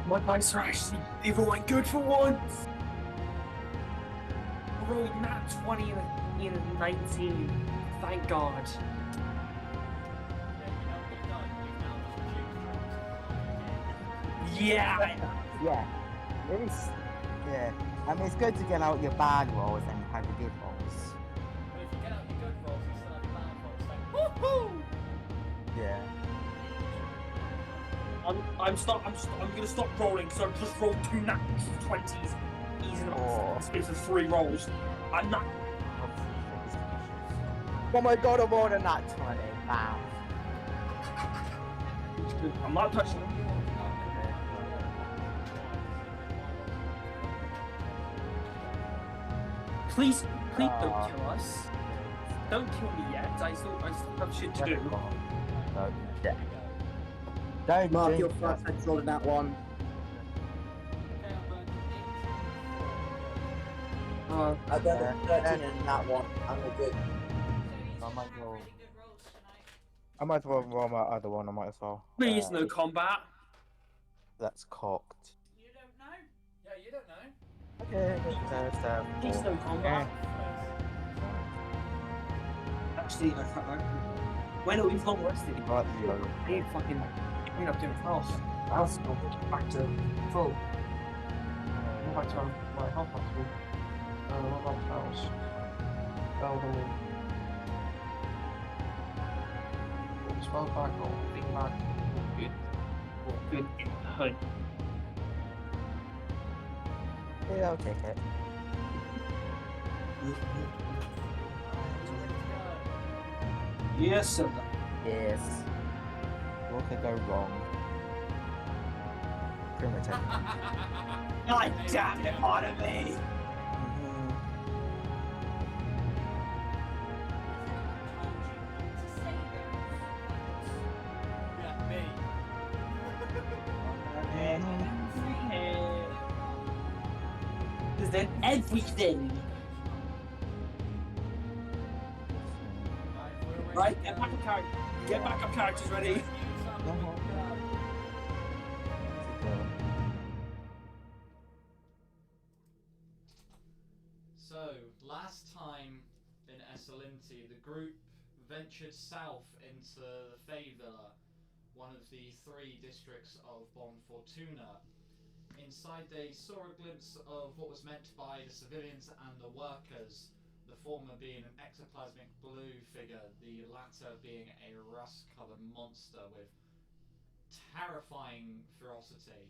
My dice are actually rolling good for once. I rolled nat 20 in a 19. Thank God. Yeah. Yeah. It is. Yeah. I mean, it's good to get out your bad rolls and have your good rolls. But if you get out your good rolls, you still have your bad rolls. Like, woohoo! Yeah. I'm gonna stop rolling because I've just rolled 2 nat 20s easy enough in the space of 3 rolls. I'm not. Oh my god, I'm more than that 20. Wow. I'm not touching them. Please don't kill us. Don't kill me yet. I still have shit to do. Don't Mark do your first headshot in that one. I got a 13 in that one. I'm all good. I might as well roll my other one. I might as well. Please, no combat. That's cocked. You don't know? Yeah, you don't know. Okay. Please, no combat. Actually, when are we long rested? I need fucking clean up doing house. House go back to full. Go back to my health hospital. What about house? Spell back or big back. Good. Or good in the hood. Yeah, I'll take it. Yes, sir. Yes. What could go wrong? Primitive. God damn it, part of me! Yeah, me. Because then everything. Right, get back up characters. Get back up characters ready. So, last time in Esalinti, the group ventured south into the Fey Villa, one of the 3 districts of Bon Fortuna. Inside, they saw a glimpse of what was meant by the civilians and the workers, the former being an ectoplasmic blue figure, the latter being a rust-coloured monster with terrifying ferocity.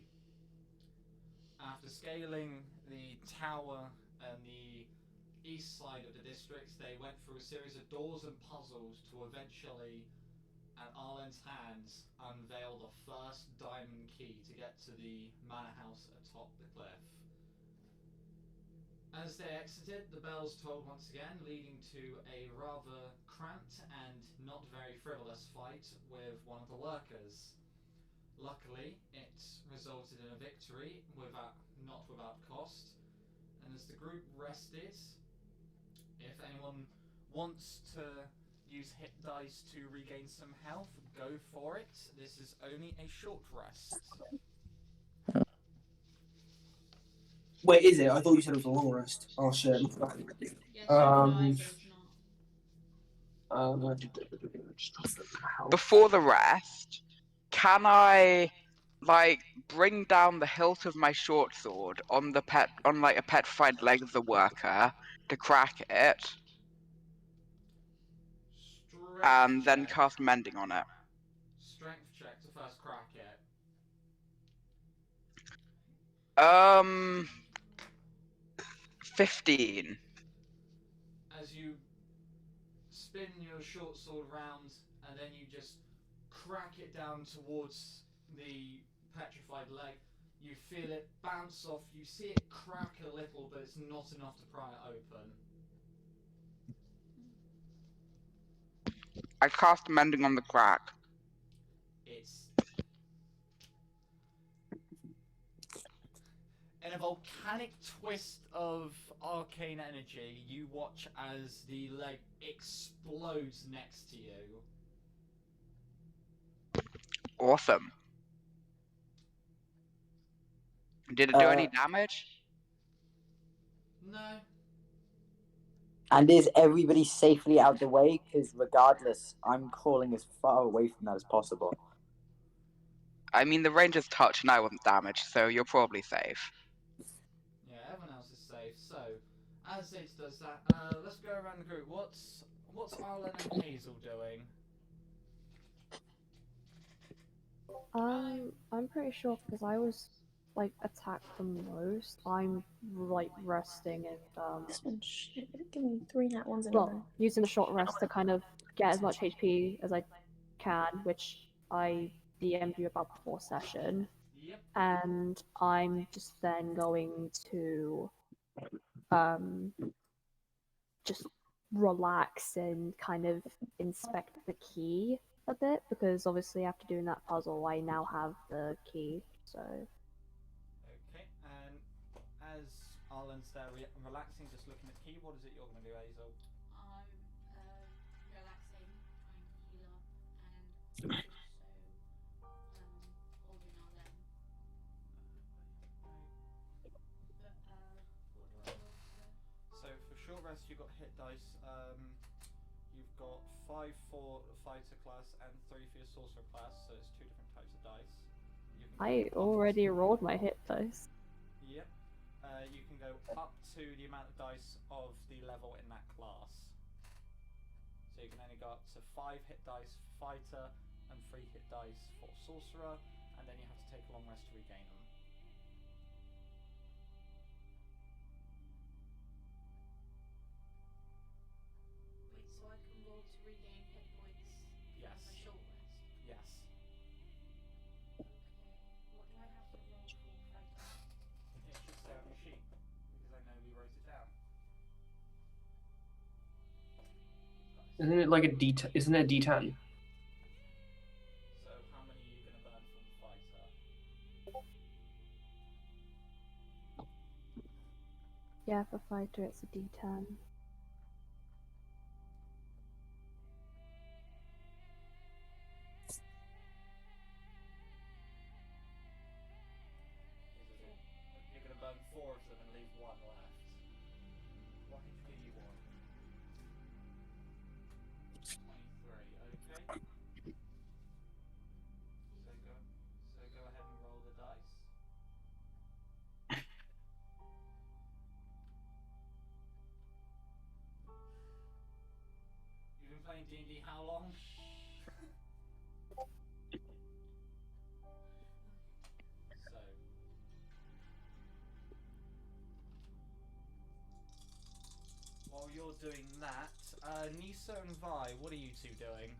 After scaling the tower and the east side of the district, they went through a series of doors and puzzles to eventually, at Arlen's hands, unveil the first diamond key to get to the manor house atop the cliff. As they exited, the bells tolled once again, leading to a rather cramped and not very frivolous fight with one of the workers. Luckily, it resulted in a victory, not without cost, and as the group rested, if anyone wants to use hit dice to regain some health, go for it. This is only a short rest. Wait, is it? I thought you said it was a long rest. Oh shit. Before the rest, can I bring down the hilt of my short sword on a petrified leg of the worker to crack it, and then cast mending on it? Strength check to first crack it. 15. As you spin your short sword round, and then you just crack it down towards the petrified leg, you feel it bounce off, you see it crack a little, but it's not enough to pry it open. I cast mending on the crack. It's in a volcanic twist of arcane energy, you watch as the leg explodes next to you. Awesome. Did it do any damage? No. And is everybody safely out the way? Because regardless, I'm crawling as far away from that as possible. I mean, the ranger's touch and I wasn't damaged, so you're probably safe. Yeah, everyone else is safe. So, as it does that, let's go around the group. What's Arlen and Hazel doing? I'm pretty sure because I was like attacked the most. I'm like resting and This one, shit, give me 3 nat ones in a row. well, using the short rest to kind of get as much HP as I can, which I DM'd you about before session. Yep. And I'm just then going to just relax and kind of inspect the key a bit because obviously after doing that puzzle I now have the key, so Okay, and as Arlen's there relaxing, just looking at the key, what is it you're going to do, Hazel? I'm relaxing, trying to heal up, and also holding Arlen. But what do I roll for? So for short rest, you've got hit dice. You've got 5 for fighter class and 3 for your sorcerer class, so it's 2 different types of dice. You can I go already rolled my hit dice. Yep. You can go up to the amount of dice of the level in that class. So you can only go up to 5 hit dice for fighter and 3 hit dice for sorcerer, and then you have to take a long rest to regain them. Wait, so I can roll to regain hit points Yes. on my short rest? Yes. Okay. What do I have to roll for fighter? It should stay on your sheet, because I know we wrote it down. Isn't it like a Isn't it a D10? So how many are you going to burn from the fighter? Yeah, for fighter it's a D10. You're going to burn 4 of them and leave 1 left. 1 HP, 1. 23, okay. So go ahead and roll the dice. You've been playing D&D how long? So while you're doing that, Nisa and Vi, what are you two doing?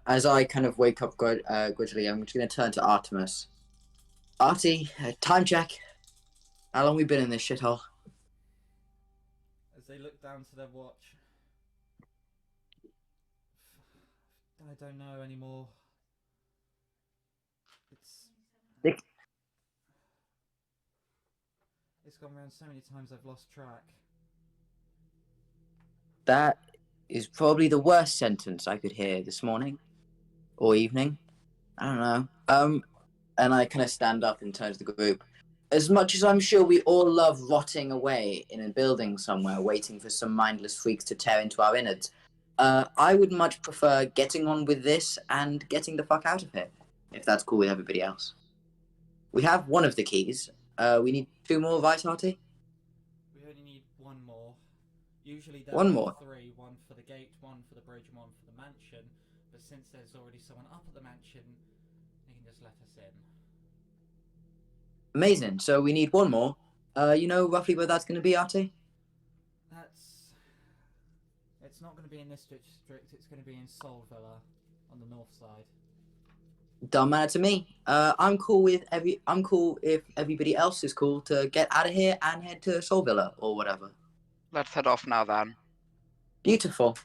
As I kind of wake up gradually, I'm just going to turn to Artemis. Artie, time check. How long we been in this shithole? As they look down to their watch. I don't know anymore. It's gone around so many times I've lost track. That is probably the worst sentence I could hear this morning or evening. I don't know. And I kind of stand up and turn to the group. As much as I'm sure we all love rotting away in a building somewhere, waiting for some mindless freaks to tear into our innards, I would much prefer getting on with this and getting the fuck out of here, if that's cool with everybody else. We have one of the keys. We need 2 more, right, Artie? We only need 1 more. Usually there One are more. 3, 1 for the gate, 1 for the bridge, and 1 for the mansion. But since there's already someone up at the mansion, they can just let us in. Amazing. So we need 1 more. You know roughly where that's going to be, Artie? It's not going to be in this district. It's going to be in Soul Villa on the north side. Don't matter to me. I'm cool if everybody else is cool to get out of here and head to Soul Villa or whatever. Let's head off now then. Beautiful.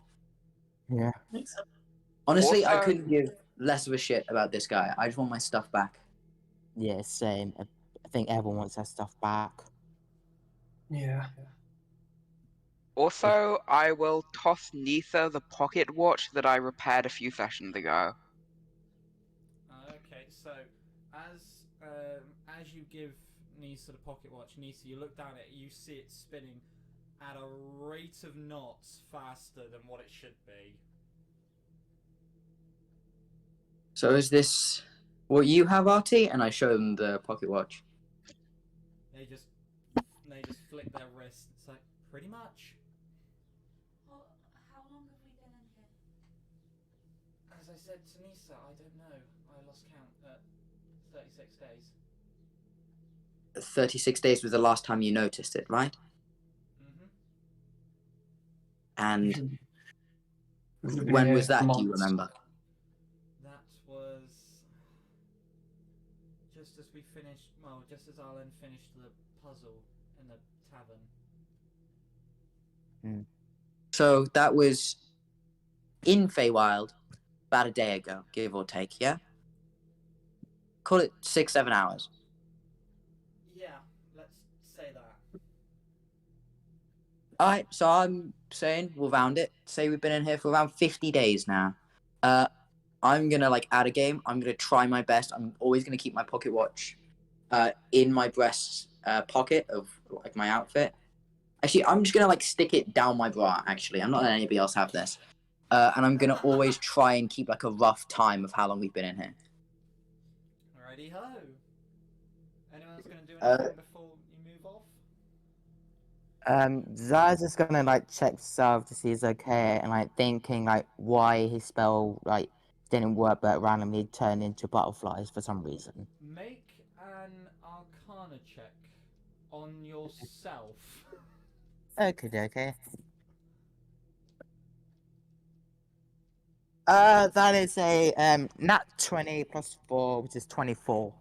Yeah. Honestly, I Also- couldn't give less of a shit about this guy. I just want my stuff back. Yeah, same. I think everyone wants their stuff back. Yeah. Also, I will toss Nitha the pocket watch that I repaired a few sessions ago. Okay, so as you give Nisa the pocket watch, Nisa, you look down at it, you see it spinning at a rate of knots faster than what it should be. So is this what you have, Artie? And I show them the pocket watch. They just flick their wrist. It's like pretty much. Well, how long have we been in here? As I said to Nisa, I don't know. I lost count at 36 days. 36 days was the last time you noticed it, right? Mm-hmm. And We've been when here was that? Do you months. remember? That was just as we finished. Well, just as Alan finished the puzzle in the tavern. So that was in Feywild about a day ago, give or take, yeah? Call it 6-7 hours. Yeah, let's say that. Alright, so I'm saying we'll round it. Say we've been in here for around 50 days now. I'm gonna add a game. I'm gonna try my best. I'm always gonna keep my pocket watch in my breast pocket of my outfit. Actually, I'm just gonna like stick it down my bra. Actually, I'm not letting anybody else have this. And I'm gonna always try and keep like a rough time of how long we've been in here. Righty ho. Anyone else gonna do anything before you move off? Zara's just gonna like check Sav to see he's okay, and like thinking like why his spell like didn't work, but randomly turned into butterflies for some reason. Make an Arcana check on yourself. Okay. That is a nat 20 plus 4, which is 24.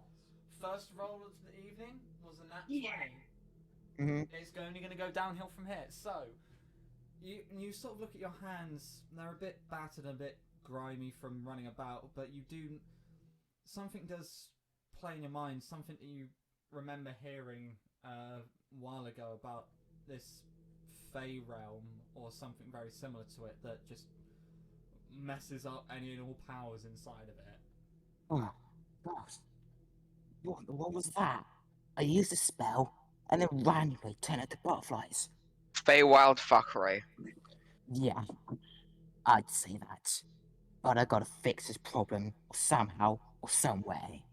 First roll of the evening was a nat 20. Mm-hmm. It's only going to go downhill from here. So, you sort of look at your hands. They're a bit battered, a bit grimy from running about, but you do... Something does play in your mind, something that you remember hearing a while ago about this Fey realm, or something very similar to it, that just messes up any and all powers inside of it. Oh, gosh. What was that? I used a spell, and then randomly turned into butterflies. Feywild fuckery. Yeah, I'd say that. But I gotta fix this problem somehow or some way.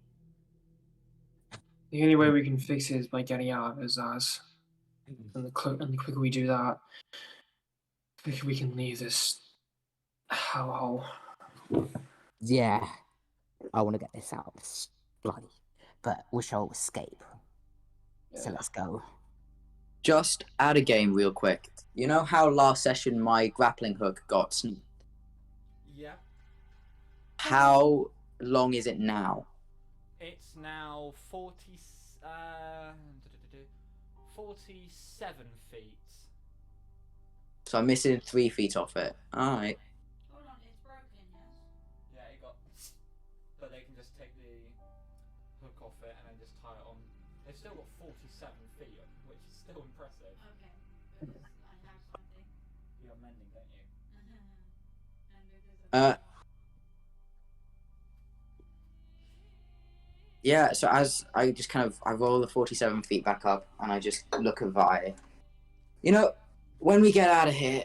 The only way we can fix it is by getting out of his ass. And the quicker we do that, the quicker we can leave this hellhole. Yeah, I want to get this out of this bloody, but we shall escape. So let's go. Just add a game real quick. You know how last session my grappling hook got snipped? Yeah. How long is it now? It's now 47 feet. So I'm missing 3 feet off it. Alright. Hold on, it's broken, yes? Yeah, it got... But they can just take the hook off it and then just tie it on. They've still got 47 feet, which is still impressive. Okay, because I have something. You're mending, don't you? And because of Yeah, so as I just I roll the 47 feet back up and I just look at Vi. You know, when we get out of here,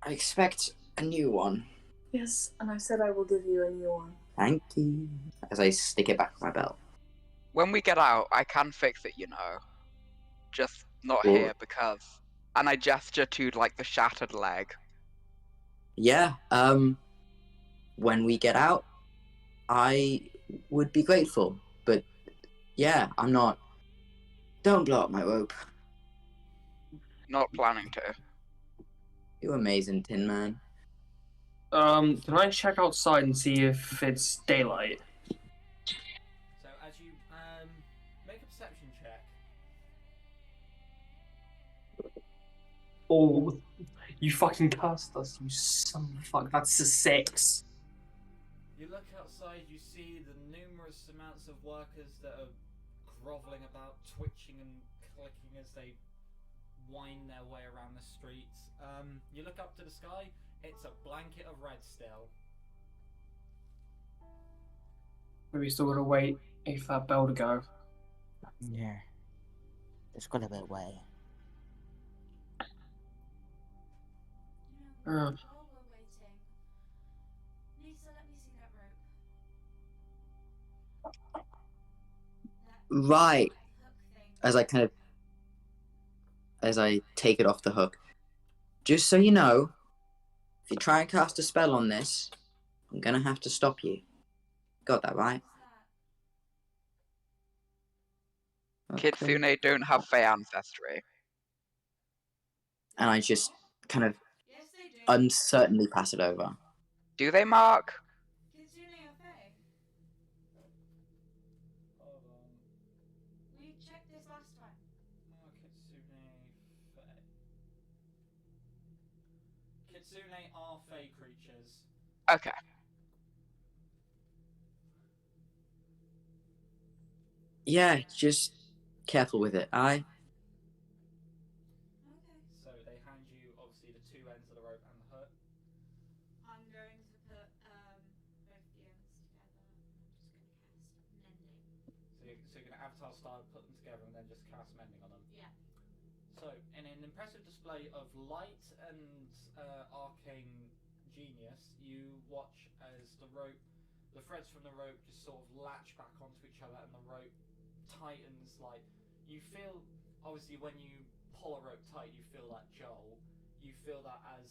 I expect a new one. Yes, and I said I will give you a new one. Thank you. As I stick it back in my belt. When we get out, I can fix it, you know. Just not Cool. here because... And I gesture to, like, the shattered leg. Yeah, when we get out, I would be grateful. But yeah, I'm not. Don't blow up my rope. Not planning to. You're amazing, Tin Man. Can I check outside and see if it's daylight? So as you make a perception check. Oh, you fucking cast us, you son of a fuck. That's a 6. You look outside, you see the numerous amounts of workers that are grovelling about, twitching and clicking as they wind their way around the streets. You look up to the sky, it's a blanket of red still. We still gotta wait for that bell to go. Yeah. It's got a bit away. You know, Uh. while we're waiting, Nisa, let me see that rope. That Right. hook thing. As I take it off the hook. Just so you know, if you try and cast a spell on this, I'm gonna have to stop you. Got that right? What's that? Okay. Kitsune don't have Fey ancestry. And I just kind of Yes, they do. uncertainly pass it over. Do they, Mark? Kitsune are Fae. Hold on. We checked this last time. Kitsune Fae. Kitsune are Fae creatures. Okay. Yeah, just careful with it, aye? Okay. So they hand you obviously the two ends of the rope and the hook. I'm going to put both the ends together. I'm just going to cast mending. So you're going to avatar style, put them together, and then just cast mending on them. Yeah. So, in an impressive display of light and arcane genius, you watch as the threads from the rope just sort of latch back onto each other, and the rope tightens. Like you feel, obviously, when you pull a rope tight, you feel that jolt. You feel that as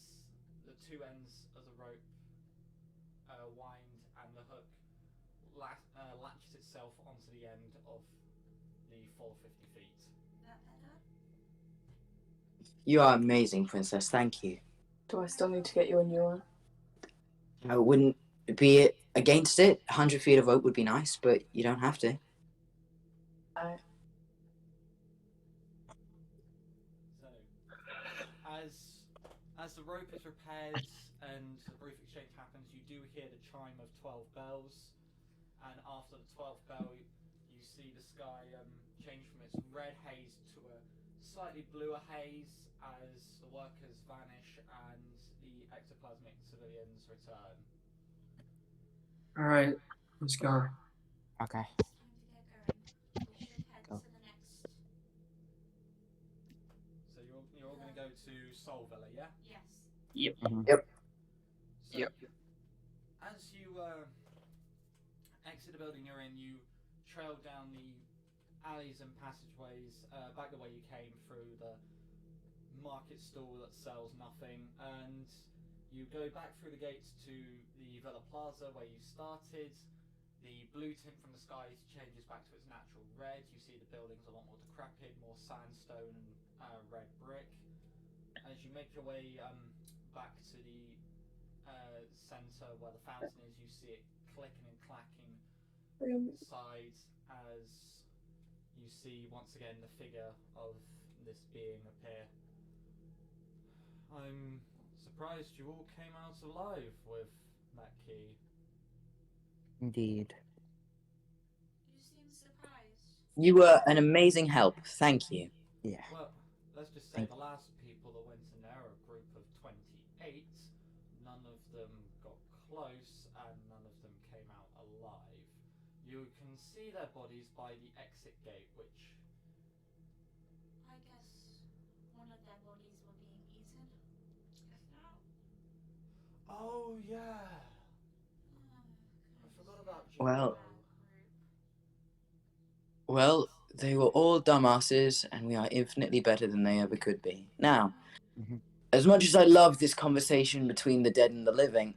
the two ends of the rope wind and the hook latches itself onto the end of the full 50 feet. That better? You are amazing, Princess, thank you. Do I still need to get you a new one? I wouldn't be against it. 100 feet of rope would be nice, but you don't have to. So, as the rope is repaired and the brief exchange happens, you do hear the chime of 12 bells, and after the 12th bell, you see the sky change from its red haze to a slightly bluer haze as the workers vanish and the ectoplasmic civilians return. Alright, let's go. Okay. It's time to get going. We should head Go. to the next. So you're all going to go to Soul Villa, yeah? Yes. Yep. Mhm. Yep. So, Yep. as you exit the building you're in, you trail down the alleys and passageways back the way you came through the market stall that sells nothing, and you go back through the gates to the Villa Plaza where you started. The blue tint from the sky changes back to its natural red. You see the buildings a lot more decrepit, more sandstone and red brick. As you make your way back to the centre where the fountain is, you see it clicking and clacking inside as you see once again the figure of this being appear. I'm surprised you all came out alive with that key. Indeed. You seem surprised. You were an amazing help, thank you. Yeah. Well, let's just say the last people that went in there are a group of 28. None of them got close and none of them came out alive. You can see their bodies by the exit gate, which... I guess one of their bodies were being eaten. Just now. Oh, yeah! I forgot about you. Well- Bad group. Well, they were all dumbasses, and we are infinitely better than they ever could be. Now, Mhm. as much as I love this conversation between the dead and the living,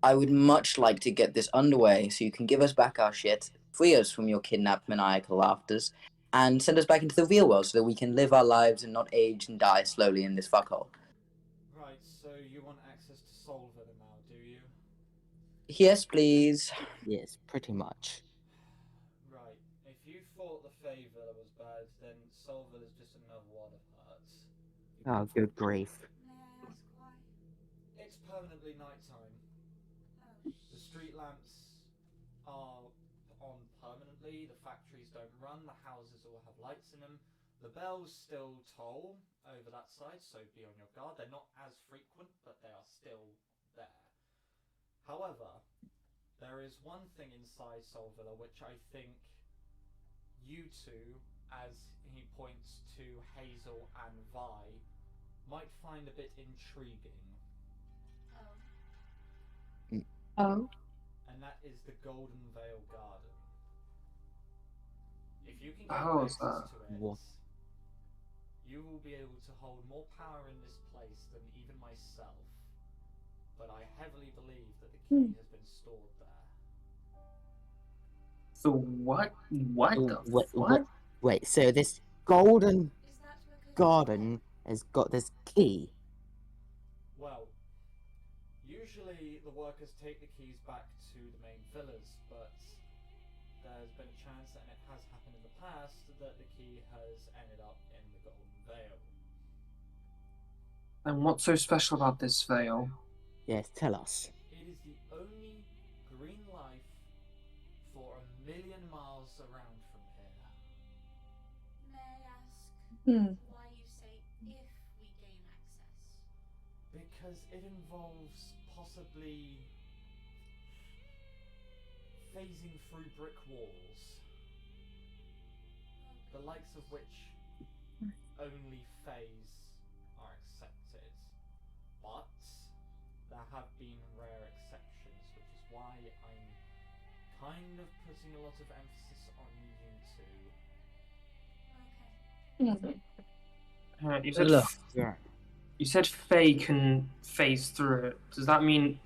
I would much like to get this underway so you can give us back our shit, free us from your kidnapped maniacal laughters, and send us back into the real world so that we can live our lives and not age and die slowly in this fuckhole. Right, so you want access to Soul Villa now, do you? Yes, please. Yes, pretty much. Right. If you thought the Fey Villa was bad, then Soul Villa's just another one of hurts. Oh, good grief. May I ask why? It's permanently nighttime. Oh, The street lamps are on permanently, the factories don't run, the houses all have lights in them, The bells still toll over that side, so be on your guard. They're not as frequent, but they are still there. However, there is one thing inside Soul Villa which I think you two, as he points to Hazel and Vi, might find a bit intriguing. Oh. And that is the Golden Vale Garden. If you can get Oh, access that? to it, What? you will be able to hold more power in this place than even myself. But I heavily believe that the key has been stored there. The what? What the what? Wait, so this golden Is that because garden has got this key? Well, usually the workers take the keys back to the main villas, but there's been a chance, and it has happened in the past, that the key has ended up in the Golden Vale. And what's so special about this veil? Yes, tell us. It is the only green life for 1,000,000 miles around from here. May I ask why you say if we gain access? Because it involves possibly phasing through brick walls, the likes of which only Fays are accepted. But there have been rare exceptions, which is why I'm kind of putting a lot of emphasis on you two. Okay. You said Look, yeah. you said Fae can phase through it. Does that mean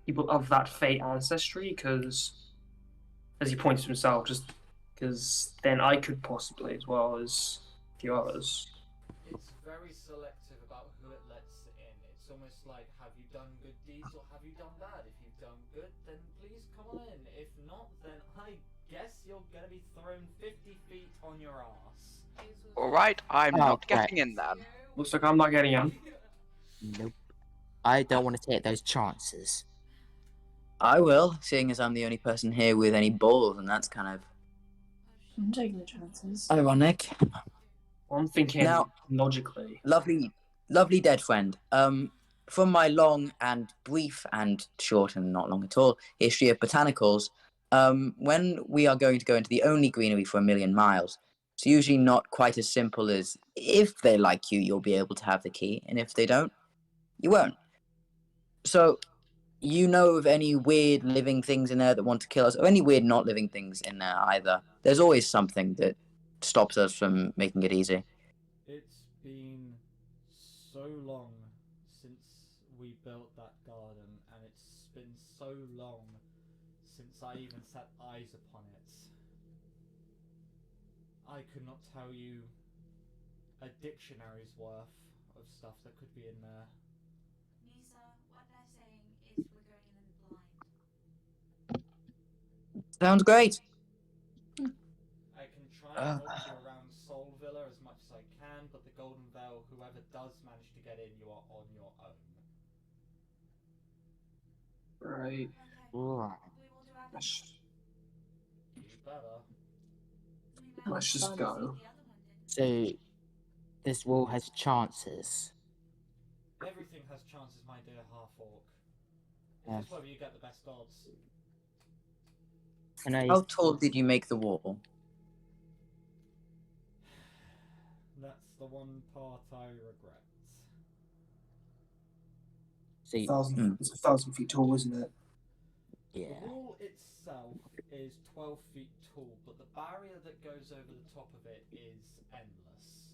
people of that Fae ancestry? Because, as he points to himself, just because then I could possibly, as well as a few others. It's very selective about who it lets in. It's almost like, have you done good deeds or have you done bad? If you've done good, then please come on in. If not, then I guess you're gonna be thrown 50 feet on your ass. Alright, I'm Oh, not crap. getting in then. Looks like I'm not getting in. Nope. I don't want to take those chances. I will, seeing as I'm the only person here with any balls, and that's kind of I'm taking the chances. ironic. Well, I'm thinking Now- logically. Lovely dead friend. From my long and brief and short and not long at all history of botanicals, when we are going to go into the only greenery for 1,000,000 miles, it's usually not quite as simple as if they like you, you'll be able to have the key, and if they don't, you won't. So, you know of any weird living things in there that want to kill us, or any weird not living things in there either? There's always something that stops us from making it easy. It's been so long since we built that garden, and it's been so long since I even set eyes upon it. I could not tell you a dictionary's worth of stuff that could be in there. Nisa, what they're saying is we're going in blind. Sounds great. I can try and help you around Soul Villa as much as I can, but the Golden Veil, whoever does manage to get in, you are on your own. Right. Okay. Right. We will do our best. You better. Let's just go. The other one didn't. So, this wall has chances. Everything has chances, my dear half-orc. It's Yes. just whether you get the best odds. Can I? How tall did you make the wall? That's the one part I regret. So, It's 1,000 feet tall, isn't it? yeah. The wall itself is 12 feet tall, but the barrier that goes over the top of it is endless.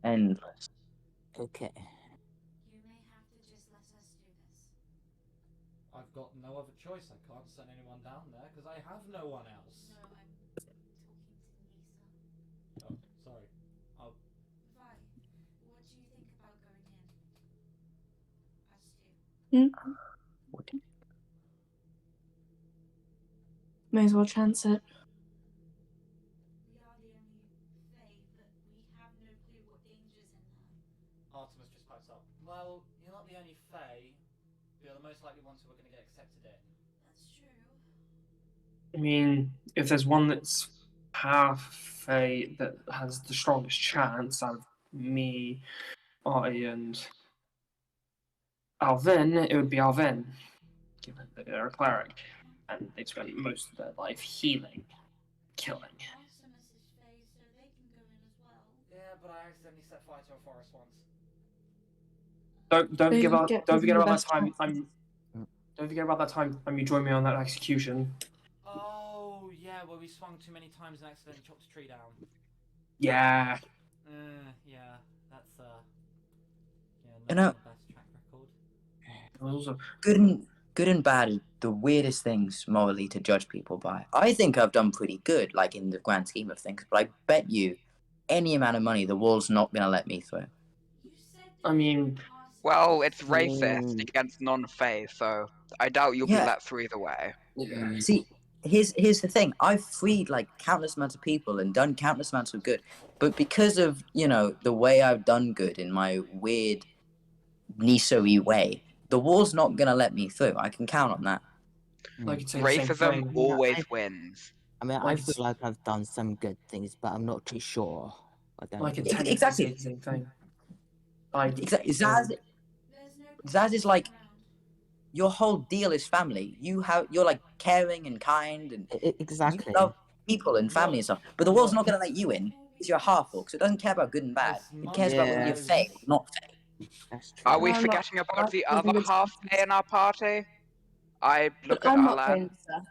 Endless. Okay. You may have to just let us do this. I've got no other choice. I can't send anyone down there because I have no one else. No, I'm talking to Nisa. Oh, sorry. Vi, what do you think about going in? Us two. What? May as well chance it. We are the only Fae, but we have no clue what danger's in there. Artemis just pipes up. Well, you're not the only Fae. You're the most likely ones who are going to get accepted in. That's true. I mean, if there's one that's half-fae that has the strongest chance out of me, Artie, and Alvin, it would be Alvin, given that they're a cleric, and they've spent most of their life healing, killing. Audacious is phase, so they can go in as well. Yeah, but I accidentally set fire to a forest once. Don't They forget don't about get don't forget the about that best time chances. don't forget about that time you joined me on that execution. Oh, yeah, where we swung too many times and accidentally chopped a tree down. Yeah. Yeah, that's, You not know- the best track record. It was also Good and bad are the weirdest things morally to judge people by. I think I've done pretty good, like in the grand scheme of things, but I bet you any amount of money the wall's not going to let me through. You said I mean, Well, it's Mm. racist against non-fae, so I doubt you'll be Yeah. let through either way. yeah. See, here's the thing. I've freed like countless amounts of people and done countless amounts of good, but because of the way I've done good in my weird, Niso-y way, the wall's not gonna let me through. I can count on that. Like you'd say the same Racism thing. always wins. I mean, I Like feel it's- like I've done some good things, but I'm not too sure. I don't Like know. it technically Exactly. say the same thing. Like Exactly. there's no Zaz is like around. your whole deal is family. You're like caring and kind and Exactly. you love people and family and stuff. But the wall's not gonna let you in because you're a half orc, so it doesn't care about good and bad. As It cares about whether Yeah. you're fake or not fake. That's true. Are we I'm not- forgetting about the I'm other good half chances. in our party? I look at I'm not Alan. famous, sir.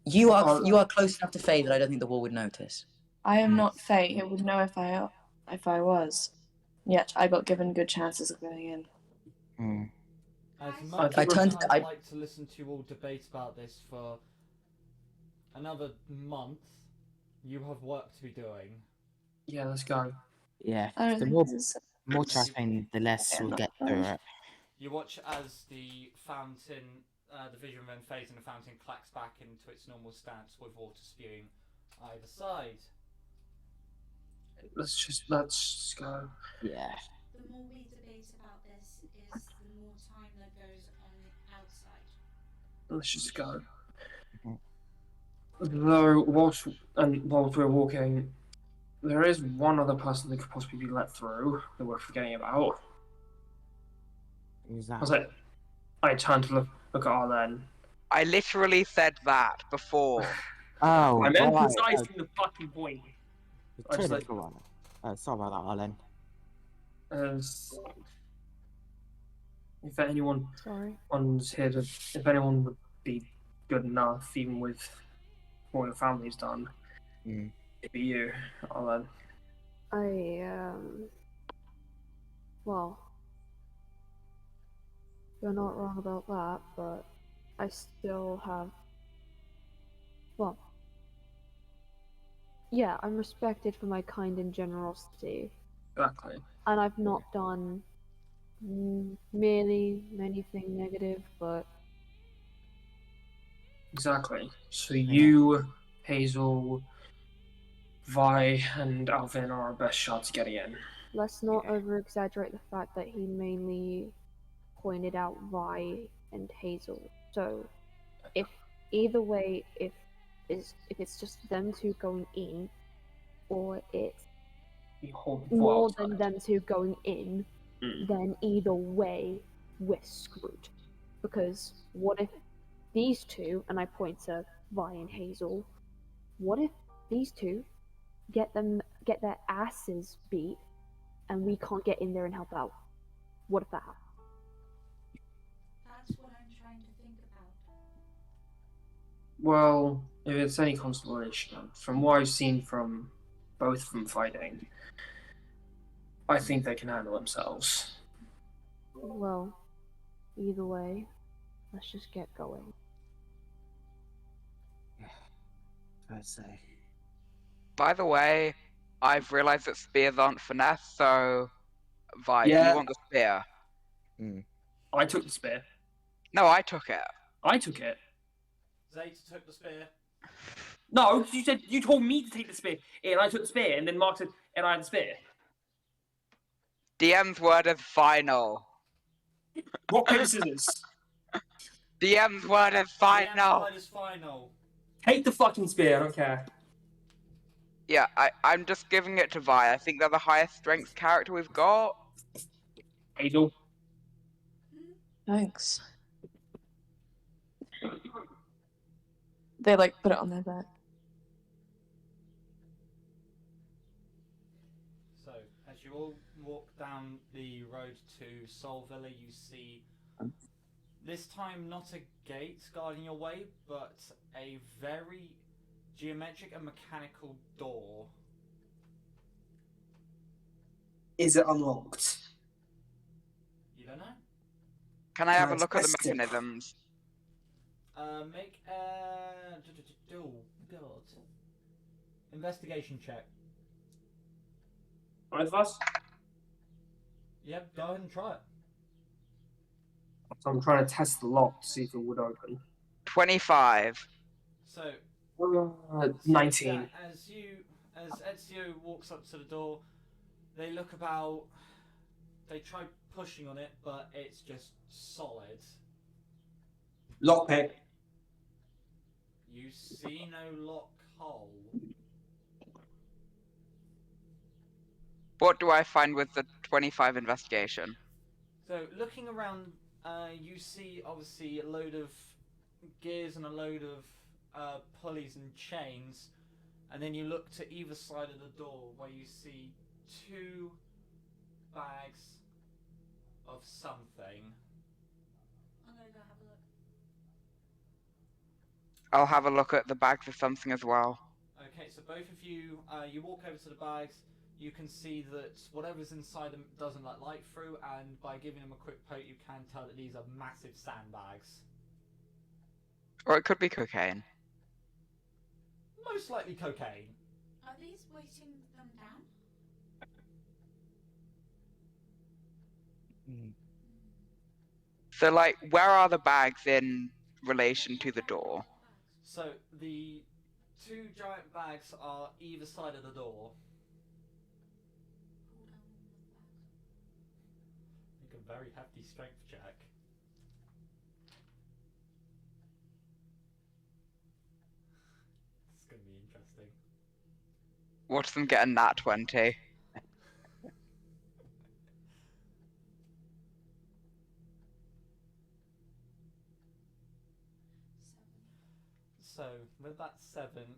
You are Oh. you are close enough to Faye that I don't think the wall would notice. I am not Faye. It would know if I was. Yet I got given good chances of going in. Mm. As I much think as we're- I'd like to listen to you all debate about this for another month, you have work to be doing. Yeah, let's go. Yeah. I don't The think more this is. more chatting, the less Yeah, we'll not get bad. through it. You watch as the fountain, the vision then fades and the fountain clacks back into its normal stance with water spewing either side. Let's just go. Yeah. The more we debate about this, is the more time that goes on the outside. Let's just go. Mhm. Though whilst we're walking, there is one other person that could possibly be let through that we're forgetting about. Who's I was that? like, I turned to look at Arlen. I literally said that before. Oh, I'm right. emphasizing the fucking point. I just like- Sorry about that, Alan. As if anyone's Sorry. here to, if anyone would be good enough, even with what your family's done, Mm. it'd be you, Arlen. Well, you're not wrong about that, but I still have. Well, yeah, I'm respected for my kind and generosity, Exactly. and I've not done merely anything negative, but Exactly. So you, Hazel, Vi, and Alvin are our best shots getting in. let's not over-exaggerate the fact that he mainly pointed out Vi and Hazel. So, if either way, if it's just them two going in, or it's You hold more outside. than them two going in, then either way, we're screwed. Because what if these two, and I point to Vi and Hazel, what if these two get their asses beat, and we can't get in there and help out? What if that happens? That's what I'm trying to think about. Well, if it's any consolation, from what I've seen from both of them fighting, I think they can handle themselves. Well, either way, let's just get going. I'd say. By the way, I've realised that spears aren't finesse, so Vi, do Yeah. you want the spear? I took the spear. No, I took it. I took it. Zeta took the spear. No, you told me to take the spear, and I took the spear, and then Mark said, and I had the spear. DM's word is final. Rock, paper, scissors. DM's word is The end final. word is final. Take the fucking spear. I don't care. Yeah, I'm just giving it to Vi. I think they're the highest strength character we've got. Hazel. Thanks. They like put it on their back. So, as you all walk down the road to Soul Villa, you see this time not a gate guarding your way, but a very geometric and mechanical door. Is it unlocked? You don't know? Can I have a Can I look at the test it? mechanisms? Make a... Oh, God. Investigation check. Both of us? Yep, go ahead and try it. So I'm trying to test the lock to see if it would open. 25. So, 19. yeah, as Ezio walks up to the door, they look about. They try pushing on it, but it's just solid. Lockpick. You see no lock hole. What do I find with the 25 investigation? So, looking around, you see obviously a load of gears and a load of pulleys and chains, and then you look to either side of the door where you see 2 bags of something. I'm gonna go have a look. I'll have a look at the bags of something as well. Okay, so both of you, you walk over to the bags. You can see that whatever's inside them doesn't let light through, and by giving them a quick poke, you can tell that these are massive sandbags. Or it could be cocaine. Most likely cocaine. Are these weighting them down? So, like, where are the bags in relation to the door? So the 2 giant bags are either side of the door. Pull down one of the bags. Make a very hefty strength check. It's gonna be interesting. Watch them get a nat 20. So with that 7,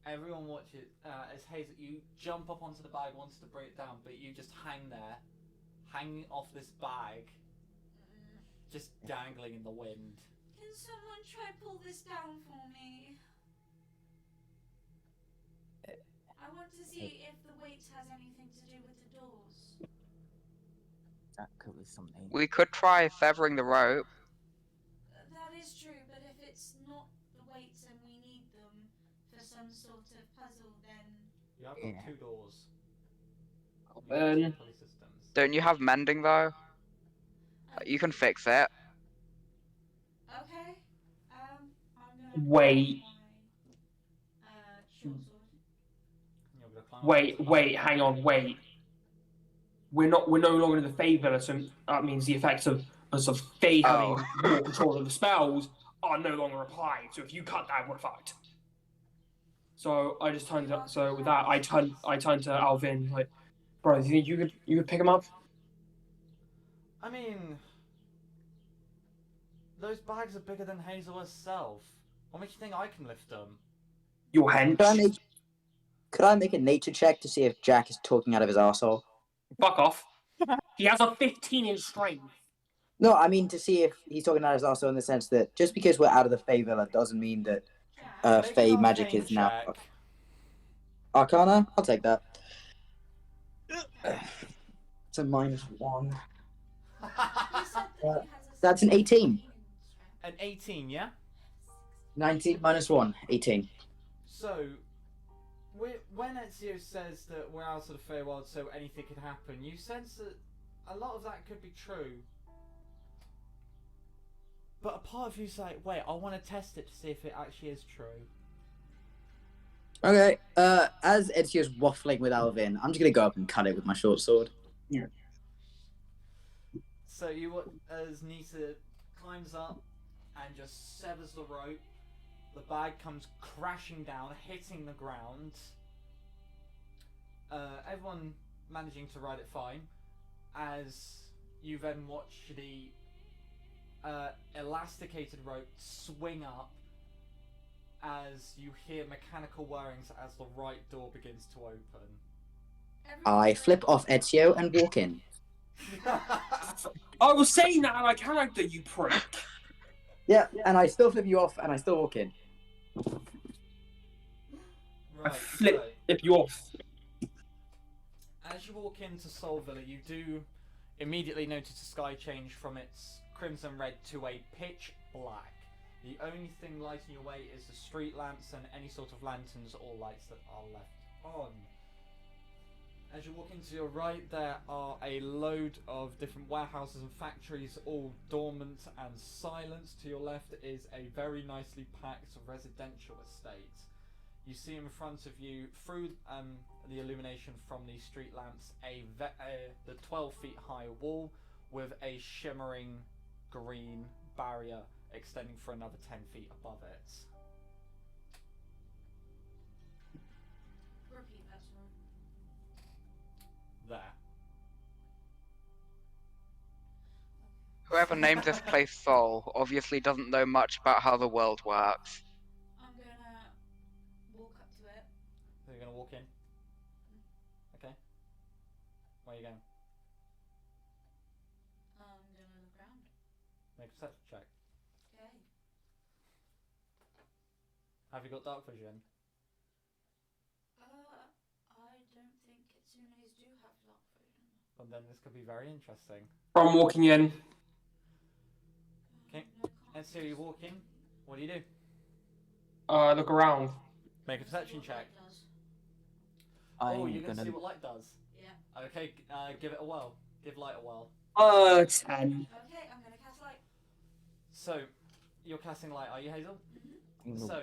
everyone watches as Hazel. You jump up onto the bag, wants to break it down, but you just hang there, hanging off this bag, just dangling in the wind. Can someone try pull this down for me? I want to see if the weight has anything to do with the doors. That could be something. We could try severing the rope. That is true, but if it's not the weights and we need them for some sort of puzzle, then... You have got Yeah. 2 doors. Then- You got 2 pulley systems. Don't you have mending, though? You can fix it. Okay. I'm gonna Wait. my short sword. You're gonna climb up Wait, onto the wait, bag. hang on, wait. We're no longer in the Fey Villa, so that means the effects of Fey having more control of the spells are no longer applied. So if you cut that, we're fucked. So I just turned to, so with that I turned to Alvin like, bro, do you think you could pick him up? I mean, those bags are bigger than Hazel herself. What makes you think I can lift them? Your hench. Could I make a nature check to see if Jack is talking out of his arsehole? Fuck off. He has a 15-inch strength. No, I mean to see if he's talking out of his arsehole in the sense that just because we're out of the Fey Villa doesn't mean that Jack, Make Fey an magic arcane is now... check. Arcana? I'll take that. It's a -1. you said that he has a That's an 18. An 18, yeah? 19 -1, 18. So, when Ezio says that we're out of the Feywild, so anything could happen, you sense that a lot of that could be true. But a part of you's like, wait, I want to test it to see if it actually is true. Okay, as Ezio's waffling with Alvin, I'm just gonna go up and cut it with my short sword. Yeah. So as Nisa climbs up and just severs the rope, The bag comes crashing down, hitting the ground. Everyone managing to ride it fine, as you then watch the elasticated rope swing up as you hear mechanical whirrings as the right door begins to open. I flip off Ezio and walk in. I was saying that out of character, you prick. Yeah, and I still flip you off, and I still walk in. I Right, flip you off. as you walk into Soul Villa, you do immediately notice the sky change from its crimson red to a pitch black. The only thing lighting your way is the street lamps and any sort of lanterns or lights that are left on. As you walk into your right, there are a load of different warehouses and factories, all dormant and silent. To your left is a very nicely packed residential estate. You see in front of you, through the illumination from the street lamps, the 12 feet high wall with a shimmering green barrier extending for another 10 feet above it. Repeat that, sorry. There. Whoever named this place Sol obviously doesn't know much about how the world works. I'm gonna walk up to it. So you're gonna walk in? Okay. Where are you going? I'm gonna look around. Make a perception check. Okay. Have you got dark vision? I don't think kitsunes do have dark vision. Well, then this could be very interesting. I'm walking in. Okay. No, And so you walk in. What do you do? Look around. Make a perception check. I'm You're gonna gonna. see what light does. Yeah. Okay. Give it a whirl. Give light a whirl. 10. Okay, I'm gonna cast light. So, you're casting light, are you, Hazel? So,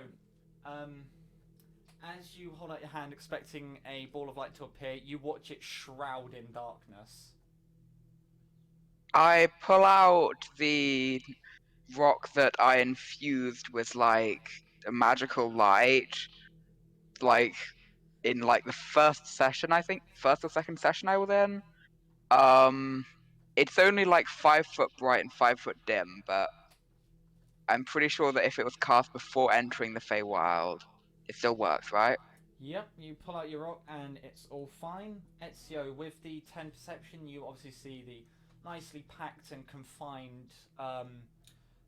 as you hold out your hand expecting a ball of light to appear, you watch it shroud in darkness. I pull out the rock that I infused with like a magical light, like in like the first session, I think, first or second session I was in. It's only like 5 foot bright and 5 foot dim, but I'm pretty sure that if it was cast before entering the Feywild, it still works, right? Yep, you pull out your rock and it's all fine. Ezio, with the 10 perception, you obviously see the nicely packed and confined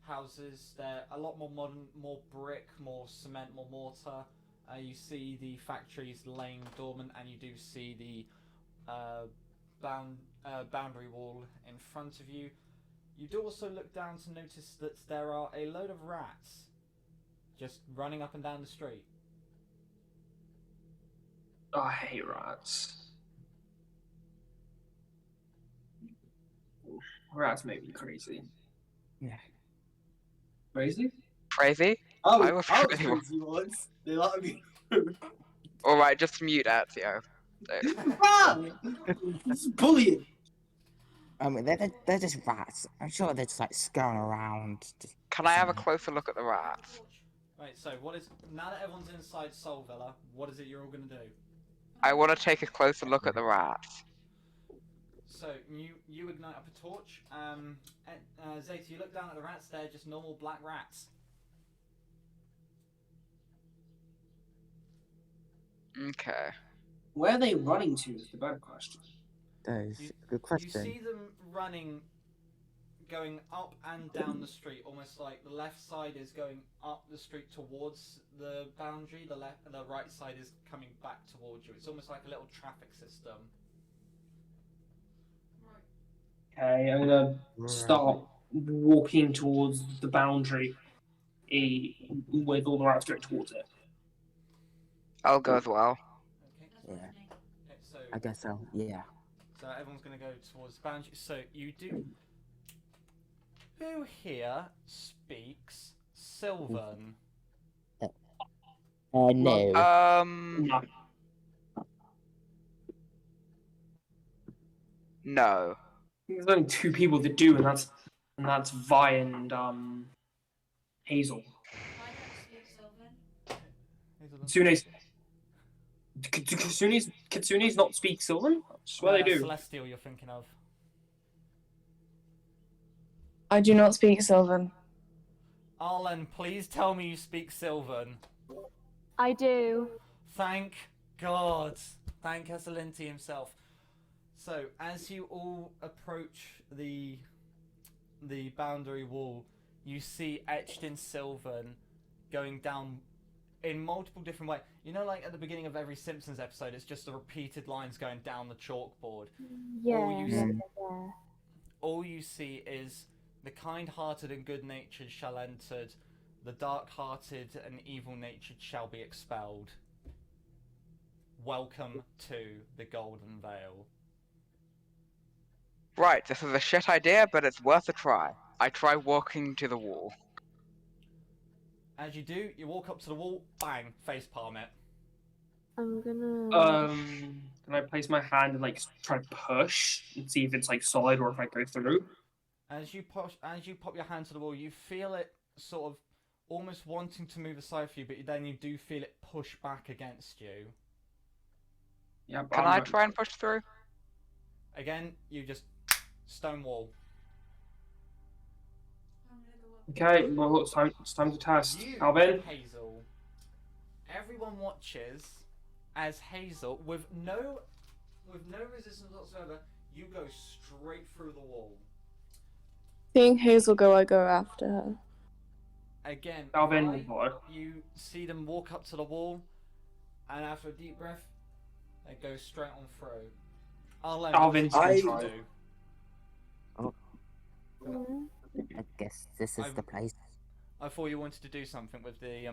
houses. They're a lot more modern, more brick, more cement, more mortar. You see the factories laying dormant, and you do see the boundary wall in front of you. You do also look down to notice that there are a load of rats just running up and down the street. I hate rats. Rats make me crazy. Yeah. Crazy? Crazy? I was was crazy crazy once. They let me. Alright, just mute Ezio. It's bullying. I mean, they're just rats. I'm sure they're just like scurrying around. Just Can I have a somewhere. closer look at the rats? Right, so what is, now that everyone's inside Soul Villa, what is it you're all going to do? I want to take a closer look at the rats. So you ignite up a torch. Zeta, you look down at the rats. They're just normal black rats. Okay. Where are they running to is the better question. That is You, a good you question. see them running, going up and down the street, almost like the left side is going up the street towards the boundary. The right side is coming back towards you. It's almost like a little traffic system. Okay, I'm gonna start walking towards the boundary with all the rats going towards it. I'll go as well. Okay. Yeah. Okay, so I guess so. Yeah. So everyone's going to go towards the boundary. So you do. Who here speaks Sylvan? No. No. No. There's only 2 people that do, and that's Vi and Hazel. I don't speak Sylvan. Kitsune's Kitsune's not speak Sylvan? I swear they do. Celestial you're thinking of. I do not speak Sylvan. Arlen, please tell me you speak Sylvan. I do. Thank God. Thank Esalinti himself. So, as you all approach the boundary wall, you see etched in Sylvan going down in multiple different ways. You know, like at the beginning of every Simpsons episode, it's just the repeated lines going down the chalkboard. Yeah. All you see is the kind-hearted and good-natured shall enter, the dark-hearted and evil-natured shall be expelled. Welcome to the Golden Vale. Right, this is a shit idea, but it's worth a try. I try walking to the wall. As you do, you walk up to the wall, bang, facepalm it. I'm gonna. Can I place my hand and like try to push and see if it's like solid or if I go through? As you pop your hand to the wall, you feel it sort of almost wanting to move aside for you, but then you do feel it push back against you. Yeah. Can I try and push through? Again, you just stone wall. Okay, well it's time to test. Alvin? Hazel. Everyone watches as Hazel, with no resistance whatsoever, you go straight through the wall. Seeing Hazel go, I go after her. Again, Alvin, you see them walk up to the wall, and after a deep breath, they go straight on through. Alvin's gonna do. try. I guess this is the place. I thought you wanted to do something with the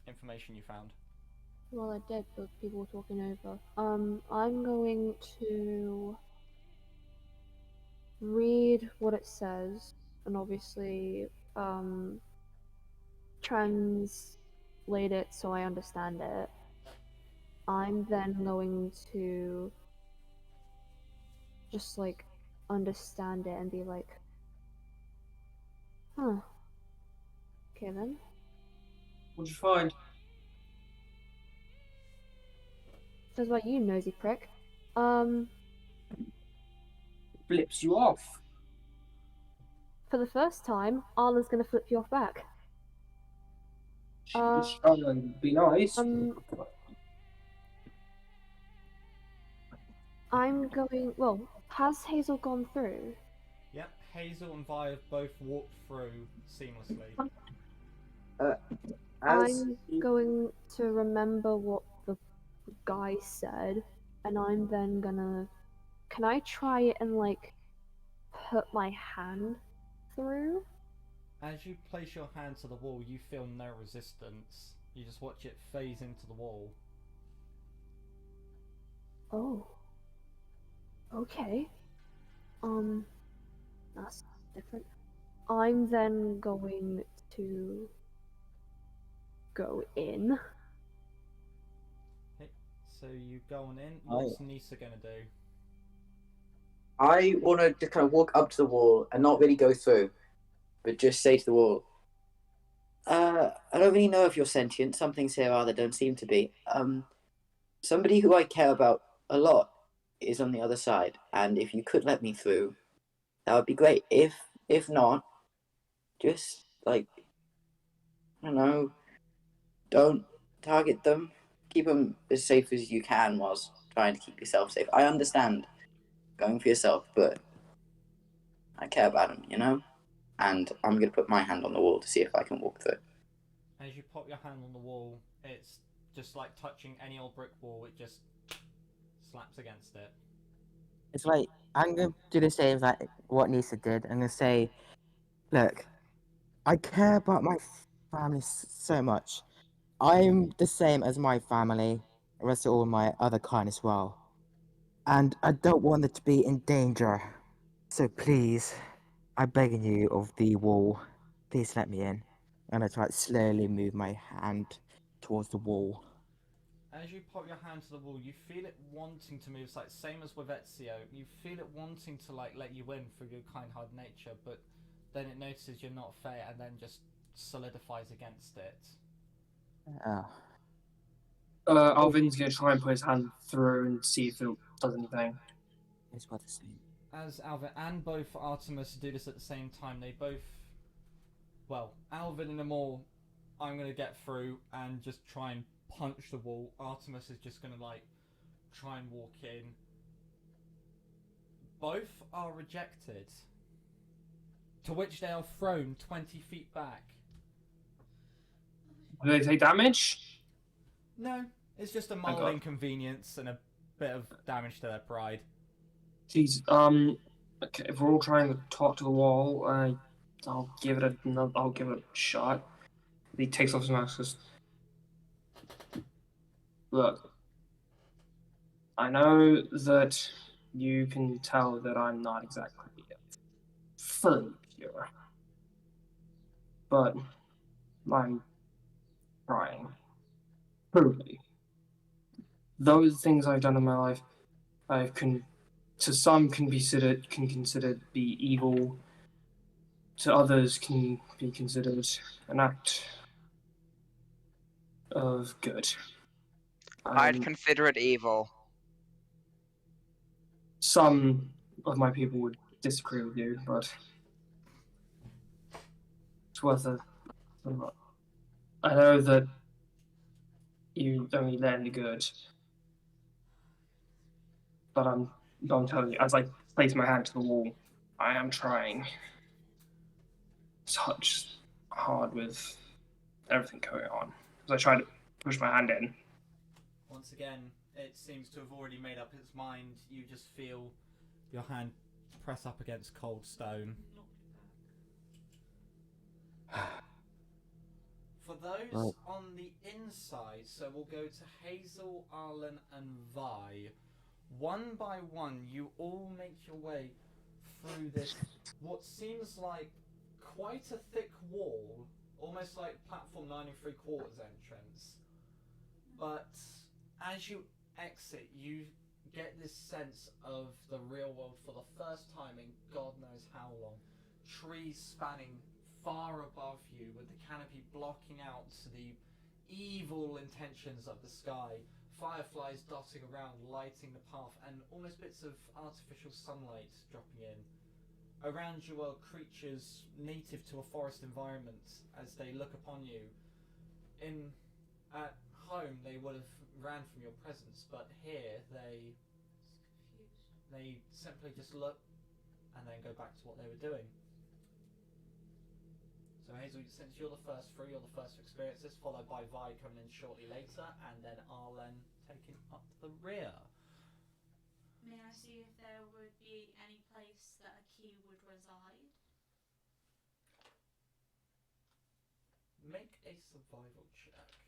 information you found. Well, I did, but people were talking over. I'm going to read what it says, and obviously, translate it so I understand it. I'm then going to just like understand it and be like, huh. Okay then. What'd you find? Says about you, nosy prick. Flips you off. For the first time, Arla's gonna flip you off back. Just trying to be nice. I'm going. Well, has Hazel gone through? Yep, Hazel and Vi have both walked through seamlessly. I'm going to remember what the guy said, and I'm then gonna. Can I try it and like put my hand through? As you place your hand to the wall, you feel no resistance. You just watch it phase into the wall. Oh. Okay. That's different. I'm then going to go in. Okay, so you go on in. What's Nisa gonna do? I want to just kind of walk up to the wall and not really go through, but just say to the wall, I don't really know if you're sentient. Some things here are that don't seem to be. Somebody who I care about a lot is on the other side, and if you could let me through, that would be great. If not, just like, I don't know, don't target them. Keep them as safe as you can whilst trying to keep yourself safe. I understand going for yourself, but I care about them, you know? And I'm going to put my hand on the wall to see if I can walk through. As you pop your hand on the wall, it's just like touching any old brick wall, it just slaps against it. It's like, I'm going to do the same like what Nisa did. I'm going to say, look, I care about my family so much. I'm the same as my family, the rest of all my other kind as well. And I don't want it to be in danger. So please, I'm begging you of the wall, please let me in. And I try to slowly move my hand towards the wall. As you pop your hand to the wall, you feel it wanting to move. It's like same as with Ezio. You feel it wanting to like let you in through your kind-hearted nature, but then it notices you're not fair and then just solidifies against it. Oh. Alvin's gonna try and put his hand through and see if it does anything. It's about the same. As Alvin and both Artemis do this at the same time, they both. Well, Alvin in a more. I'm gonna get through and just try and punch the wall. Artemis is just gonna like try and walk in. Both are rejected. To which they are thrown 20 feet back. Do they take damage? No, it's just a Thank mild God. inconvenience and a bit of damage to their pride. Jeez. Okay, if we're all trying to talk to the wall, I'll give it a shot. He takes off his mask. Just, look, I know that you can tell that I'm not exactly fully pure, but I'm trying. Truly. Those things I've done in my life, to some can considered be evil. To others can be considered an act of good. I'd consider it evil. Some of my people would disagree with you, but it's worth a lot. I know that you only learn the good, but I'm telling you, as I place my hand to the wall, I am trying such hard with everything going on. As I try to push my hand in. Once again, it seems to have already made up its mind. You just feel your hand press up against cold stone. For those on the inside, so we'll go to Hazel, Arlen, and Vi. One by one, you all make your way through this, what seems like quite a thick wall, almost like platform 9 3/4 entrance. But as you exit, you get this sense of the real world for the first time in God knows how long. Trees spanning far above you with the canopy blocking out the evil intentions of the sky. Fireflies dotting around, lighting the path, and almost bits of artificial sunlight dropping in. Around you are creatures native to a forest environment as they look upon you. At home, they would have ran from your presence, but here they simply just look and then go back to what they were doing. So Hazel, since you're the first through, you're the first to experience this, followed by Vi coming in shortly later, and then Arlen taking up the rear. May I see if there would be any place that a key would reside? Make a survival check.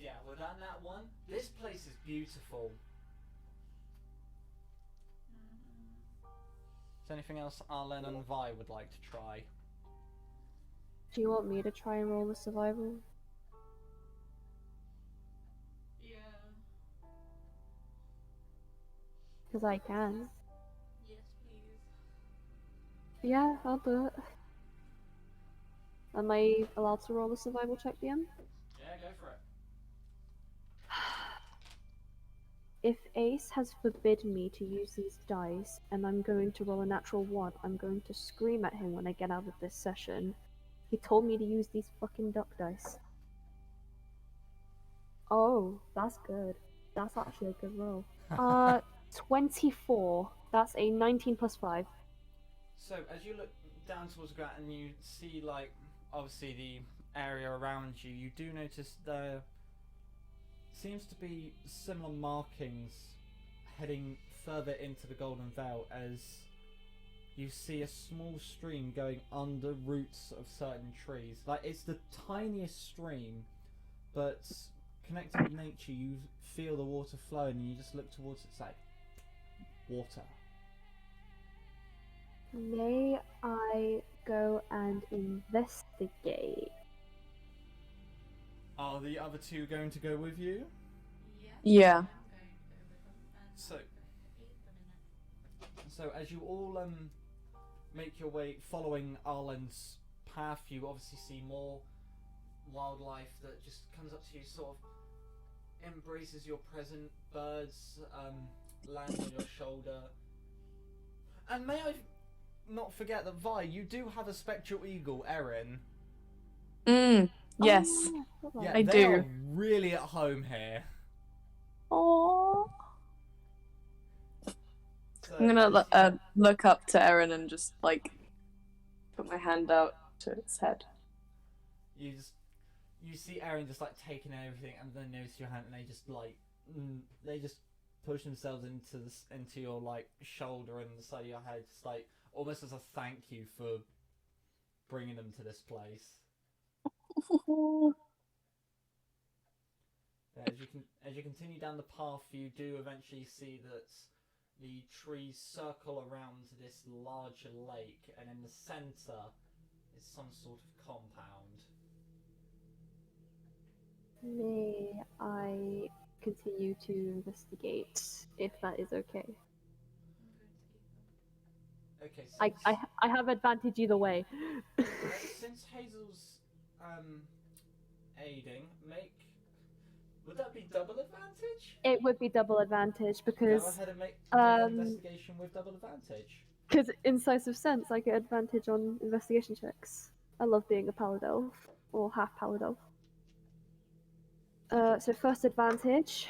Yeah, without that one, this place is beautiful. Is there anything else Arlen and Vi would like to try? Do you want me to try and roll the survival? Yeah. Because I can. Yes, please. Yeah, I'll do it. Am I allowed to roll a survival check, DM? Yeah, go for it. If Ace has forbidden me to use these dice, and I'm going to roll a natural 1, I'm going to scream at him when I get out of this session. He told me to use these fucking duck dice. Oh, that's good. That's actually a good roll. 24. That's a 19 plus 5. So, as you look down towards the ground and you see, like, obviously the area around you, you do notice there seems to be similar markings heading further into the Golden Vale as you see a small stream going under roots of certain trees. Like, it's the tiniest stream, but connected with nature, you feel the water flowing and you just look towards it, it's like water. May I go and investigate? Are the other two going to go with you? Yeah. I'm going to go with them and So- I'm going to aid them in it. So as you all make your way following Arlen's path, you obviously see more wildlife that just comes up to you, sort of embraces your present. Birds land on your shoulder. And may I not forget that, Vi, you do have a spectral eagle, Erin. Yes. Yeah, I they do. are really at home here. Aww. So, I'm gonna look up to Erin and just like put my hand out to its head. You see Erin just like taking everything, and then notice your hand, and they just push themselves into your like shoulder and the side of your head, just like almost as a thank you for bringing them to this place. As you continue down the path, you do eventually see that the trees circle around this larger lake, and in the centre is some sort of compound. May I continue to investigate, if that is okay? Okay, I have advantage either way. since Hazel's aiding, would that be double advantage? It would be double advantage Go because ahead and make an investigation with double advantage. incisive sense, I get advantage on investigation checks. I love being a pallid elf or half pallid elf. So first advantage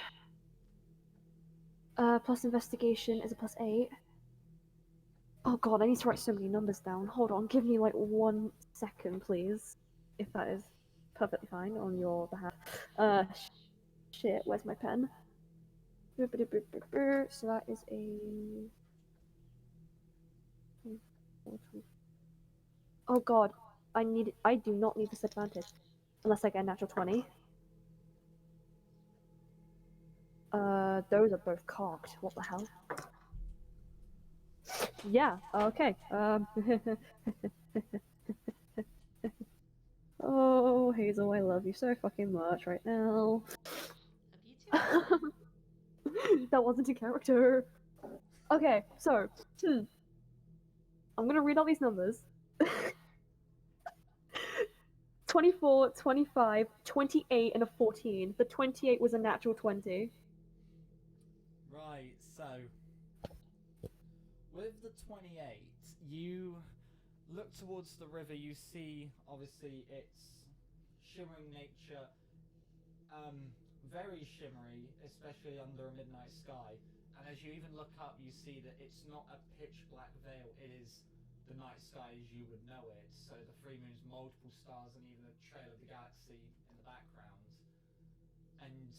plus investigation is a +8. Oh god, I need to write so many numbers down. Hold on, give me like 1 second, please. If that is perfectly fine on your behalf. Shit, where's my pen? So that is a... Oh god, I do not need this advantage. Unless I get a natural 20. Those are both cocked. What the hell? Yeah, okay. Oh, Hazel, I love you so fucking much right now. Love you too. That wasn't a character. Okay, so, I'm gonna read all these numbers. 24, 25, 28, and a 14. The 28 was a natural 20. Right, so with the 28, you look towards the river, you see obviously its shimmering nature, very shimmery, especially under a midnight sky. And as you even look up, you see that it's not a pitch black veil, it is the night sky as you would know it. So the three moons, multiple stars, and even a trail of the galaxy in the background. And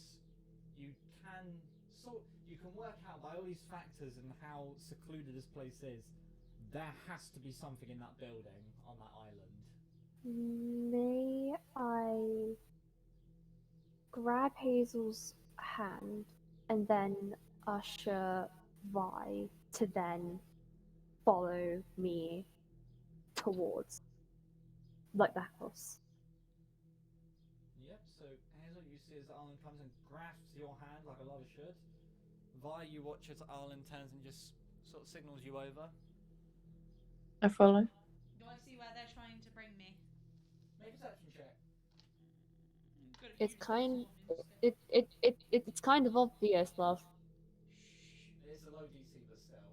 you can work out by all these factors and how secluded this place is, there has to be something in that building on that island. May I grab Hazel's hand and then usher Vi to then follow me towards, like, the house? Yep, so Hazel, you see as Arlen comes and grasps your hand like a lover should. Vi, you watch as Arlen turns and just sort of signals you over. I follow. Do I see where they're trying to bring me? Make a perception check. It's kind of obvious, love. It is a low DC, but still.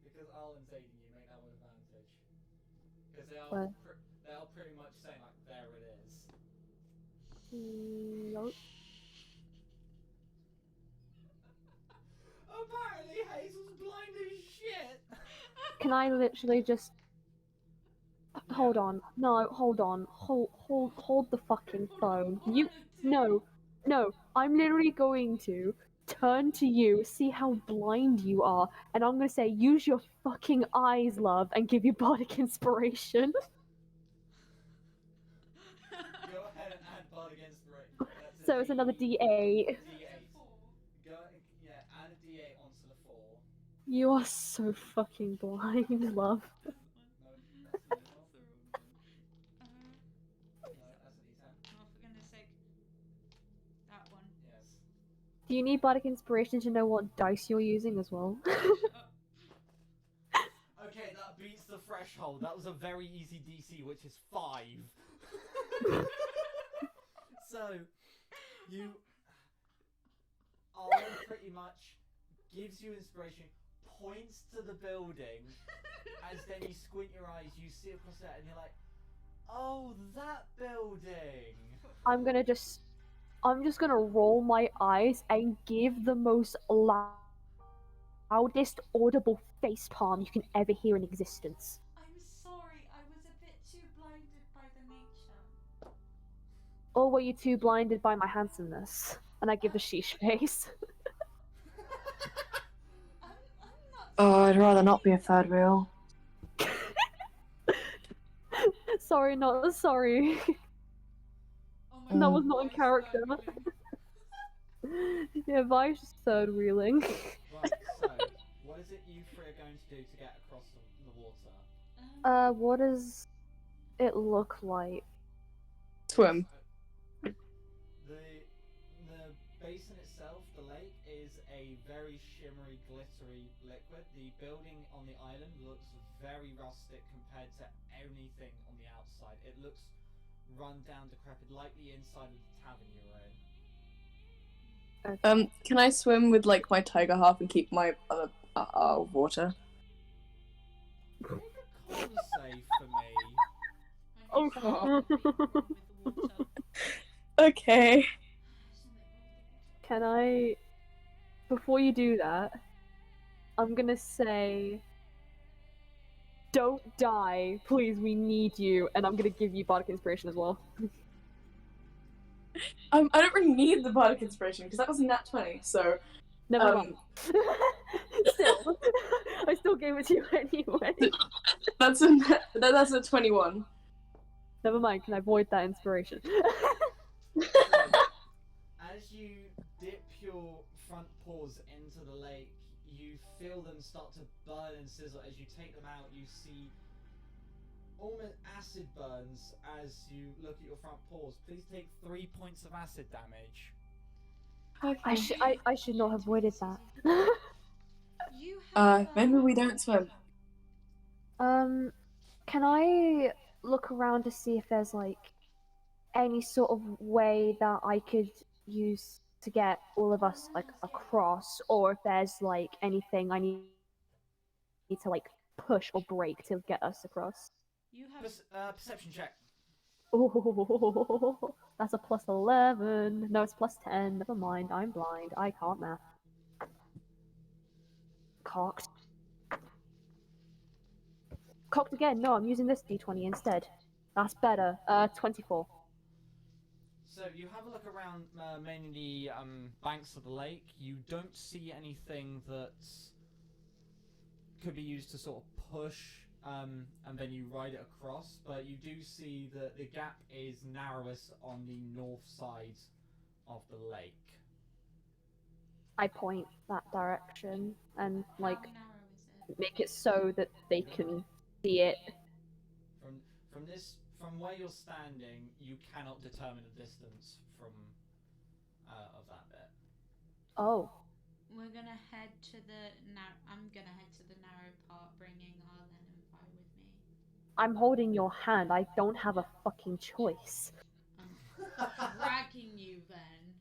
Because Arlen's aiding you, make that with advantage. Because they are pretty much saying like, there it is. Nope. Apparently Hazel's blind as shit. Can I literally just hold on? No, hold on. Hold the fucking phone. No. I'm literally going to turn to you, see how blind you are, and I'm gonna say, use your fucking eyes, love, and give you bardic inspiration. Go ahead and add bardic inspiration. So it's another D8. D8. Go, yeah, add a D8 onto the 4. You are so fucking blind, love. No, that's a D12. No, that's a D10. Oh, for goodness sake. Do you need bardic inspiration to know what dice you're using as well? Okay, that beats the threshold. That was a very easy DC, which is 5. So, you... Arlen pretty much gives you inspiration, points to the building, as then you squint your eyes, you see across that, and you're like, oh, that building! I'm just gonna roll my eyes and give the most loudest audible face palm you can ever hear in existence. I'm sorry, I was a bit too blinded by the nature. Or were you too blinded by my handsomeness? And I give a sheesh face. I'm not Oh, I'd rather sorry. not be a third wheel. Sorry, not sorry. Oh my That god, was not in Vi's character. third wheeling. Yeah, Vi's just third wheeling. Right, so, what is it you three are going to do to get across the water? What does it look like? Swim. The basin itself, the lake, is a very shimmery, glittery liquid. The building on the island looks very rustic compared to anything on the outside. It looks run down, decrepit, like the inside of the tavern you were in. Can I swim with like my tiger half and keep my other water? Make a con save for me. I hate Oh. something wrong with the water. Okay. Can I, before you do that, I'm gonna say, don't die, please, we need you, and I'm gonna give you bardic inspiration as well. I don't really need the bardic inspiration because that was a nat 20. So Never mind. Still, I still gave it to you anyway. that's a 21. Never mind, can I void that inspiration? As you dip your front paws into the lake, you feel them start to burn and sizzle. As you take them out, you see almost acid burns as you look at your front paws. Please take 3 points of acid damage. Okay. I should not have voided that. You have Maybe we don't swim. Can I look around to see if there's like any sort of way that I could use to get all of us like across, or if there's like anything I need to like push or break to get us across? You have Perception check. Oh, that's a plus 11. No, it's plus 10. Never mind, I'm blind. I can't math. Cocked. Cocked again. No, I'm using this d20 instead. That's better. 24. So you have a look around mainly the banks of the lake. You don't see anything that could be used to sort of push and then you ride it across, but you do see that the gap is narrowest on the north side of the lake. I point that direction and like how narrow is it? make it so that they can see it. From where you're standing, you cannot determine the distance from of that bit. Oh. We're gonna head to the I'm gonna head to the narrow part, bringing Arlen and Vi with me. I'm holding your hand. I don't have a fucking choice. I'm dragging you then.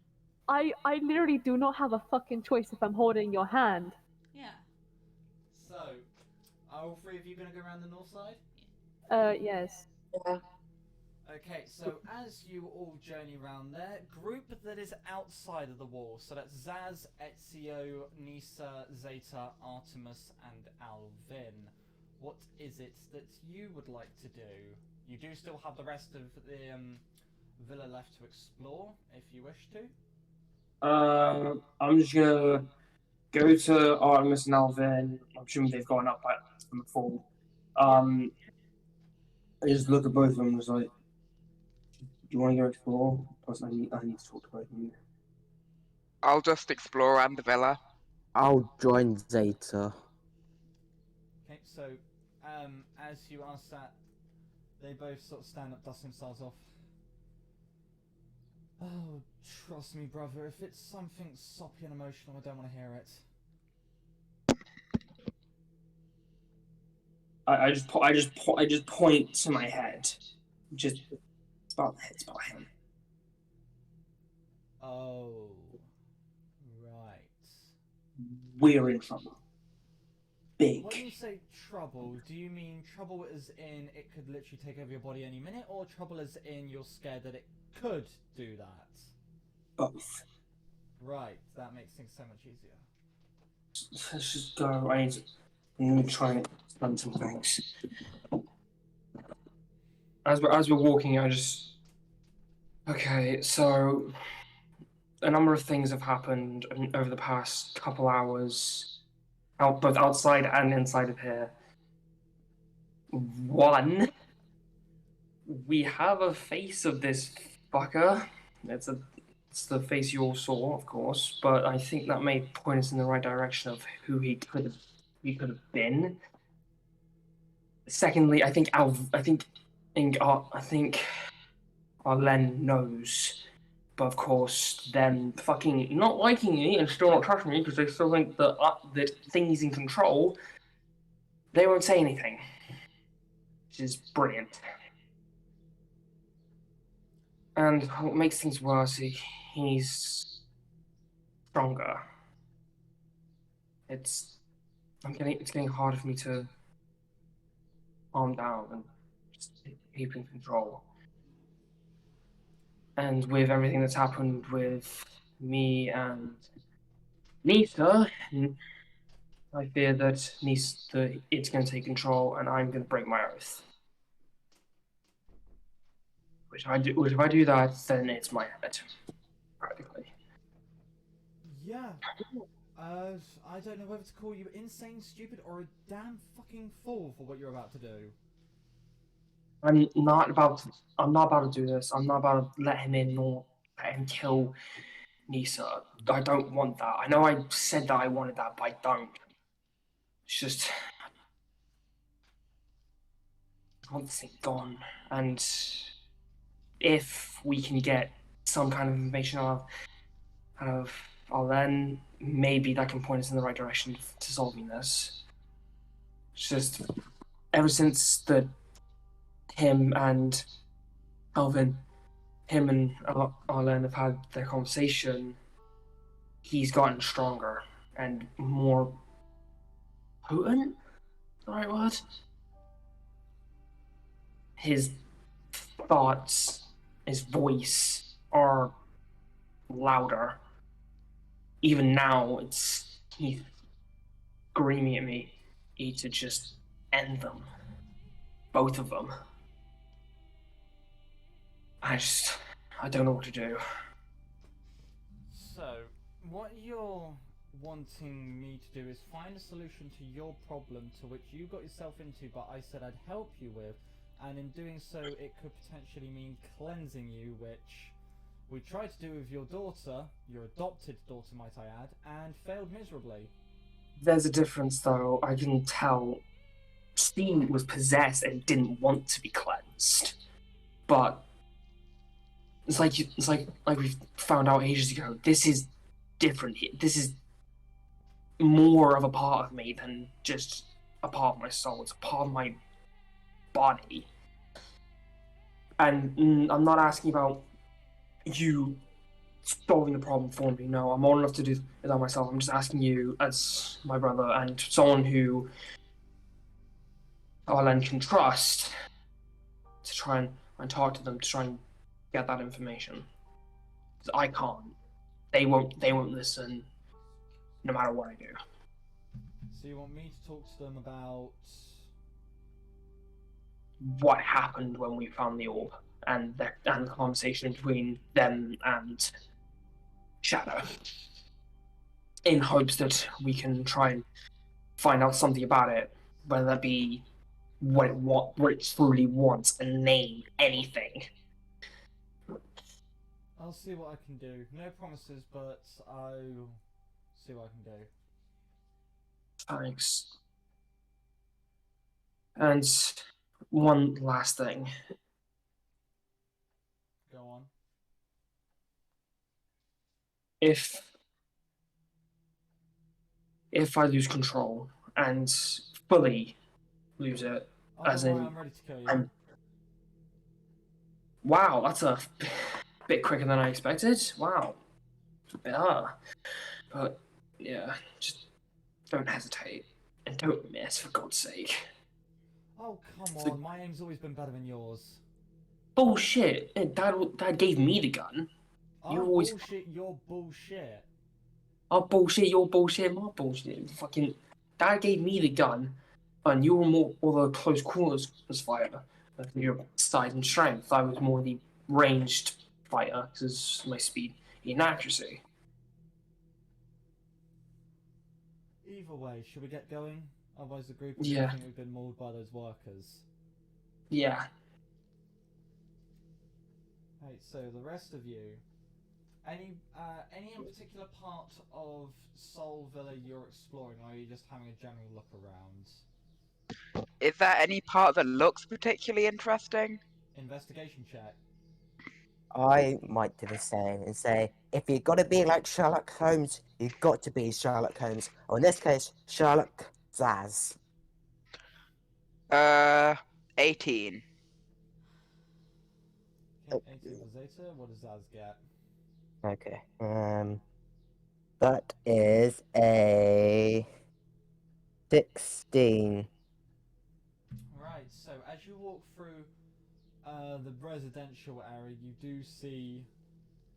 I literally do not have a fucking choice if I'm holding your hand. Yeah. So, are all three of you going to go around the north side? Yes. Yeah. Okay, so as you all journey around there, group that is outside of the wall, so that's Zaz, Ezio, Nisa, Zeta, Artemis, and Alvin. What is it that you would like to do? You do still have the rest of the villa left to explore, if you wish to. I'm just gonna go to Artemis and Alvin. I'm assuming they've gone up from the fall. I just look at both of them and was like, "Do you want to go explore?" Plus, I need to talk to both of you. I'll just explore around the villa. I'll join Zeta. Okay, so as you ask that, they both sort of stand up, dust themselves off. Oh, trust me, brother. If it's something soppy and emotional, I don't want to hear it. I just point to my head. Just it's about him. Oh, right. We're in trouble. Big. When you say trouble, do you mean trouble as in it could literally take over your body any minute, or trouble as in you're scared that it could do that? Both. Right, that makes things so much easier. Let's just go. I'm gonna try and explain some things. As we're walking, okay. So a number of things have happened over the past couple hours, both outside and inside of here. One, we have a face of this fucker. It's the face you all saw, of course, but I think that may point us in the right direction of who he could have been. Secondly, I think Len knows, but of course, them fucking not liking me and still not trusting me because they still think that things in control. They won't say anything, which is brilliant. And what makes things worse, he's stronger. It's getting harder for me to calm down and just keep in control. And with everything that's happened with me and Nisa, I fear that it's going to take control, and I'm going to break my oath. Which if I do that, then it's my head, practically. Yeah. I don't know whether to call you insane, stupid, or a damn fucking fool for what you're about to do. I'm not about to do this. I'm not about to let him in or let him kill Nisa. I don't want that. I know I said that I wanted that, but I don't. It's just I want this thing gone. And if we can get some kind of information out of Arlen, maybe that can point us in the right direction to solving this. It's just ever since him and Alvin, him and Arlen have had their conversation, he's gotten stronger and more potent. The right word? His thoughts, his voice are louder. Even now, he's screaming at me to just end them, both of them. I don't know what to do. So, what you're wanting me to do is find a solution to your problem to which you got yourself into, but I said I'd help you with, and in doing so, it could potentially mean cleansing you, which we tried to do with your daughter, your adopted daughter, might I add, and failed miserably. There's a difference, though. I can tell. Steam was possessed and didn't want to be cleansed, but it's like we found out ages ago. This is different. This is more of a part of me than just a part of my soul. It's a part of my body. And I'm not asking about you solving the problem for me. No, I'm old enough to do that myself. I'm just asking you, as my brother and someone who Arlen can trust, to try and talk to them to try and get that information. Because I can't. They won't listen, no matter what I do. So you want me to talk to them about What happened when we found the orb and the conversation between them and Shadow, in hopes that we can try and find out something about it, whether that be what it truly wants, a name, anything. I'll see what I can do. No promises, but I'll see what I can do. Thanks. And one last thing. Go on. if I lose control and fully lose it, Oh, as don't worry, in, I'm ready to kill you. I'm, wow, that's a bit quicker than I expected. Wow, a bit hard, but yeah, just don't hesitate and don't miss for God's sake. Oh, come It's like, on, my aim's always been better than yours. bullshit. Dad gave me the gun. You I'm always bullshit, you're bullshit. are bullshit. You're bullshit. My bullshit. Fucking Dad gave me the gun, and you were more the close quarters fighter. Your size and strength. I was more the ranged fighter because my speed and accuracy. Either way, should we get going? Otherwise the group are going to Yeah. think we've been mauled by those workers. Yeah. Hey, so the rest of you, any in particular part of Soul Villa you're exploring, or are you just having a general look around? Is there any part that looks particularly interesting? Investigation check. I might do the same and say, if you got to be like Sherlock Holmes, you got to be Sherlock Holmes. Or in this case, Sherlock Zaz. 18. Okay, 18 for Zeta. What does Zaz get? Okay. That is a 16. Right, so as you walk through the residential area, you do see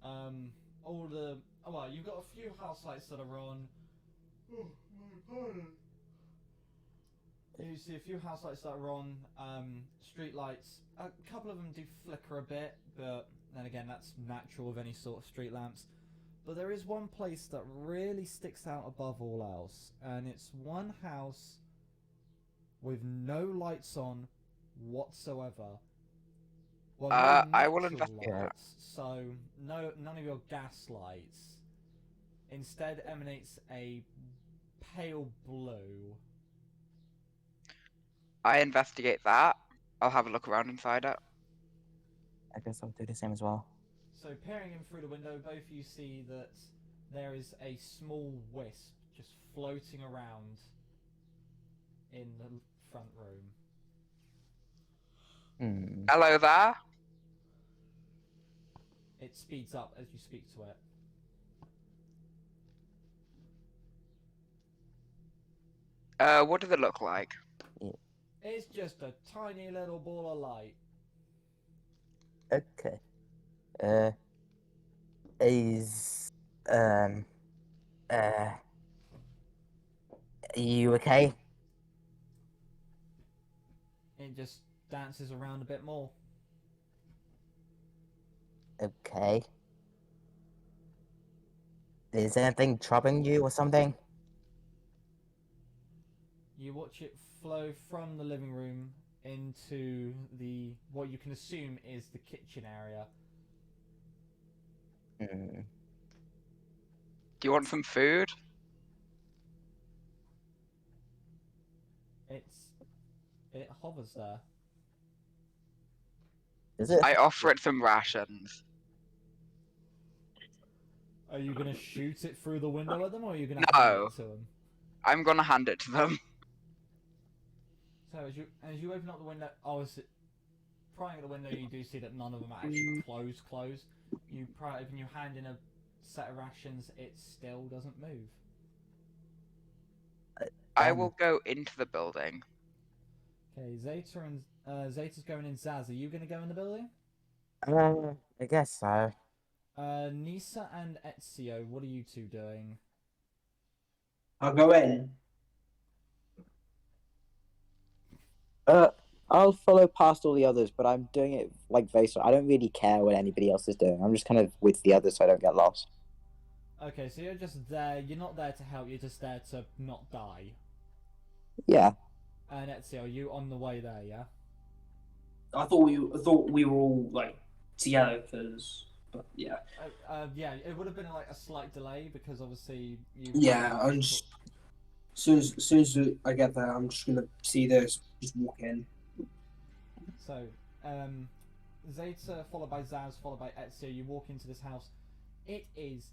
all the... Oh, well, you've got a few house lights that are on. Oh, my pardon. You see a few house lights that are on, street lights. A couple of them do flicker a bit, but then again, that's natural with any sort of street lamps. But there is one place that really sticks out above all else, and it's one house with no lights on whatsoever. Well, no I will natural investigate that. lights, so none of your gas lights. Instead emanates a pale blue. I investigate that. I'll have a look around inside it. I guess I'll do the same as well. So peering in through the window, both of you see that there is a small wisp just floating around in the front room. Hello there. It speeds up as you speak to it. What does it look like? It's just a tiny little ball of light. Okay. Is are you okay? It just dances around a bit more. Okay. Is anything troubling you or something? You watch it flow from the living room into the what you can assume is the kitchen area. Hmm. Do you want some food? It hovers there. Is it? I offer it some rations. Are you gonna shoot it through the window at them, or are you gonna No. hand it to them? I'm gonna hand it to them. So as you open up the window, prying at the window, you do see that none of them are actually closed. You pry open your hand in a set of rations, it still doesn't move. I will go into the building. Okay, Zeta's going in. Zaz, are you gonna go in the building? I guess so. Nisa and Ezio, what are you two doing? I'll go in. I'll follow past all the others, but I'm doing it like very slow. I don't really care what anybody else is doing. I'm just kind of with the others so I don't get lost. Okay, so you're just there. You're not there to help. You're just there to not die. Yeah. And Ezio, are you on the way there? Yeah. I thought we were all like together because, but yeah. Yeah, it would have been like a slight delay because obviously you. Yeah, I'm just as soon as I get there, I'm just gonna see this, just walk in. So, Zeta followed by Zaz followed by Ezio. You walk into this house. It is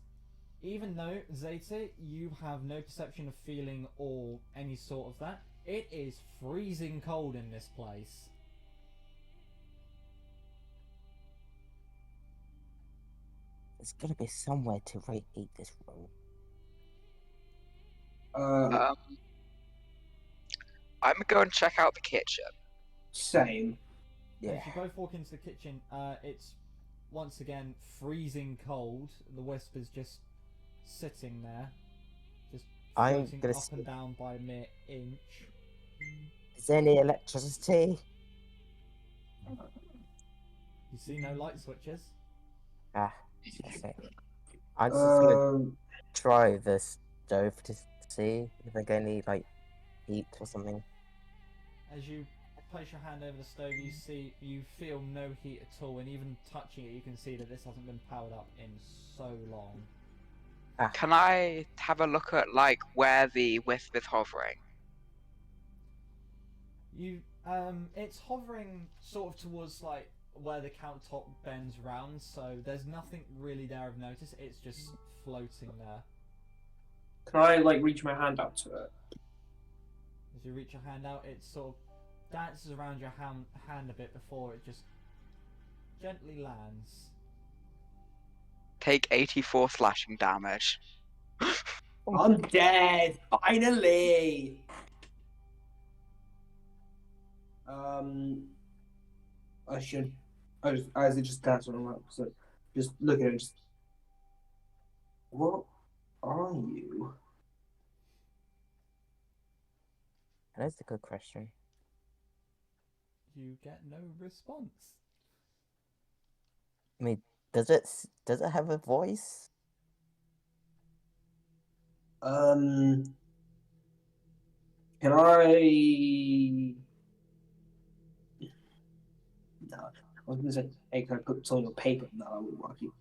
Even though, Zeta, you have no perception of feeling or any sort of that, it is freezing cold in this place. There's gotta be somewhere to reheat this room. I'm gonna go and check out the kitchen. Same. Yeah. As you both walk into the kitchen, it's once again freezing cold. The wisp is just sitting there, just I'm floating gonna up and down by a mere inch. Is there any electricity? You see no light switches. Ah, I see. I'm just gonna Um, try the stove to see if I get any like heat or something. As you place your hand over the stove, you feel no heat at all, and even touching it, you can see that this hasn't been powered up in so long. Can I have a look at like where the wisp is hovering? It's hovering sort of towards like where the countertop bends round, so there's nothing really there of notice. It's just floating there. can I like reach my hand out to it? As you reach your hand out, it sort of dances around your hand a bit before it just gently lands. Take 84 slashing damage. I'm dead. Finally. I should. As it just dances on my lap, so just look at it. Just, what are you? That's a good question. You get no response. I mean, does it have a voice? Can I? No, I was gonna say, hey, can I put something on paper? No, I wouldn't want to keep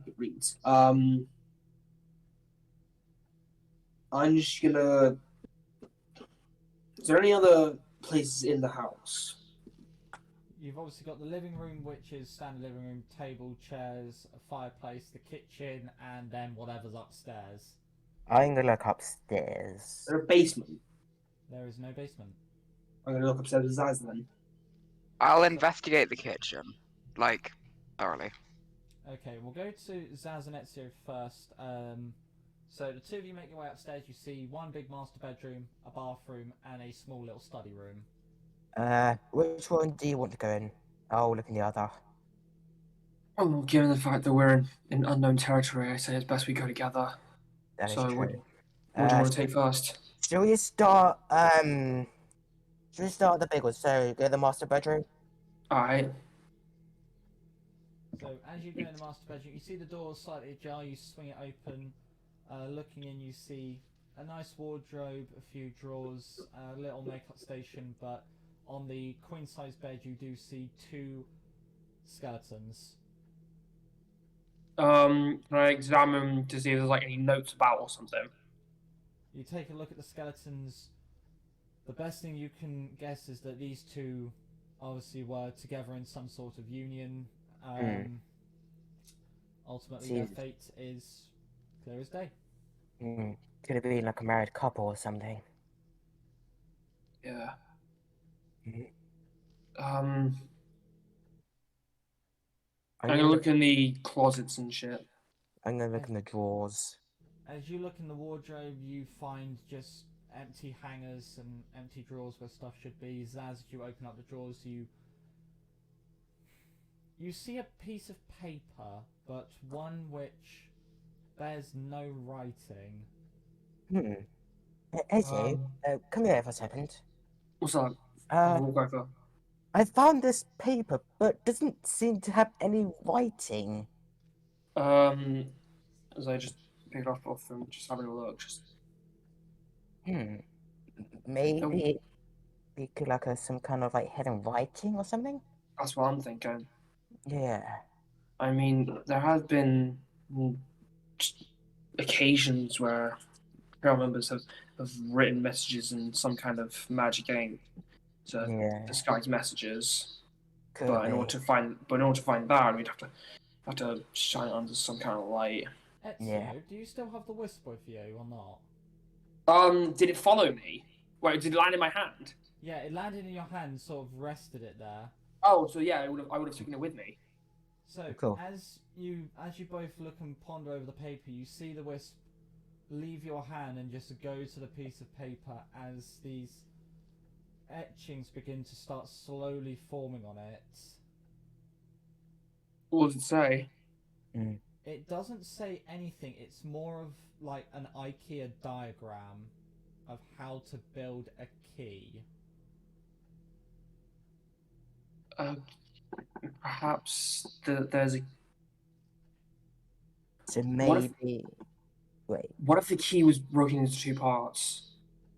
it reads. I'm just gonna. Is there any other places in the house? You've obviously got the living room, which is standard living room, table, chairs, a fireplace, the kitchen, and then whatever's upstairs. I'm gonna look upstairs. Is there a basement? There is no basement. I'm gonna look upstairs with Zaz then. I'll investigate the kitchen, like, thoroughly. Okay, we'll go to Zaz and Ezio first. So the two of you make your way upstairs. You see one big master bedroom, a bathroom, and a small little study room. Which one do you want to go in? I'll look in the other. Oh, given the fact that we're in unknown territory, I say it's best we go together. That is So, true. what do you want to take first? Should we start the big one? So go to the master bedroom. Alright. So as you go in the master bedroom, you see the door slightly ajar. You swing it open. Looking in, you see a nice wardrobe, a few drawers, a little makeup station. But on the queen-size bed, you do see two skeletons. Can I examine to see if there's like any notes about or something? You take a look at the skeletons. The best thing you can guess is that these two obviously were together in some sort of union. Ultimately, their fate is clear as day. Could it be like a married couple or something? Yeah. I'm gonna look in the closets and shit. I'm gonna look in the drawers. As you look in the wardrobe, you find just empty hangers and empty drawers where stuff should be. Zaz, as you open up the drawers, you see a piece of paper, but one which bears no writing. Ezzy, come here for a second. What's up? Walk over. I found this paper, but doesn't seem to have any writing. As I just pick it off and just having a look. Just. Maybe it could like some kind of like hidden writing or something. That's what I'm thinking. Yeah. I mean, there have been occasions where family members have written messages in some kind of magic ink to disguise messages. But in order to find that, we'd have to shine it under some kind of light. Ezio, Yeah. do you still have the wisp with you or not? Did it follow me? Wait, did it land in my hand? Yeah, it landed in your hand, sort of rested it there. Oh, so yeah, I would have taken it with me. So Cool. as you both look and ponder over the paper, you see the wisp leave your hand and just go to the piece of paper as these etchings begin to start slowly forming on it. What does it say? It doesn't say anything, it's more of like an IKEA diagram of how to build a key. Perhaps there's a. So What if- maybe. Wait. What if the key was broken into two parts?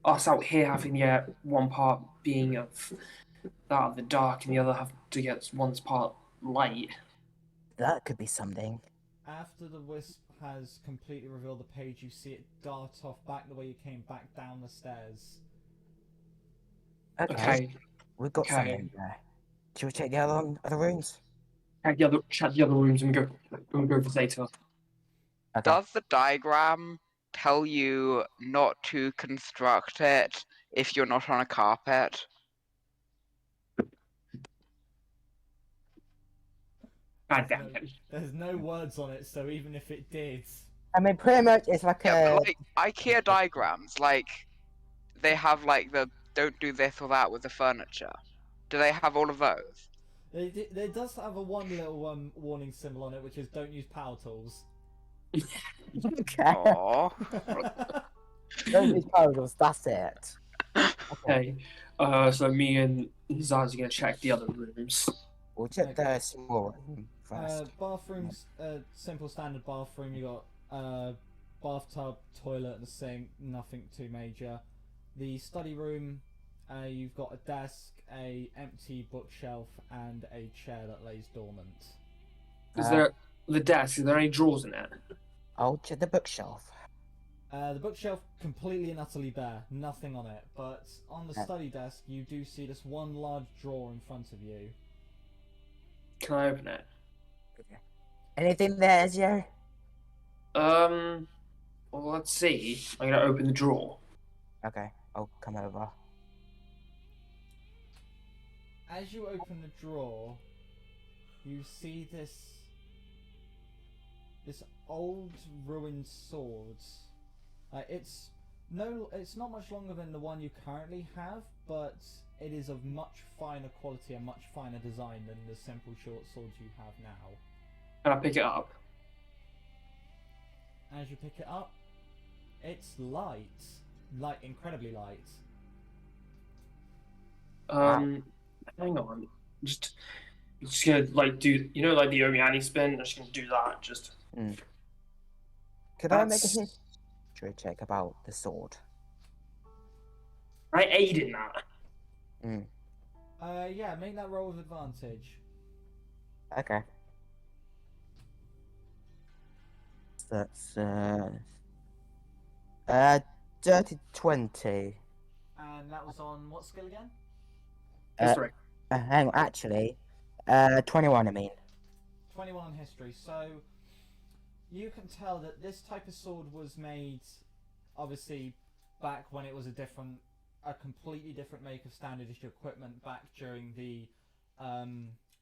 Us out here having one part being of that of the dark, and the other have to get one's part light. That could be something. After the wisp has completely revealed the page, you see it dart off back the way you came back down the stairs. Okay. We've got Okay. something there. Should we check the other rooms? Check the other rooms and go for later. Okay. Does the diagram tell you not to construct it if you're not on a carpet? God damn it. There's no words on it, so even if it did, I mean, pretty much it's like Yeah, a. but like IKEA diagrams, like they have like the don't do this or that with the furniture. Do they have all of those? it does have a one little warning symbol on it, which is don't use power tools. Okay. Aww. Don't use puzzles, that's it. Okay. So me and Zaz are gonna check the other rooms. We'll check Okay. the small room first. Bathrooms, simple standard bathroom. You got bathtub, toilet, and a sink. Nothing too major. The study room, you've got a desk, a empty bookshelf, and a chair that lays dormant. Is there the desk? Is there any drawers in it? I'll check the bookshelf. The bookshelf completely and utterly bare, nothing on it. But on the study desk, you do see this one large drawer in front of you. Can I open it? Anything there, Ezio? Well, let's see. I'm gonna open the drawer. Okay, I'll come over. As you open the drawer, you see this old ruined sword. It's not much longer than the one you currently have, but it is of much finer quality and much finer design than the simple short swords you have now. Can I pick it up? As you pick it up, it's light, incredibly light. Hang on. Just gonna like do like the Omiani spin. I'm just gonna do that. Just. Could I make a history check about the sword? I aid in that. Yeah, make that roll with advantage. Okay. That's dirty 20. And that was on what skill again? History. Hang on, actually, 21. I mean. 21 on history. So you can tell that this type of sword was made, obviously, back when it was a completely different make of standard issue equipment back during the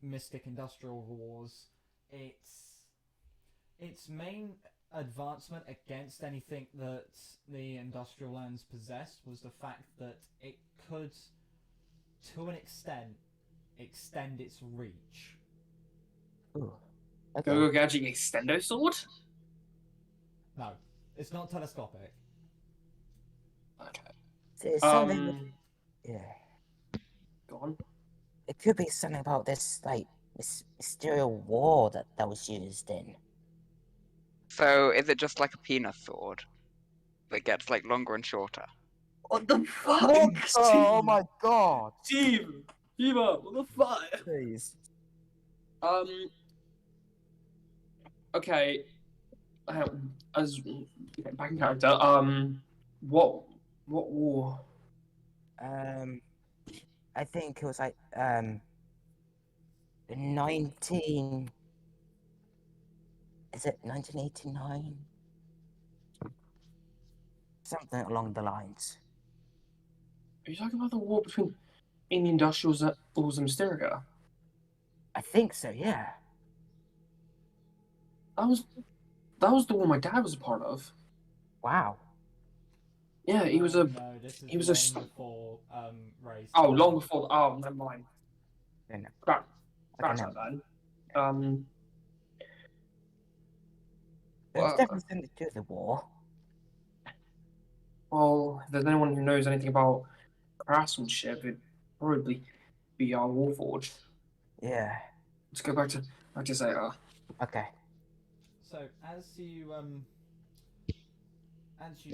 Mystic Industrial Wars. Its main advancement against anything that the industrial lands possessed was the fact that it could, to an extent, extend its reach. Ooh. Okay. Go Gadget Extendo sword? No, it's not telescopic. Okay. So it's something. Yeah. Go on. It could be something about this mysterious war that was used in. So is it just like a penis sword that gets like longer and shorter? What the fuck? Oh my god! Steve, what the fuck? Please. Okay. As back in character. What war? I think it was like the 19. Is it 1989? something along the lines. Are you talking about the war between the Industrials and Mysteria? I think so, yeah. That was the one my dad was a part of. Wow. Yeah, he was a. No, this is he was long a. before race. Oh, long before. Oh, never mind. No, no. Scratch Okay, that no. then. There's Well, definitely something to do with the war. well, if there's anyone who knows anything about craftsmanship, it'd probably be our Warforged. Yeah. Let's go back to Zeta. Okay. So as you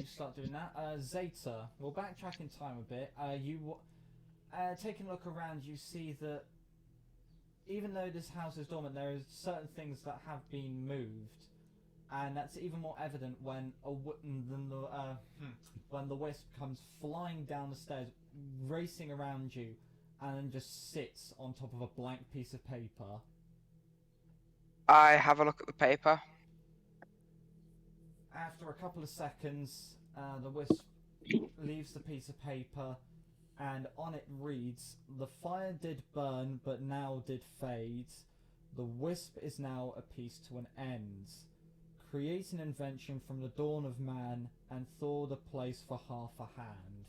start doing that, Zeta, we'll backtrack in time a bit. Taking a look around, you see that even though this house is dormant, there are certain things that have been moved, and that's even more evident when when the wisp comes flying down the stairs, racing around you, and then just sits on top of a blank piece of paper. I have a look at the paper. After a couple of seconds, the wisp leaves the piece of paper, and on it reads, "The fire did burn, but now did fade. The wisp is now a piece to an end. Create an invention from the dawn of man, and thaw the place for half a hand."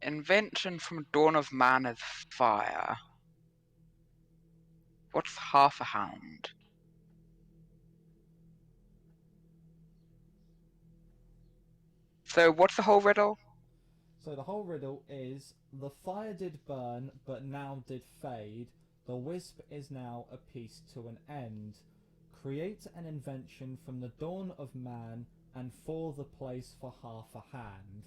Invention from dawn of man is fire. What's half a hand? So what's the whole riddle? So the whole riddle is, the fire did burn, but now did fade. The wisp is now a piece to an end. Create an invention from the dawn of man, and thaw the place for half a hand.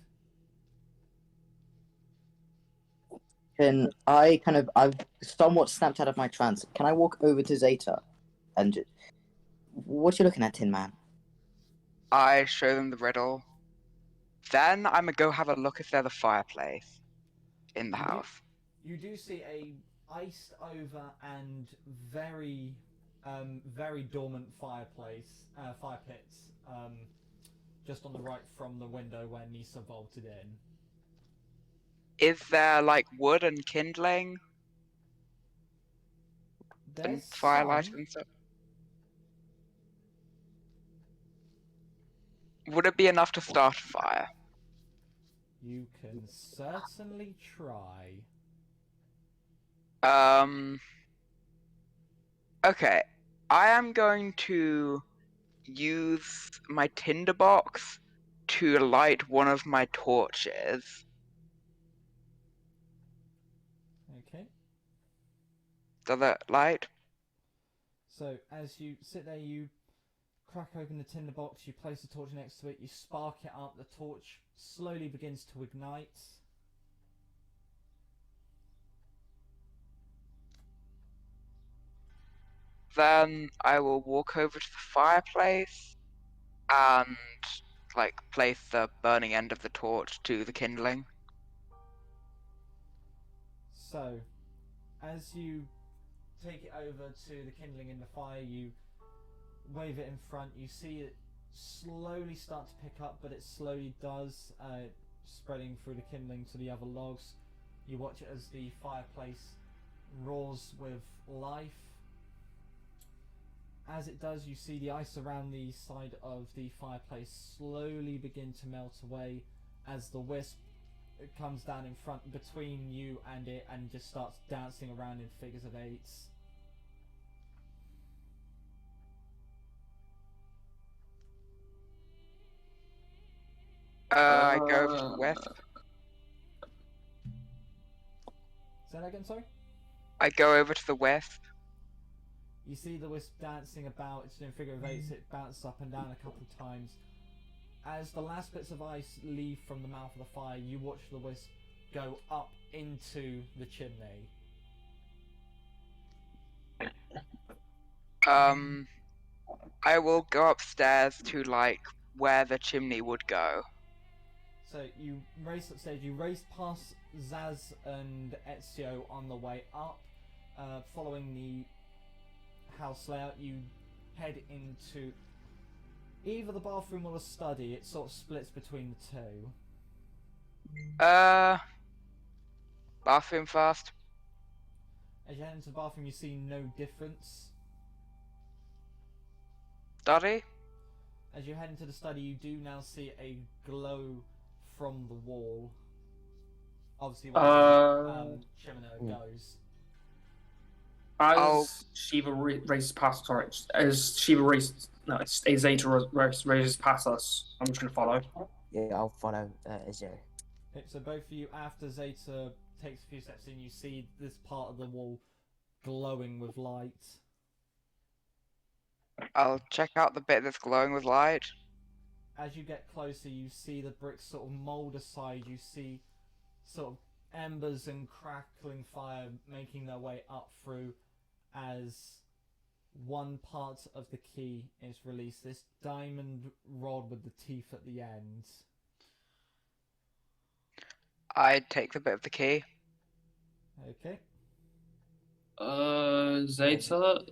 I've somewhat snapped out of my trance. Can I walk over to Zeta and what you looking at, Tin Man? I show them the riddle. Then I'm gonna go have a look if there's a fireplace in the house. You do see a iced over and very dormant fire pit, just on the right from the window where Nisa vaulted in. Is there like wood and kindling and There's firelight some. and stuff? Would it be enough to start a fire? You can certainly try. Okay. I am going to use my tinderbox to light one of my torches. Okay. Does it light? So as you sit there, you crack open the tinderbox, you place the torch next to it, you spark it up, the torch slowly begins to ignite. Then I will walk over to the fireplace and like place the burning end of the torch to the kindling. So, as you take it over to the kindling in the fire, you wave it in front, you see it slowly start to pick up, but it slowly does, spreading through the kindling to the other logs. You watch it as the fireplace roars with life. As it does, you see the ice around the side of the fireplace slowly begin to melt away as the wisp comes down in front between you and it and just starts dancing around in figures of eights. I go over to the wisp. Say that again, sorry? I go over to the wisp. You see the wisp dancing about, it's doing figure of eights, it bounces up and down a couple of times. As the last bits of ice leave from the mouth of the fire, you watch the wisp go up into the chimney. I will go upstairs to like where the chimney would go. So you race upstairs, you race past Zaz and Ezio on the way up. Following the house layout, you head into Either the bathroom or the study. It sort of splits between the two. Bathroom first. As you head into the bathroom, you see no difference. Study. As you head into the study, you do now see a glow from the wall. Obviously, where the chimney goes. As Shiva races past, sorry, as Shiva races, no, as Zeta races past us, I'm just gonna follow. Yeah, I'll follow Azure. Okay, so both of you, after Zeta takes a few steps in, you see this part of the wall glowing with light. I'll check out the bit that's glowing with light. As you get closer, you see the bricks sort of mould aside. You see sort of embers and crackling fire making their way up through as one part of the key is released. This diamond rod with the teeth at the end. I take the bit of the key. Okay. Zeta,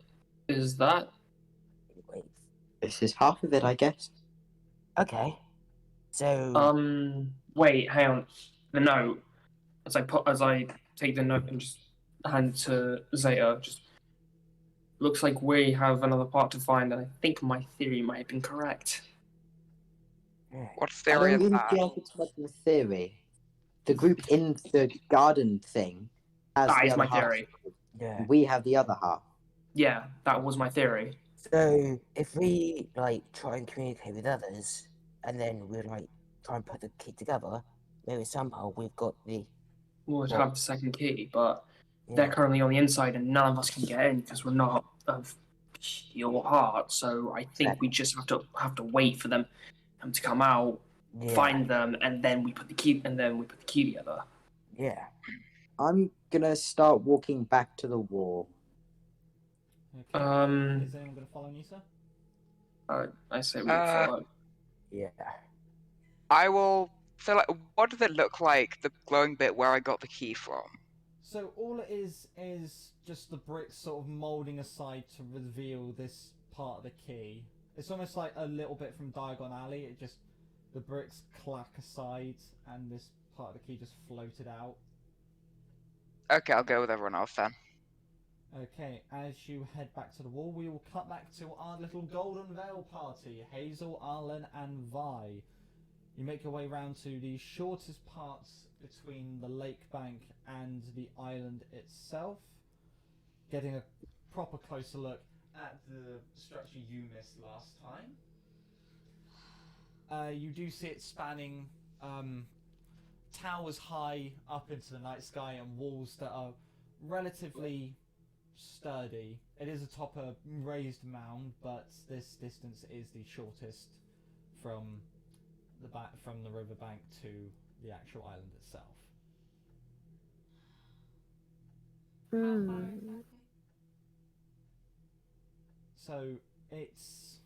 is that? Wait. This is half of it, I guess. Okay. So. Wait, hang on. The note. As I take the note and just hand it to Zeta, just looks like we have another part to find, and I think my theory might have been correct. What I theory don't is really that? feel it's much of a theory. The group in the garden thing has That the is other my half. theory. Yeah. We have the other half. Yeah, that was my theory. So if we try and communicate with others, and then we try and put the key together, maybe somehow we've got the. We'll What? have the second key, but Yeah. they're currently on the inside, and none of us can get in because we're not of your heart. So I think we just have to wait for them to come out, find them, and then we put the key together. Yeah. I'm gonna start walking back to the wall. Okay. Is anyone going to follow Nisa? I say we follow. Yeah. I will. So, like, what does it look like? The glowing bit where I got the key from? So all it is just the bricks sort of moulding aside to reveal this part of the key. It's almost like a little bit from Diagon Alley. It just the bricks clack aside and this part of the key just floated out. Okay, I'll go with everyone else then. Okay, as you head back to the wall, we will cut back to our little Golden Veil party. Hazel, Arlen, and Vi. You make your way round to the shortest parts between the lake bank and the island itself, getting a proper closer look at the structure you missed last time. You do see it spanning towers high up into the night sky and walls that are relatively sturdy. It is atop a raised mound, but this distance is the shortest from the riverbank to the actual island itself. How far exactly? So it's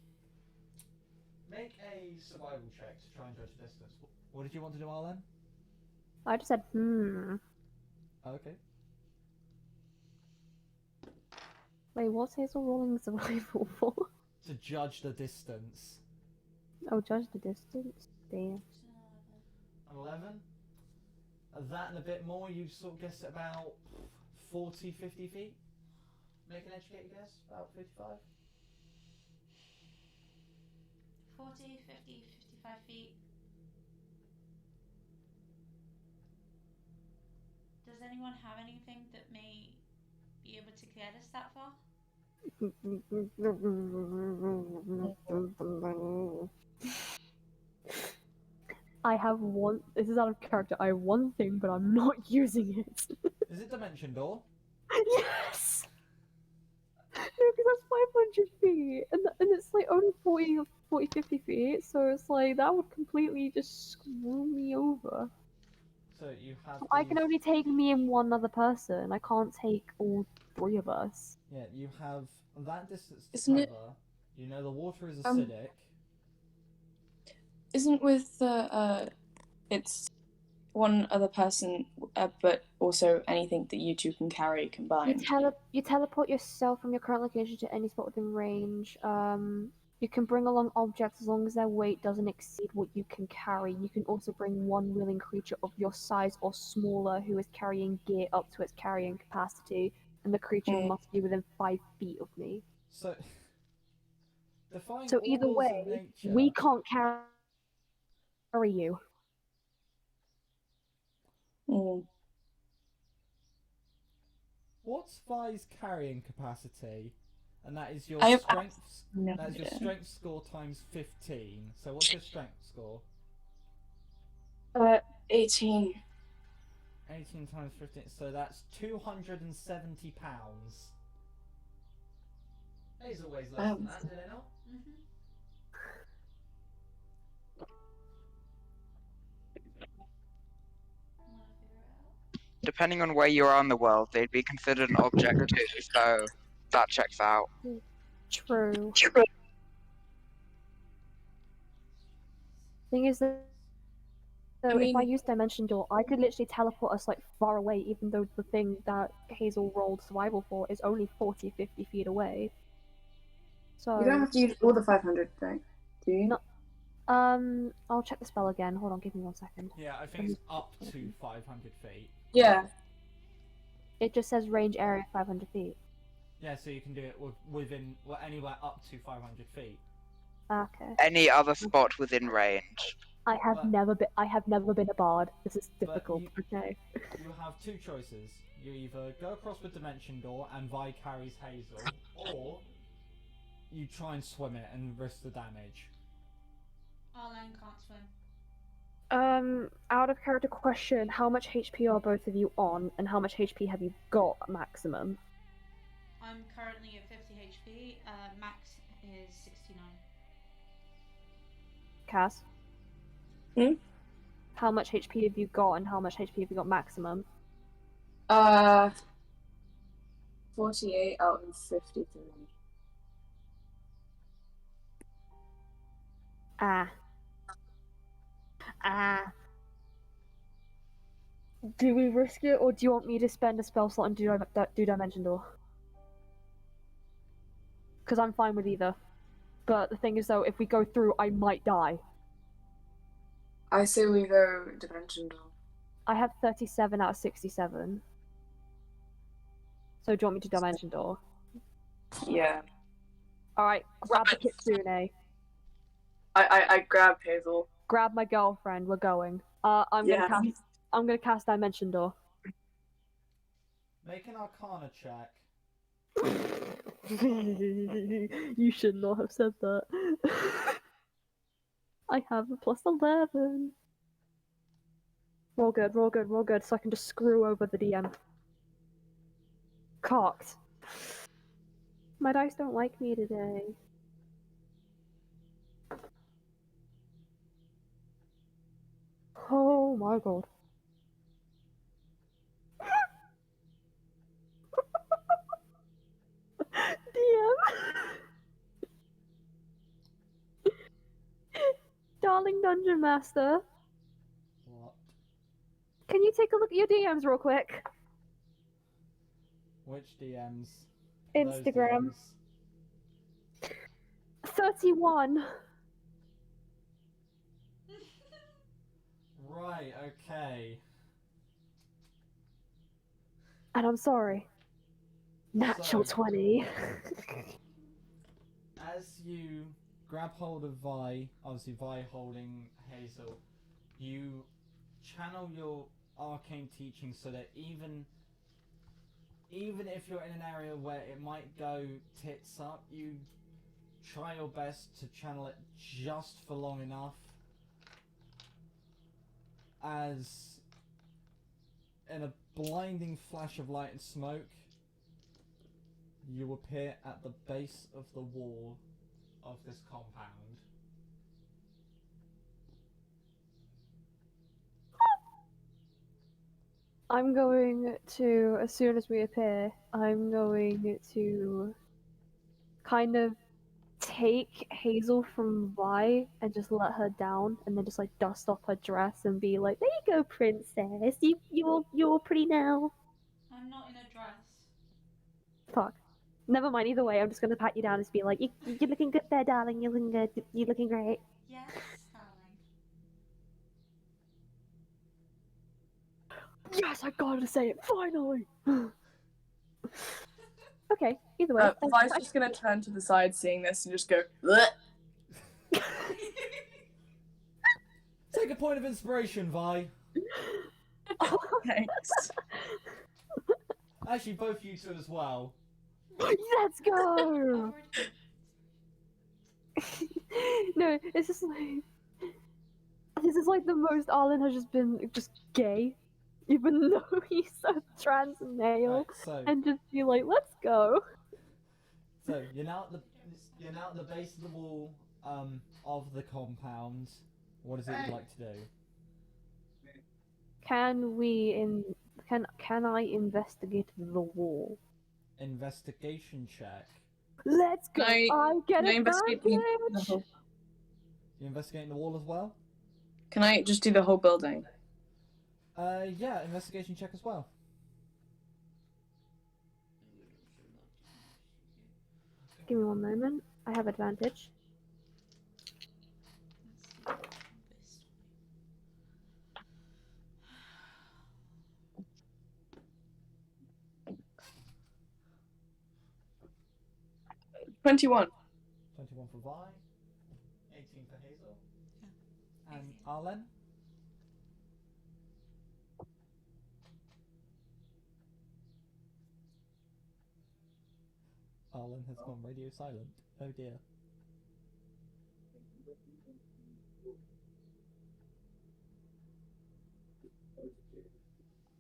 make a survival check to try and judge distance. What did you want to do, Arlen? I just said, Okay. Wait, what's Hazel rolling survival for? To judge the distance. Oh, judge the distance. Damn. 11. That and a bit more, you sort of guess at about 40, 50 feet. Make an educated guess, about 55. 40, 50, 55 feet. Does anyone have anything that may be able to get us that far? I have one. This is out of character. I have one thing, but I'm not using it. Is it Dimension Door? Yes! No, because that's 500 feet, and it's like only 40, 50 feet, so it's like that would completely just screw me over. So you have. I can only take me and one other person. I can't take all three of us. Yeah, you have that distance to Isn't it- cover. You know the water is acidic. Isn't with the it's one other person, but also anything that you two can carry You, combined. you teleport yourself from your current location to any spot within range. You can bring along objects as long as their weight doesn't exceed what you can carry. You can also bring one willing creature of your size or smaller who is carrying gear up to its carrying capacity, and the creature Mm. must be within 5 feet of me. So, defying So all either laws way, of nature. we can't carry you. Mm. What's Vi's carrying capacity? And that is your I have strength. no That is your idea. strength score times 15. So what's your strength score? 18. 18 times 15. So that's 270 pounds. Hazel weighs less than that, did it not? Mm-hmm. Want to figure it out? Depending on where you are in the world, they'd be considered an object too, so that checks out. True. Thing is that so if I use Dimension Door, I could literally teleport us like far away, even though the thing that Hazel rolled survival for is only 40, 50 feet away. So You don't have to use all the 500 though, do you? No. I'll check the spell again. Hold on, give me 1 second. Yeah, I think it's up to 500 feet. Yeah. It just says range area 500 feet. Yeah, so you can do it within anywhere up to 500 feet. Okay. Any other spot within range. I have But- never been a bard. This is But difficult. Okay. You have two choices. You either go across with Dimension Door and Vi carries Hazel, or you try and swim it and risk the damage. Arlen can't swim. Out of character question, how much HP are both of you on, and how much HP have you got maximum? I'm currently at 50 HP. Max is 69. Cass? Hmm? How much HP have you got, and how much HP have you got maximum? 48 out of 53. Ah. Do we risk it, or do you want me to spend a spell slot and do Dimension Door? Because I'm fine with either. But the thing is, though, if we go through, I might die. I say we go Dimension Door. I have 37 out of 67. So do you want me to Dimension Door? Yeah. Alright, grab the Kitsune. I grab Hazel. Grab my girlfriend, we're going. I'm gonna cast Dimension Door. Make an Arcana check. You should not have said that. I have a plus 11. Roll good, roll good, roll good, so I can just screw over the DM. Cocked. My dice don't like me today. Oh my god. DM. Darling Dungeon Master, What? can you take a look at your DMs real quick? Which DMs? Those Instagram. DMs. 31. Right, okay. And I'm sorry. Natural So- 20. As you grab hold of Vi, obviously Vi holding Hazel, you channel your arcane teaching so that even if you're in an area where it might go tits up, you try your best to channel it just for long enough as in a blinding flash of light and smoke you appear at the base of the wall of this compound. I'm going to, as soon as we appear, I'm going to kind of take Hazel from Vi and just let her down, and then just like dust off her dress and be like, "There you go, princess. You're all pretty now." I'm not in a dress. Fuck. Never mind. Either way, I'm just gonna pat you down and just be like, "You're looking good there, darling. You're looking good. You're looking great." Yes, darling. Yes, I gotta say it finally. Okay. Either way, Vi's just gonna turn to the side, seeing this, and just go. "Bleh." Take a point of inspiration, Vi. Thanks. Actually, both you two as well. Let's go. I've already got No, it's just like this is like the most Arlen has just been just gay, even though he's so trans and male, Right, so and just be like, let's go. you're now at the base of the wall of the compound. What is it you'd like to do? Can I investigate the wall? Investigation check. Let's go. I get Can I investigate the advantage. whole? You investigating the wall as well? Can I just do the whole building? Yeah, investigation check as well. Give me one moment. I have advantage. this. 21. 21 for Vi, 18 for Hazel, Yeah. and Arlen. Arlen has gone radio silent. Oh dear.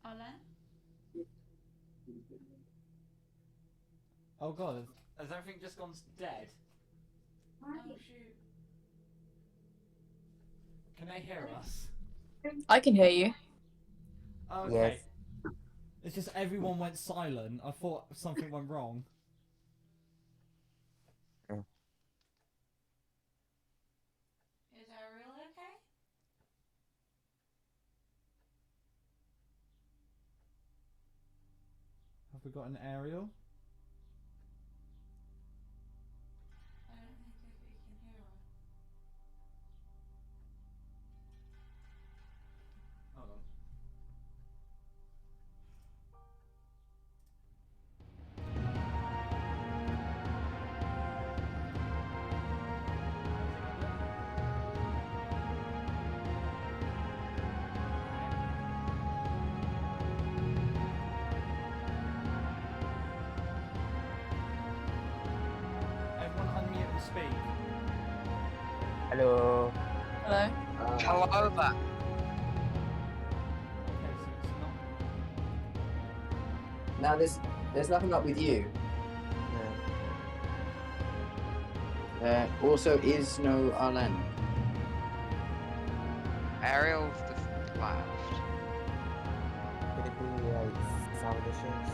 Arlen? Oh god, has everything just gone dead? Oh shoot. Can they hear us? I can hear you. Okay. Yes. It's just everyone went silent. I thought something went wrong. Is Ariel okay? Have we got an aerial? I don't think if we can hear her. Hold on. Everyone unmute and speak. Hello. Hello. Hello there. Okay, so it's not. Now there's nothing up with you. There also is no Arlen. Ariel's just left. Could it be like audacious?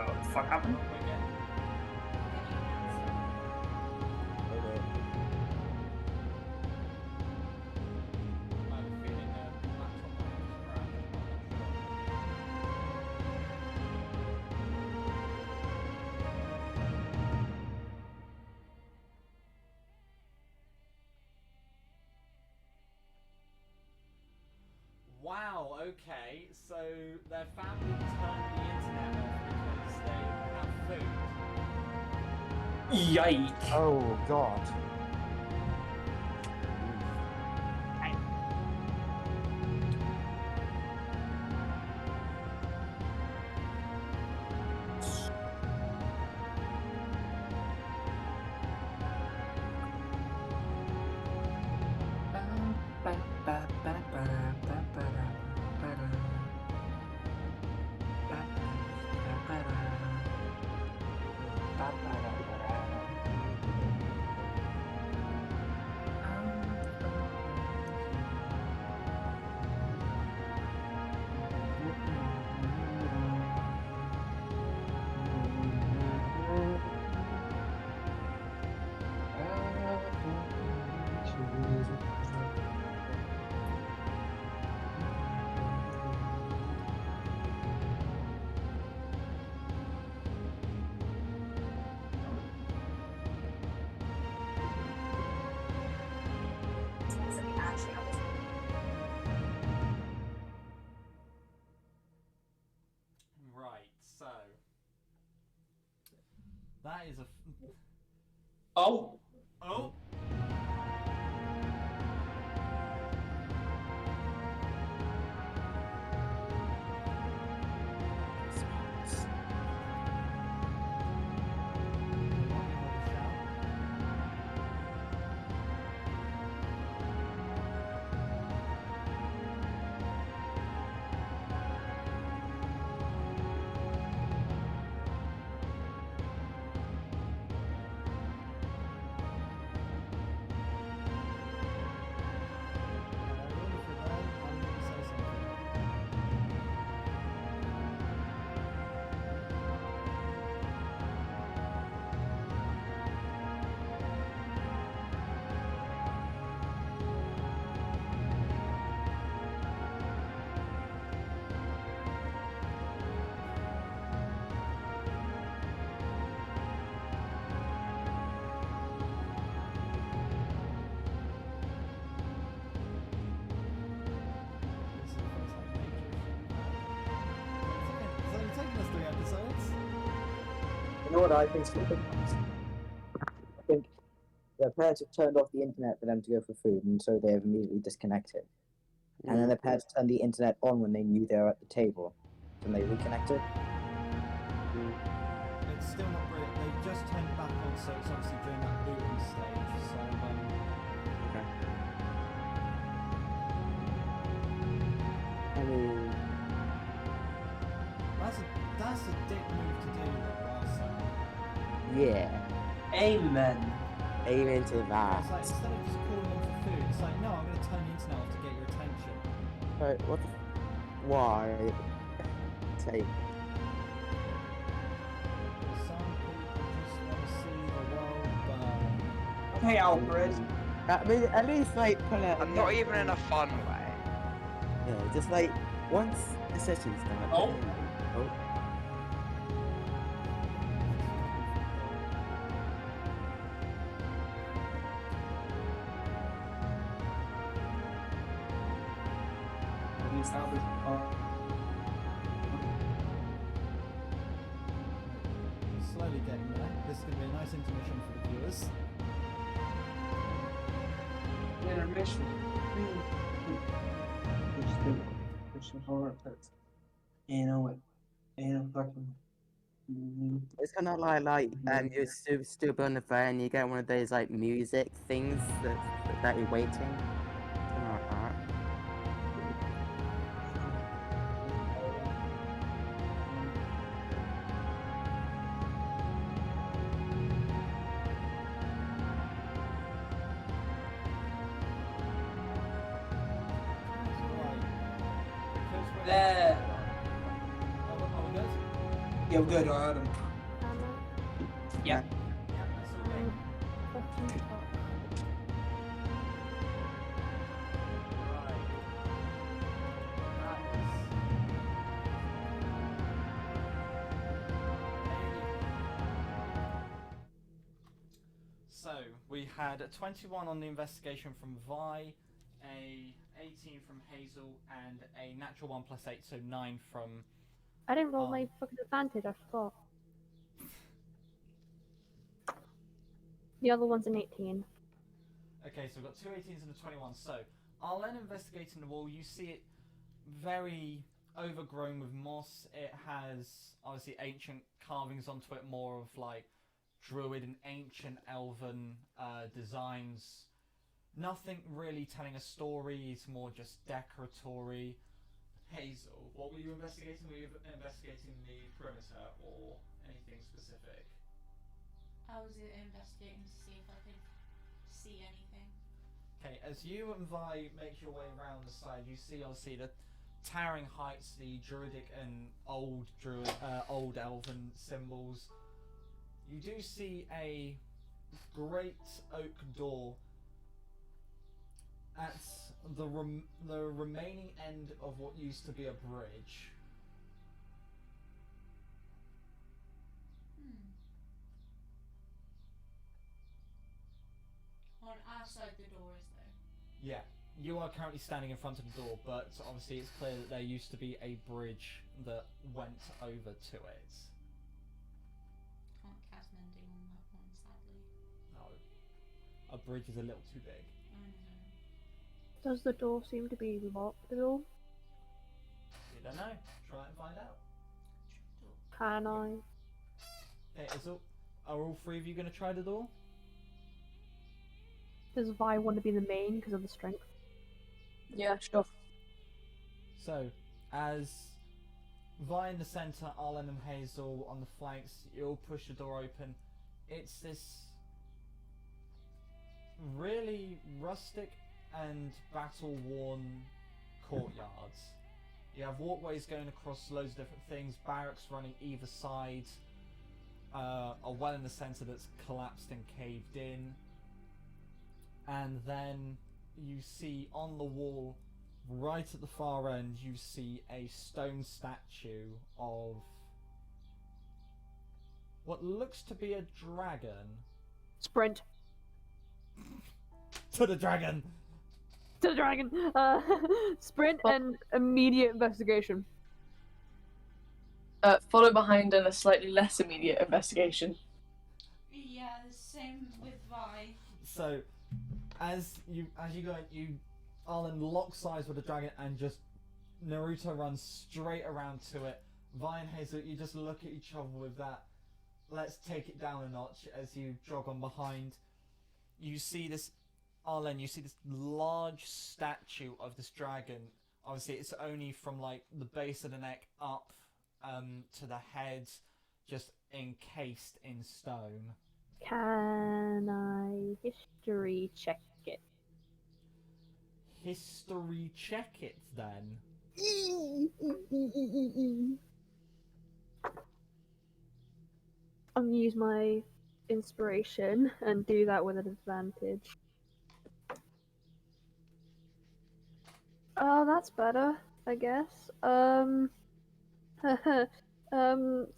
What the fuck happened? Wow, okay, so their family turned the internet off because they have food. Yike. Oh god. That is a. Oh, Oh! You know what I think? I think their parents have turned off the internet for them to go for food, and so they've immediately disconnected. And then their parents turned the internet on when they knew they were at the table, and they reconnected. It's still not brilliant. They just turned it back on, so it's obviously during that booting stage. So Okay. I mean, that's a dick move to do, though. I'll say. yeah. amen. Amen to It's that. like instead of just calling them for food, it's like, no, I'm going to turn the internet off to get your attention. But what? Why? Say. Some people just want to see the world burn. Hey, Alfred. I mean, at least like pull out. And not even in a fun way. Yeah, just like once the session's done. Oh. Oh. Slowly getting there. This is going to be a nice intermission for the viewers. Intermission. You know what? You know fucking. It's kind of like you're stood on the phone and you get one of those like music things that you're waiting. Something like that. There. Are we good? Yeah, we're good. I heard him. Yeah. Yeah, that's all good. Fucking fuck. Right. So we had a 21 on the investigation from Vi, a 18 from Hazel, and a natural 1 plus 8, so 9 from. I didn't roll my fucking advantage, I forgot. The other one's an 18. Okay, so we've got two 18s and a 21. So I'll then investigate in the wall. You see it very overgrown with moss. It has obviously ancient carvings onto it, more of like druid and ancient elven designs. Nothing really telling a story. It's more just decoratory. Hazel, what were you investigating? Were you investigating the perimeter or anything specific? I was investigating to see if I could see anything. Okay, as you and Vi make your way around the side, you see obviously the towering heights, the druidic and old elven symbols. You do see a great oak door at the remaining end of what used to be a bridge. On our side the door is though. Yeah, you are currently standing in front of the door, but obviously it's clear that there used to be a bridge that went over to it. Can't cast mending on that one, sadly. No. A bridge is a little too big. I know. Does the door seem to be locked at all? You don't know. Try and find out. Can I? Are all three of you going to try the door? Does Vi want to be the main because of the strength? Yeah, sure. So, as Vi in the centre, Arlen and Hazel on the flanks, you all push the door open. It's this really rustic and battle-worn courtyard. You have walkways going across loads of different things, barracks running either side, a well in the centre that's collapsed and caved in, and then you see on the wall, right at the far end, you see a stone statue of what looks to be a dragon. Sprint. To the dragon! To the dragon! Sprint and immediate investigation. Follow behind in a slightly less immediate investigation. Yeah, same with Vi. So, as you go, Arlen locks eyes with the dragon and just Naruto runs straight around to it. Vi and Hazel, you just look at each other with that. Let's take it down a notch as you jog on behind. You see this, Arlen, you see this large statue of this dragon. Obviously, it's only from like the base of the neck up to the head, just encased in stone. Can I history check it? History check it then. I'm gonna use my inspiration and do that with an advantage. Oh, that's better, I guess.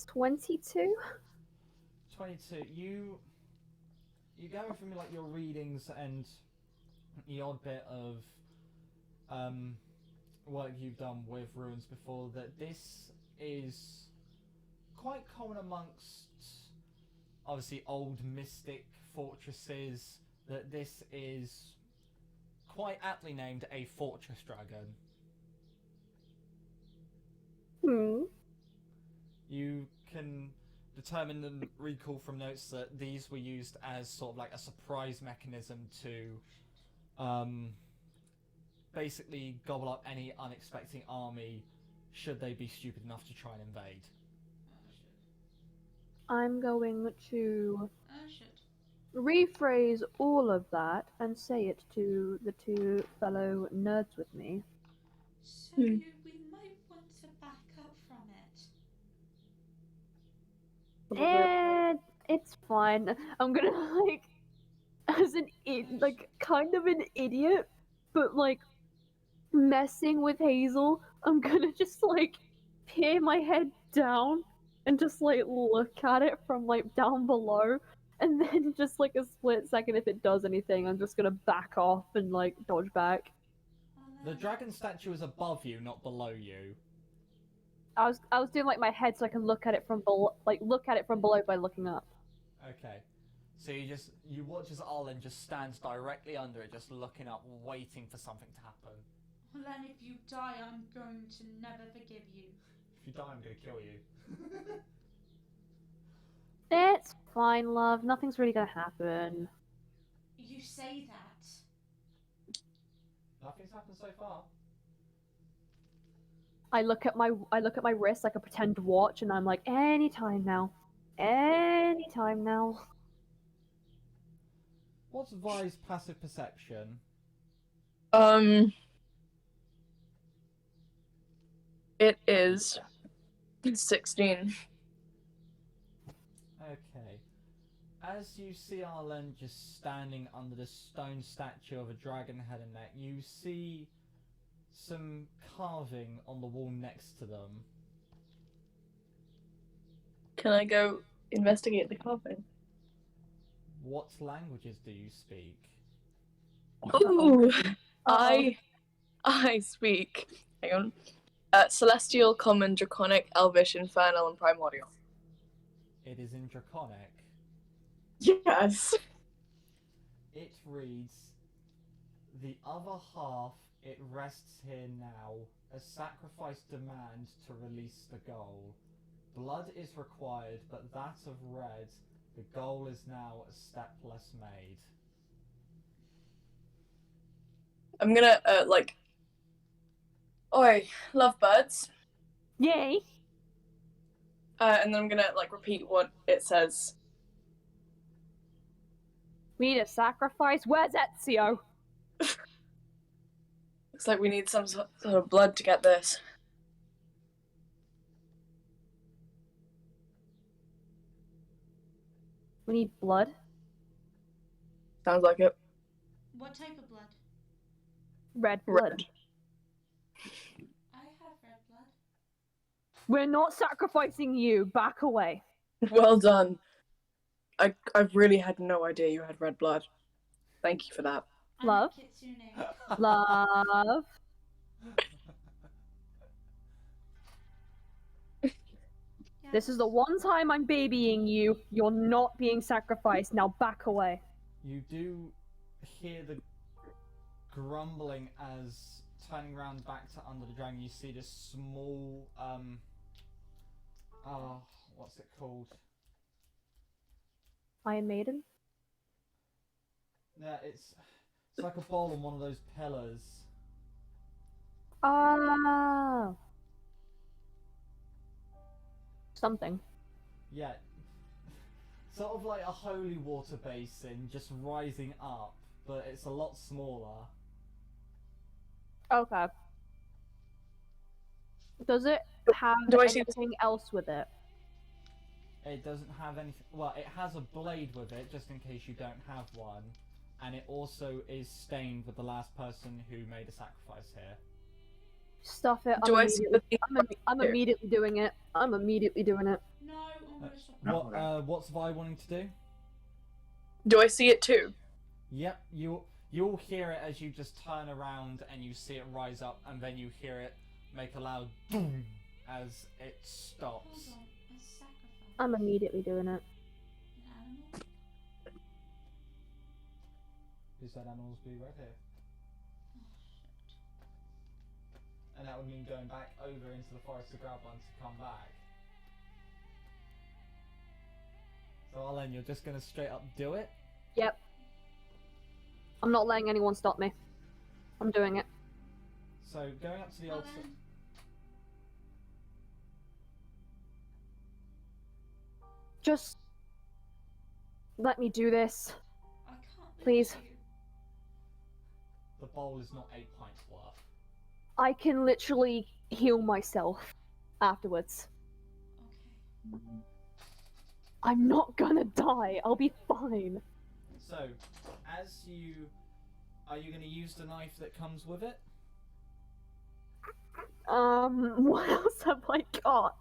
22? 22. You gather from like your readings and the odd bit of work you've done with ruins before that this is quite common amongst obviously old mystic fortresses, that this is quite aptly named a fortress dragon. You can determine and recall from notes that these were used as sort of like a surprise mechanism to basically gobble up any unexpected army should they be stupid enough to try and invade. I'm going to Oh shit. rephrase all of that and say it to the two fellow nerds with me. So we might want to back up from it. And it's fine. I'm gonna like, as an kind of an idiot, but like messing with Hazel. I'm gonna just like peer my head down and just like look at it from like down below, and then just like a split second, if it does anything, I'm just gonna back off and like dodge back. The dragon statue is above you, not below you. I was doing like my head so I can look at it from below, by looking up. Okay. So you watch as Arlen just stands directly under it, just looking up, waiting for something to happen. Well then, if you die, I'm going to never forgive you. If you die, I'm gonna kill you. It's fine, love. Nothing's really gonna happen. You say that. Nothing's happened so far. I look at my wrist like a pretend watch, and I'm like, anytime now, anytime now. What's Vi's passive perception? It is 16. Okay. As you see Arlen just standing under the stone statue of a dragon head and neck, you see some carving on the wall next to them. Can I go investigate the carving? What languages do you speak? Ooh, I speak. Hang on. Celestial, Common, Draconic, Elvish, Infernal, and Primordial. It is in Draconic. Yes. It reads, the other half, it rests here now. A sacrifice demand to release the goal. Blood is required, but that of red, the goal is now a step less made. I'm gonna oi, lovebirds. Yay! And then I'm gonna repeat what it says. We need a sacrifice. Where's Ezio? Looks like we need some sort of blood to get this. We need blood. Sounds like it. What type of blood? Red blood. Red. I have red blood. We're not sacrificing you. Back away. Well done. I really had no idea you had red blood. Thank you for that. Love? I'm Kitsune. Love. Yeah. This is the one time I'm babying you. You're not being sacrificed. Now back away. You do hear the grumbling as, turning around back to under the dragon, you see this small, what's it called? Iron Maiden? Yeah, it's like a bowl on one of those pillars. Ah. Something. Yeah, sort of like a holy water basin, just rising up, but it's a lot smaller. Okay. Does it have Do I see- anything else with it? It doesn't have anything. Well, it has a blade with it, just in case you don't have one, and it also is stained with the last person who made a sacrifice here. Stuff it. Do I see the thing? I'm immediately doing it. I'm immediately doing it. No, I'm gonna stop. What's Vi wanting to do? Do I see it too? Yep, you'll hear it as you just turn around and you see it rise up, and then you hear it make a loud boom as it stops. Hold on. A sacrifice. I'm immediately doing it. An animal? Who said animals be right here? And that would mean going back over into the forest to grab one to come back. So Arlen, you're just gonna straight up do it? Yep. I'm not letting anyone stop me. I'm doing it. So going up to the Well altar. then, Just let me do this. I can't leave Please. you. The bowl is not 8 pints worth. I can literally heal myself afterwards. Okay. I'm not gonna die. I'll be fine. So, are you gonna use the knife that comes with it? What else have I got?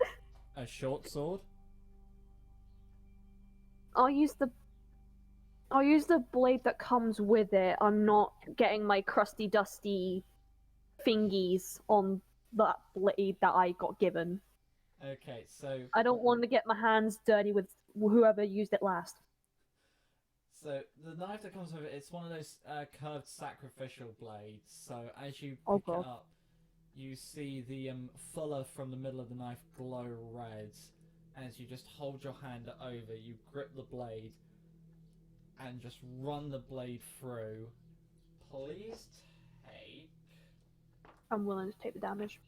A short sword? I'll use the blade that comes with it. I'm not getting my crusty dusty fingies on that blade that I got given. Okay, so I don't want to get my hands dirty with whoever used it last. So the knife that comes with it, it's one of those curved sacrificial blades. So as you Oh, pick God. it up, you see the fuller from the middle of the knife glow red. As you just hold your hand over, you grip the blade and just run the blade through. Please take I'm willing to take the damage.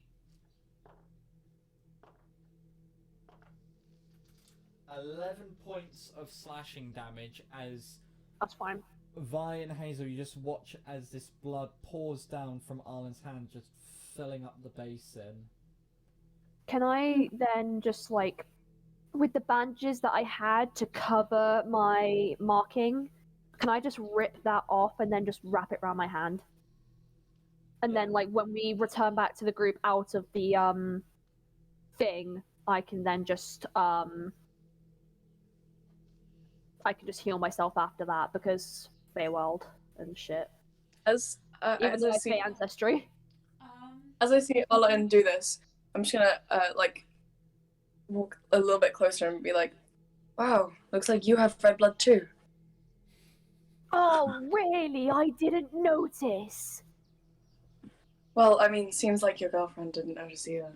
11 points of slashing damage as That's fine. Vi and Hazel, you just watch as this blood pours down from Arlen's hand, just filling up the basin. Can I then just with the bandages that I had to cover my marking, can I just rip that off and then just wrap it around my hand? And then when we return back to the group out of the thing, I can then just I can just heal myself after that because Feywild and shit. As Even though I say ancestry. as I see Arlen do this, I'm just gonna walk a little bit closer and be like, "Wow, looks like you have red blood too." Oh, really? I didn't notice. Well, I mean, seems like your girlfriend didn't notice either.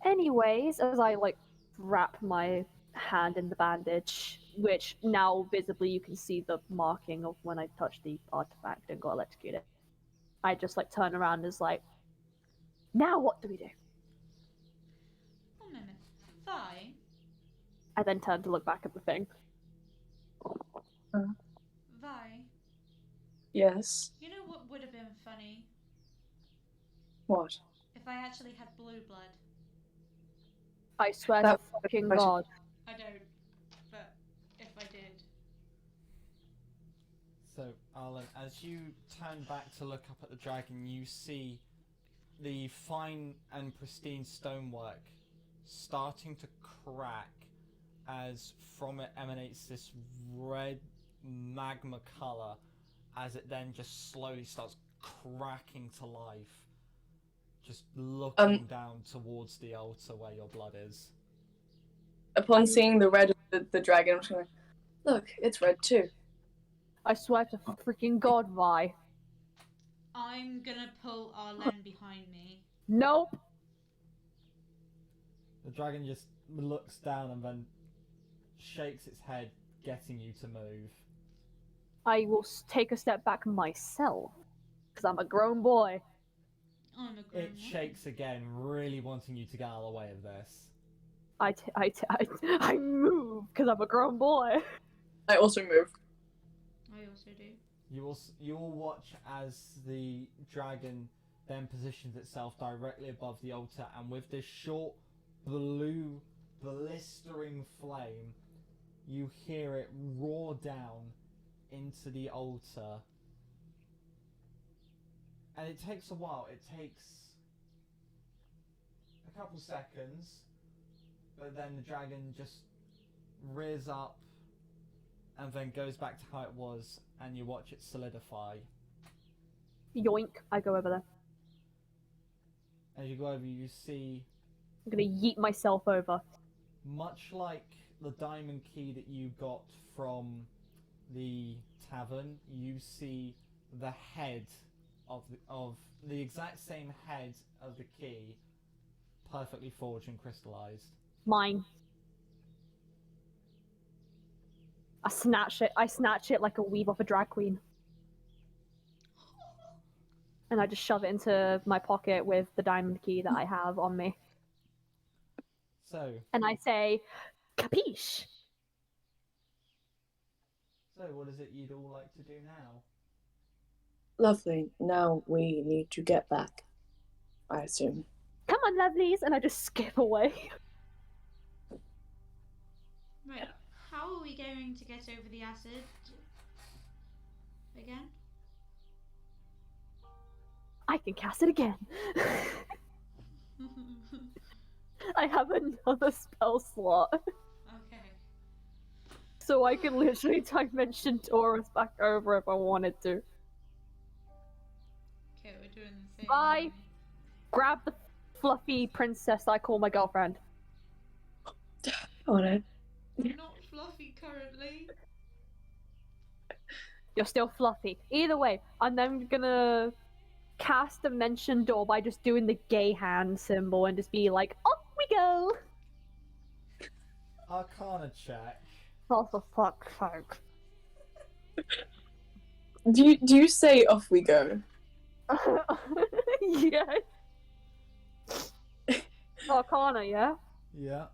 Anyways, as I like wrap my hand in the bandage, which now visibly you can see the marking of when I touched the artifact and got electrocuted, I just like turn around and is like, now what do we do? One moment. Vi, I then turn to look back at the thing. Vi, Yes. you know what would have been funny? What? If I actually had blue blood. I swear That- to fucking God. I don't, but if I did. So, Arlen, as you turn back to look up at the dragon, you see the fine and pristine stonework starting to crack as from it emanates this red magma colour as it then just slowly starts cracking to life, just looking down towards the altar where your blood is. Upon seeing the red of the dragon, I'm just going, look, it's red too. I swear to freaking God, Vi. I'm gonna pull Arlen behind me. Nope. The dragon just looks down and then shakes its head, getting you to move. I will take a step back myself, because I'm a grown boy. I'm a grown It woman. shakes again, really wanting you to get out of the way of this. I move, because I'm a grown boy. I also move. I also do. You will watch as the dragon then positions itself directly above the altar, and with this short blue blistering flame, you hear it roar down into the altar. And it takes a while. It takes a couple seconds, but then the dragon just rears up and then goes back to how it was, and you watch it solidify. Yoink, I go over there. As you go over, you see, I'm gonna yeet myself over. much like the diamond key that you got from the tavern, you see the head of the exact same head of the key, perfectly forged and crystallized. Mine. I snatch it like a weave off a drag queen. And I just shove it into my pocket with the diamond key that I have on me. So, And I say, capiche? what is it you'd all like to do now? Lovely. Now we need to get back, I assume. Come on, lovelies! And I just skip away. Right. How are we going to get over the acid again? I can cast it again. I have another spell slot. Okay. So I can literally dimension Taurus back over if I wanted to. Okay, we're doing the same. Bye. Grab the fluffy princess I call my girlfriend. On it. Not fluffy currently. You're still fluffy. Either way, I'm then gonna cast Dimension Door by just doing the gay hand symbol and just be like, off we go! Arcana check. Oh, for fuck's sake. Do you say off we go? Yeah. Arcana, yeah? Yeah.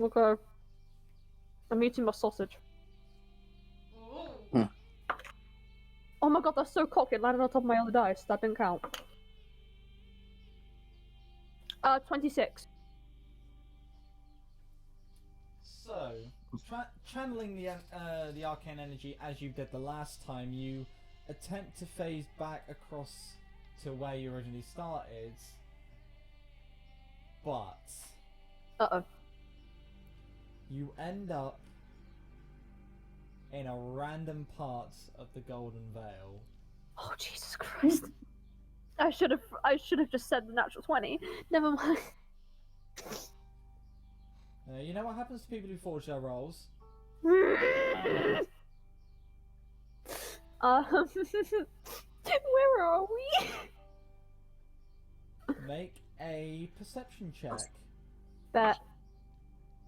Okay. I'm eating my sausage. Oh. Oh my god, that's so cocky. It landed on top of my other dice. That didn't count. 26. So, channeling the arcane energy as you did the last time, you attempt to phase back across to where you originally started, but Uh-oh. you end up in a random part of the Golden Vale. Oh, Jesus Christ. I should have just said the natural 20. Never mind. You know what happens to people who forge their rolls? Where are we? Make a perception check. Bet.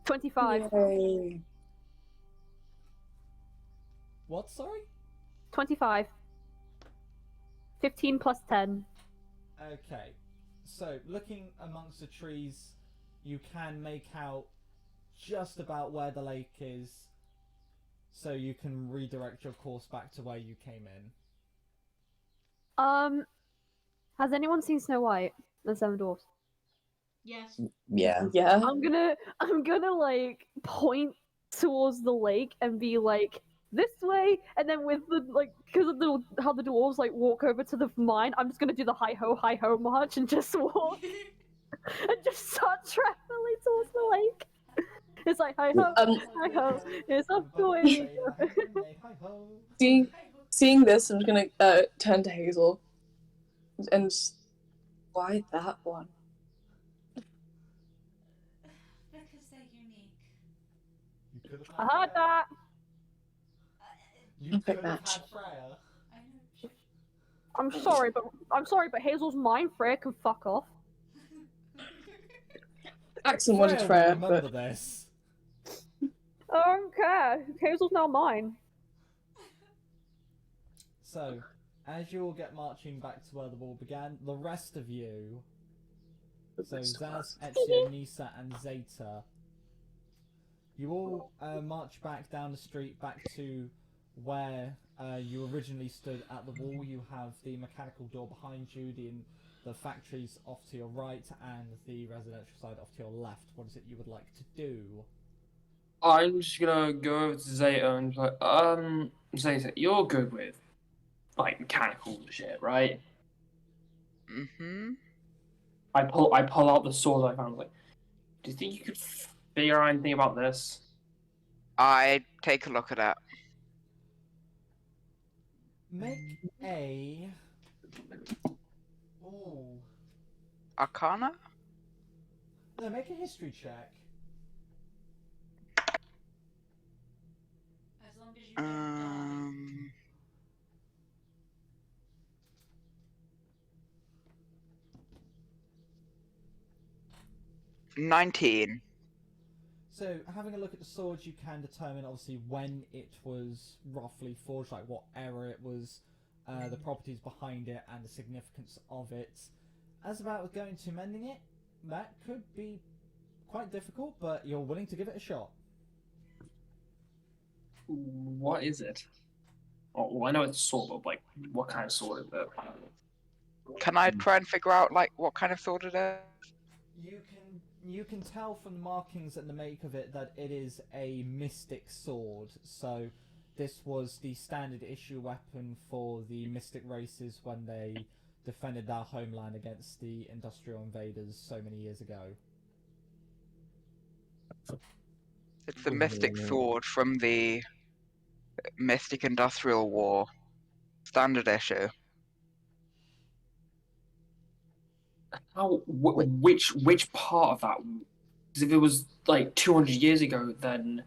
25. Yay. What, sorry? 25. 15 plus 10. Okay. So, looking amongst the trees, you can make out just about where the lake is, so you can redirect your course back to where you came in. Has anyone seen Snow White and the Seven Dwarfs? Yes. Yeah. Yeah. I'm gonna like point towards the lake and be like this way, and then with the because of the how the dwarves like walk over to the mine, I'm just gonna do the hi ho march and just walk and just start traveling towards the lake. It's like hi ho, hi ho, it's up the way we go. Seeing this, I'm just gonna turn to Hazel and why that one? Because they're unique. You could have I had heard Freya. that. You Okay, could have match. had Freya. I know. I'm sorry, but Hazel's mine. Freya can fuck off. Axon wanted Freya will Freya, remember but this. I don't care. Hazel's now mine. So, as you all get marching back to where the war began, the rest of you, so Zaz, Ezio, Nisa, and Zeta, you all march back down the street back to where you originally stood at the wall. You have the mechanical door behind you, the factories off to your right, and the residential side off to your left. What is it you would like to do? I'm just gonna go over to Zeta and be like, Zeta, you're good with like mechanical shit, right? Mm-hmm. I pull out the sword I found. Like, do you think you could figure out anything about this? I take a look at it. Make a... Ooh. Arcana? No, make a history check. As long as you don't die. 19. So, having a look at the sword, you can determine obviously when it was roughly forged, like what era it was, the properties behind it, and the significance of it. As about going to mending it, that could be quite difficult, but you're willing to give it a shot. What is it? Oh, well, I know it's a sword, but like, what kind of sword is it? Can I try and figure out like what kind of sword it is? You can tell from the markings and the make of it that it is a mystic sword. So this was the standard issue weapon for the mystic races when they defended their homeland against the industrial invaders so many years ago. It's the Mystic Sword from the Mystic Industrial War. Standard issue. How? Which part of that? Because if it was like 200 years ago, then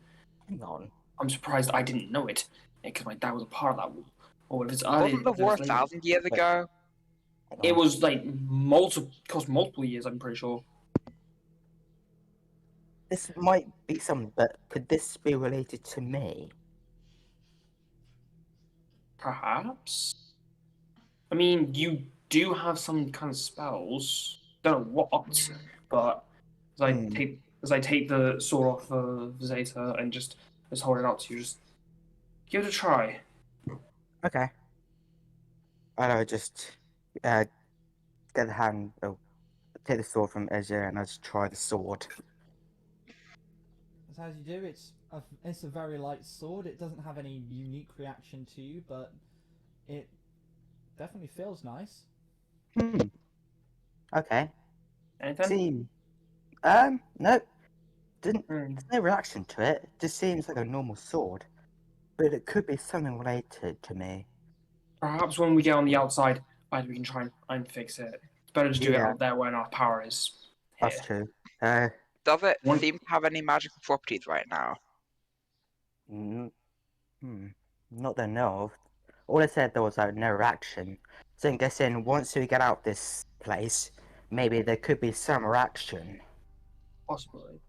Hang on. I'm surprised I didn't know it, because my dad was a part of that war. Or if it's Wasn't the war 1,000 years ago? It was like cost multiple years. I'm pretty sure. This might be something, but could this be related to me? Perhaps. I mean, you do have some kind of spells. Don't know what, but as I take the sword off of Zeta and just hold it out to you, just give it a try. Okay. I'll just get the hand. Oh, take the sword from Ezra and I'll just try the sword. That's how you do. It's a very light sword. It doesn't have any unique reaction to you, but it definitely feels nice. Okay. Anything? Nope. There's no reaction to it. It just seems like a normal sword. But it could be something related to me. Perhaps when we get on the outside, we can try and fix it. It's better to do it Yeah. out there when our power is here. That's true. Does it One- seem to have any magical properties right now? Not that I know of. All I said there was no action. So I'm guessing once we get out this place, maybe there could be some action. Possibly.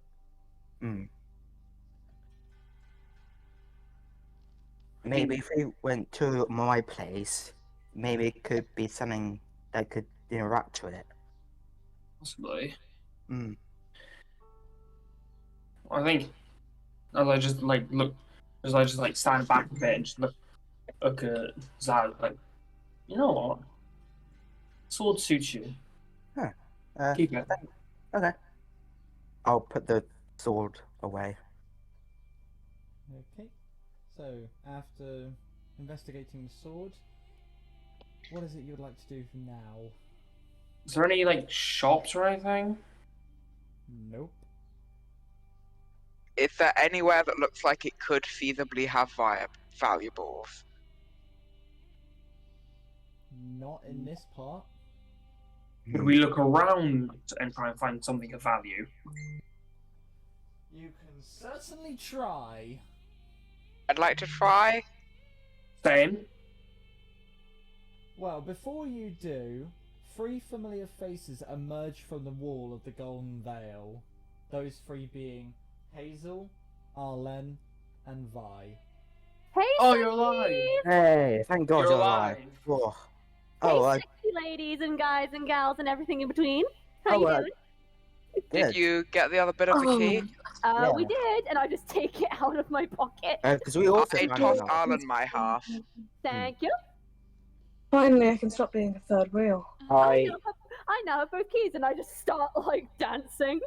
Maybe if we went to my place, maybe it could be something that could interact with it. Possibly. Mm. I think as I just stand back a bit and just look at Zaz, like, you know what? Sword suits you. Keep it. Okay. I'll put the sword away. Okay. So, after investigating the sword, what is it you would like to do now? Is there any like shops or anything? Nope. Is there anywhere that looks like it could feasibly have valuables? Not in this part. Could we look around and try and find something of value? You can certainly try. I'd like to try. Same. Well, before you do, 3 familiar faces emerge from the wall of the Golden Vale. Those 3 being Hazel, Arlen, and Vi. Hey, Oh, you're alive! Hey, thank God You're you're alive. alive. Oh, Hey, sexy ladies and guys and gals and everything in between. How you doing? Did good. you get the other bit of the key? Yeah. We did, and I just take it out of my pocket. Because we also I found tossed out. Arlen my half. Thank you. Finally, I can stop being a third wheel. I now have both keys, and I just start like dancing.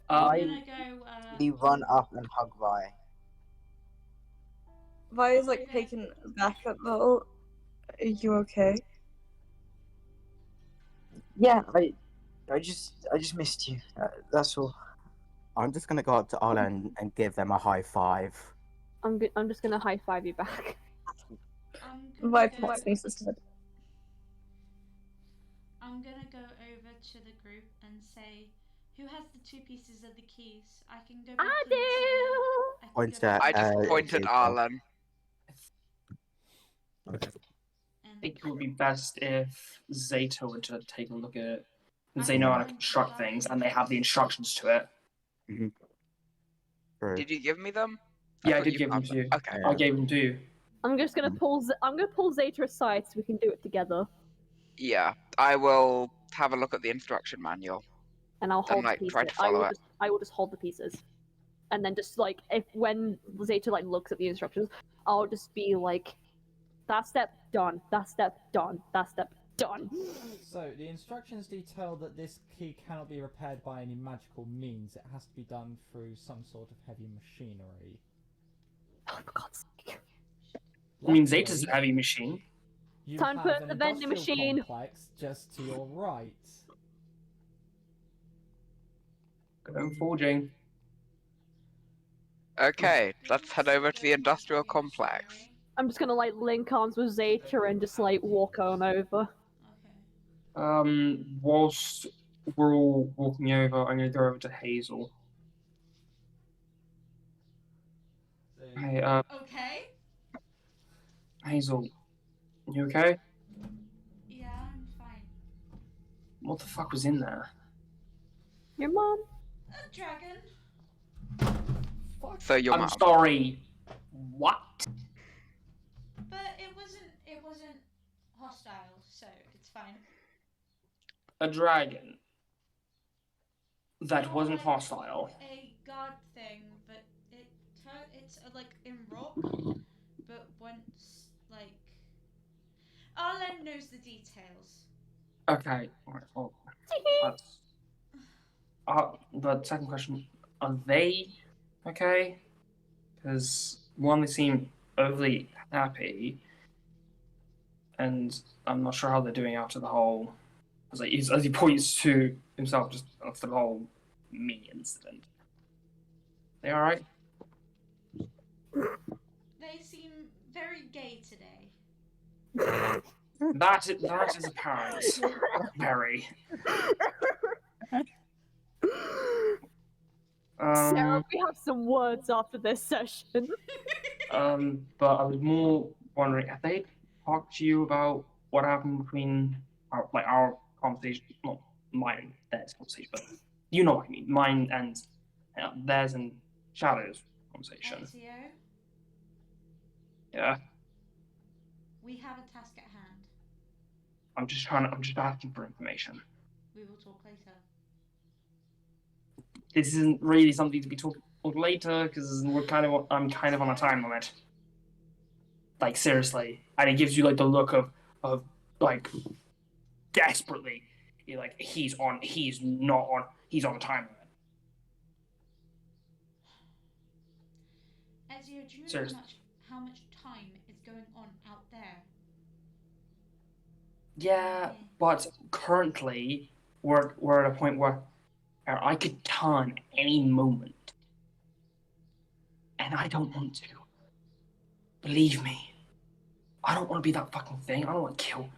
I'm gonna go. You run up and hug Vi. Vi is like taken back a little. Are you okay? Yeah, I just missed you. That's all. I'm just gonna go up to Ola and give them a high five. I'm just gonna high five you back. Vi puts me sister. I'm gonna go over to the group and say, "Who has the 2 pieces of the keys? I can go back I into do. Point go at, back I just Uh, pointed Jacob. Arlen. I think it would be best if Zeta were to take a look at it. Since they know how to construct things and they have the instructions to it. True. Did you give me them? Yeah, I thought did you give them found to you. Okay. I gave them to you. I'm just gonna pull Zeta aside so we can do it together, Yeah, I will have a look at the instruction manual. and I'll hold like, the pieces. try to follow it. I will just hold the pieces, and then just like when Zeta like looks at the instructions, I'll just be like, "That step done. That step done. That step done." So, the instructions detail that this key cannot be repaired by any magical means. It has to be done through some sort of heavy machinery. Oh, for God's sake. I mean, Zeta's a heavy machine. You Time have for an the vending industrial machine. complex just to your right. Go forging. Okay, let's head over to the industrial complex. I'm just gonna like link arms with Zeta and just like walk on over. Okay. Whilst we're all walking over, I'm going to go over to Hazel. Hey, Okay. Hazel, you okay? Yeah, I'm fine. What the fuck was in there? Your mom. A dragon. So your I'm mom. sorry. What? But it wasn't hostile, so it's fine. A dragon that Not wasn't like hostile. A god thing, but it's like in rock. But once like Arlen knows the details. Okay. Alright, well, that's... but second question, are they okay? Because one, they seem overly happy, and I'm not sure how they're doing after the whole, as he points to himself, just after the whole me incident. They all right? They seem very gay today. That is apparent. Very. Sarah, we have some words after this session. But I was more wondering, have they talked to you about what happened between our conversation, not mine and theirs conversation, but you know what I mean, mine and theirs and Shadow's conversation. Ezio, Yeah, we have a task at hand. I'm just asking for information. We will talk later. This isn't really something to be talked later because I'm kind of on a time limit. Like seriously, and it gives you like the look of like desperately. You're like he's on a time limit. Ezio, do you know Seriously. how much time is going on out there? Yeah, but currently we're at a point where I could turn any moment, and I don't want to. Believe me, I don't want to be that fucking thing. I don't want to kill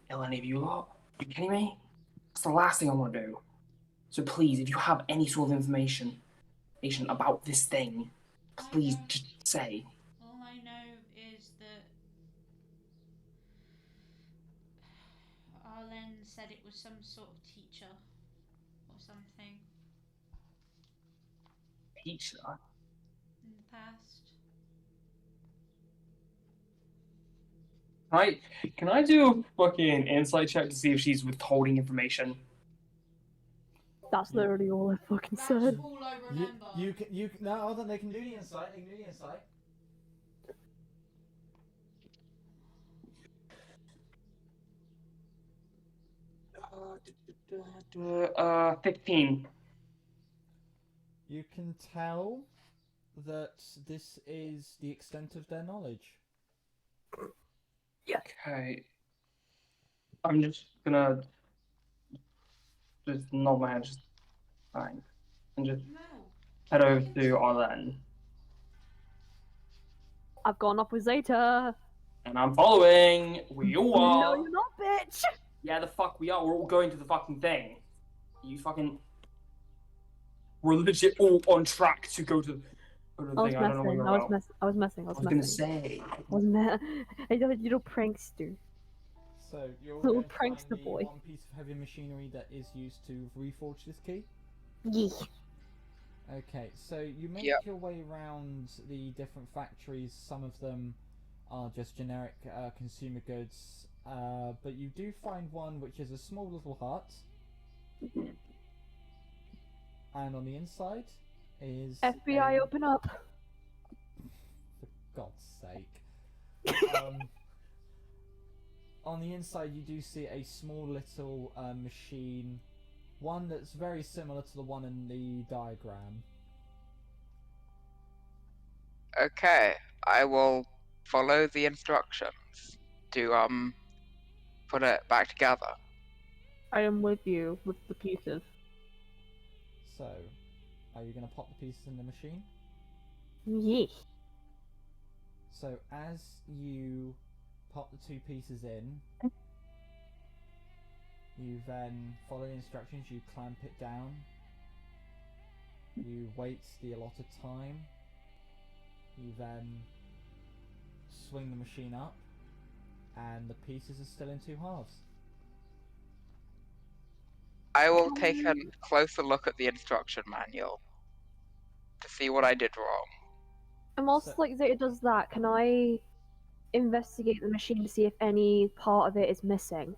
any of you lot. Are you kidding me? That's the last thing I want to do. So please, if you have any sort of information about this thing, please just say. All I know is that Arlen said it was some sort of teacher or something Teacher? in the past. Can I do a fucking insight check to see if she's withholding information? That's literally all I fucking said. All I remember. You can no, hold on, they can do the insight. They can do the insight. 15. You can tell that this is the extent of their knowledge. Okay. I'm just gonna just nod my head, just fine, and just head over to Arlen. I've gone up with Zeta. And I'm following. We all are. No, you're not, bitch. Yeah, the fuck we are. We're all going to the fucking thing. You fucking. We're legit all on track to go to the thing. I don't know what you're about. I was messing. I was gonna say. I don't little prankster. So you're Little going to find prankster the boy. one piece of heavy machinery that is used to reforge this key. Yeah. Okay, so you make your way around the different factories. Some of them are just generic consumer goods, but you do find one which is a small little hut, and on the inside is FBI, open up. For God's sake. On the inside you do see a small little machine, one that's very similar to the one in the diagram. Okay, I will follow the instructions to put it back together. I am with you with the pieces. So, are you going to pop the pieces in the machine? Yeah. So as you pop the two pieces in, you then follow the instructions, you clamp it down, you wait the allotted time, you then swing the machine up, and the pieces are still in two halves. I will take a closer look at the instruction manual to see what I did wrong. And whilst like Zeta does that, can I investigate the machine to see if any part of it is missing?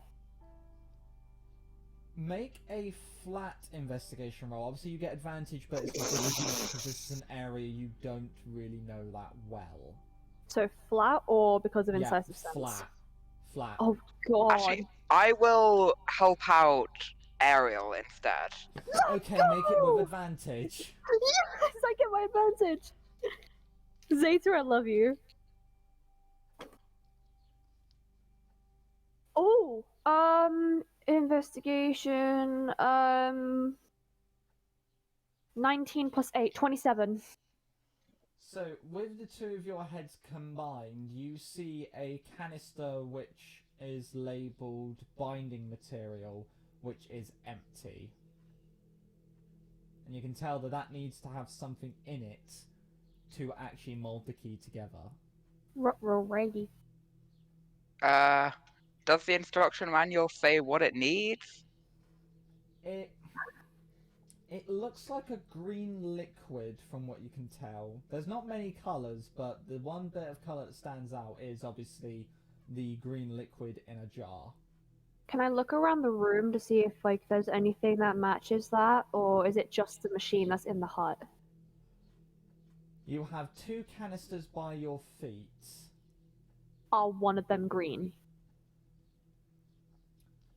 Make a flat investigation roll. Obviously you get advantage, but it's because this is an area you don't really know that well. So flat or because of Yeah, incisive sense? Flat. Oh god. Actually, I will help out Ariel instead. Okay, make it with advantage. Yes, I get my advantage. Zeta, I love you. Oh, investigation, 19 plus 8, 27. So, with the two of your heads combined, you see a canister which is labelled binding material, which is empty. and you can tell that that needs to have something in it to actually mold the key together. Righty. Does the instruction manual say what it needs? It looks like a green liquid from what you can tell. There's not many colours, but the one bit of colour that stands out is obviously the green liquid in a jar. Can I look around the room to see if like there's anything that matches that, or is it just the machine that's in the hut? You have 2 canisters by your feet. Are one of them green?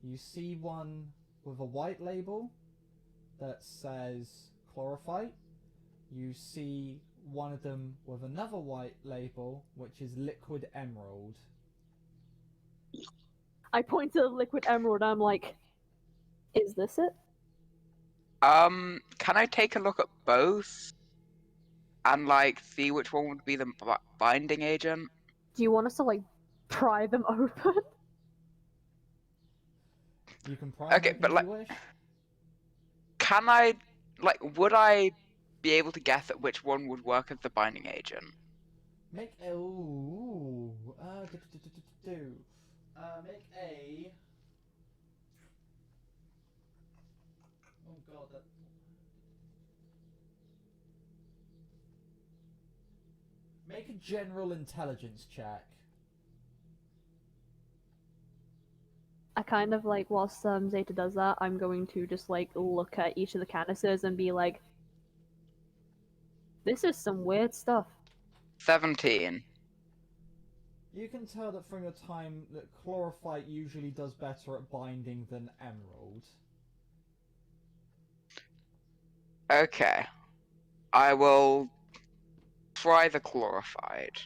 You see one with a white label that says chlorophyte. You see one of them with another white label, which is liquid emerald. I point to the liquid emerald and I'm like, is this it? Can I take a look at both? And, like, see which one would be the binding agent? Do you want us to like pry them open? You can pry Okay, them open but, if like, you wish. can I, like, would I be able to guess at which one would work as the binding agent? Make a... Ooh, make a... Oh god, that... Make a general intelligence check. I kind of like, whilst Zeta does that, I'm going to just like look at each of the canisters and be like, this is some weird stuff. 17. You can tell that from your time that chlorophyte usually does better at binding than emerald. Okay. I will try the chlorophyte.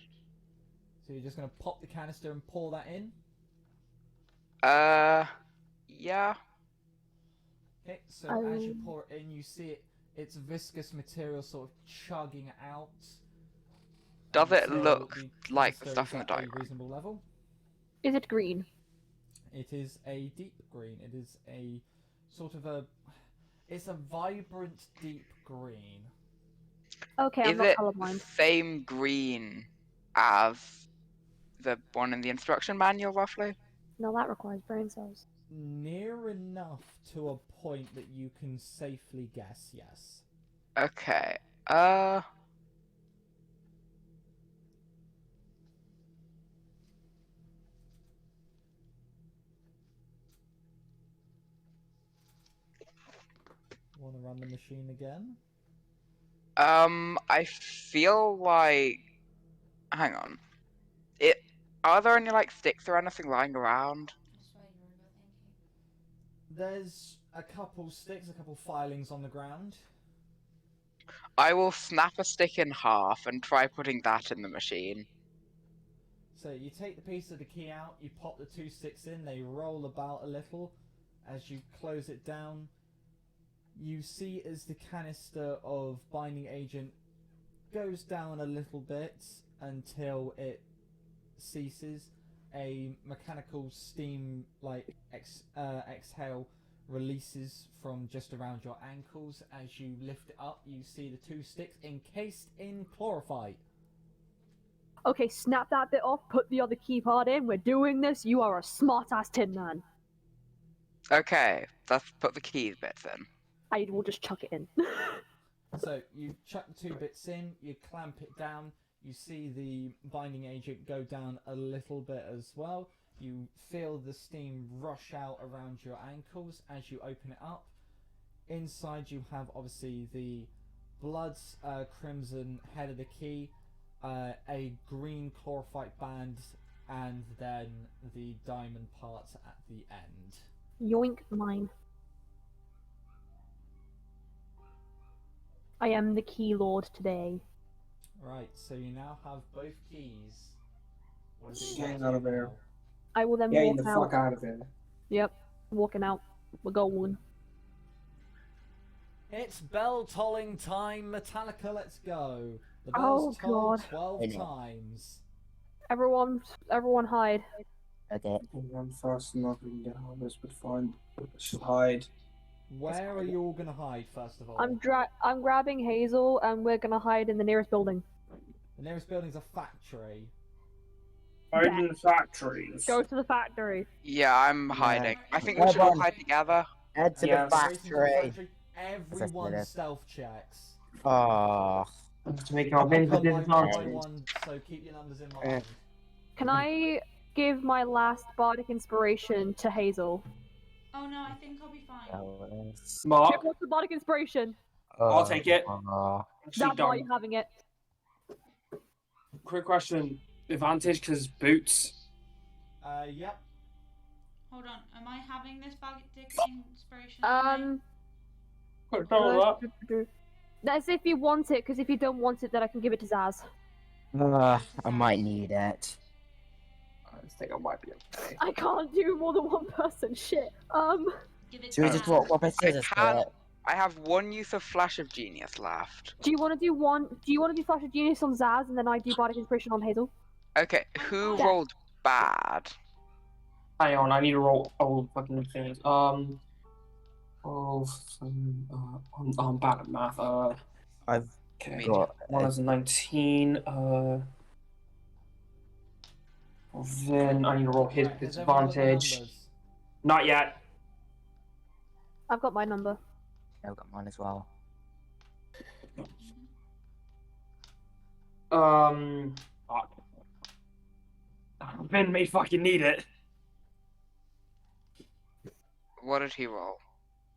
So you're just going to pop the canister and pour that in? Yeah. Okay, so as you pour it in, you see its viscous material sort of chugging out. Does it until look the like the canister stuff is in the at a diagram? reasonable level. Is it green? It is a deep green. It is a sort of a... It's a vibrant deep green. Okay, I'm Is not it colorblind. same green as the one in the instruction manual, roughly? No, that requires brain cells. Near enough to a point that you can safely guess, yes. Okay. Want to run the machine again? I feel like... Hang on. Are there any, like, sticks or anything lying around? There's a couple sticks, a couple filings on the ground. I will snap a stick in half and try putting that in the machine. So you take the piece of the key out, you pop the 2 sticks in, they roll about a little. As you close it down, you see as the canister of binding agent goes down a little bit until it ceases. A mechanical steam like exhale releases from just around your ankles. As you lift it up, you see the 2 sticks encased in chlorophyte. Okay, snap that bit off, put the other key part in, we're doing this, you are a smart-ass tin man. Okay, let's put the keys bits in. I will just chuck it in. So you chuck the 2 bits in, you clamp it down, you see the binding agent go down a little bit as well. You feel the steam rush out around your ankles as you open it up. Inside you have obviously the blood crimson head of the key, a green chlorophyte band, and then the diamond parts at the end. Yoink, mine. I am the key lord today. Right, so you now have both keys. What is it you Getting want out to of do there. now? I will then Getting walk the out. fuck out of there. Yep, walking out. We're going. It's bell tolling time, Metallica, let's go. The Oh, bells toll God. 12 I know. times. Everyone hide. Okay. I'm fast enough, we can get harvest, but fine. Let's just hide. Where are you all gonna hide first of all? I'm grabbing Hazel, and we're gonna hide in the nearest building. The nearest building's a factory. Hide in the factories. Go to the factory. Yeah, I'm hiding. I think we should all hide together. Head to Yes. the Racing to the factory. factory. Everyone stealth checks. Oh. To make I'll our win come by one by disadvantage. one, so keep your numbers in mind. Can I give my last bardic inspiration to Hazel? Oh no, I think I'll be fine. Mark, What's the bardic inspiration? I'll take it. Actually, That's why don't. you're having it. Quick question. Advantage because boots. Yep. Hold on, am I having this bardic inspiration? That's if you want it, because if you don't want it, then I can give it to Zaz. I might need it. I think I might be okay. I can't do more than one person. Shit. Give it Should we to just Zaz. walk up scissors for it? I have one use of Flash of Genius left. Do you want to do one? Do you want to do Flash of Genius on Zaz, and then I do bardic inspiration on Hazel? Okay, who Yeah. rolled bad? Hang on, I need to roll all fucking things. I'm bad at math. I've Okay. got One is a 19. Then I need to roll his Right, has everyone got their disadvantage. numbers? Not yet. I've got my number. I've got mine as well. Fuck. Ben may fucking need it. What did he roll?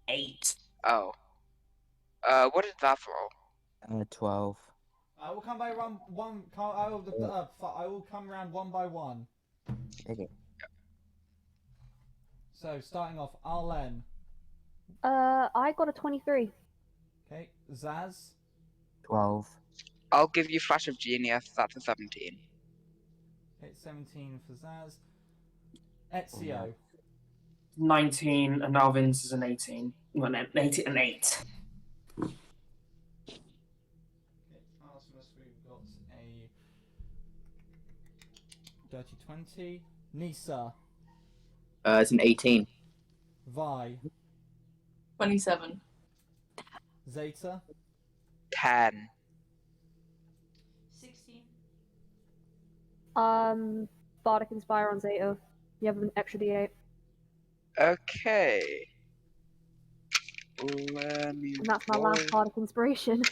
8. Oh. What did that roll? 12. I will come by one. I will come around one by one. Okay. So starting off, Arlen. I got a 23. Okay, Zaz. 12. I'll give you Flash of Genius. That's a 17. Okay, 17 for Zaz. Ezio. 19, and Alvin's is an 18. Well, an 8. An 8. Okay, Artemis, we've got a dirty 20. Nisa. It's an 18. Vi. 27. Zeta. 10. 16. Bardic Inspire on Zeta. You have an extra D8. Okay. Let me And that's my last roll. Bardic Inspiration.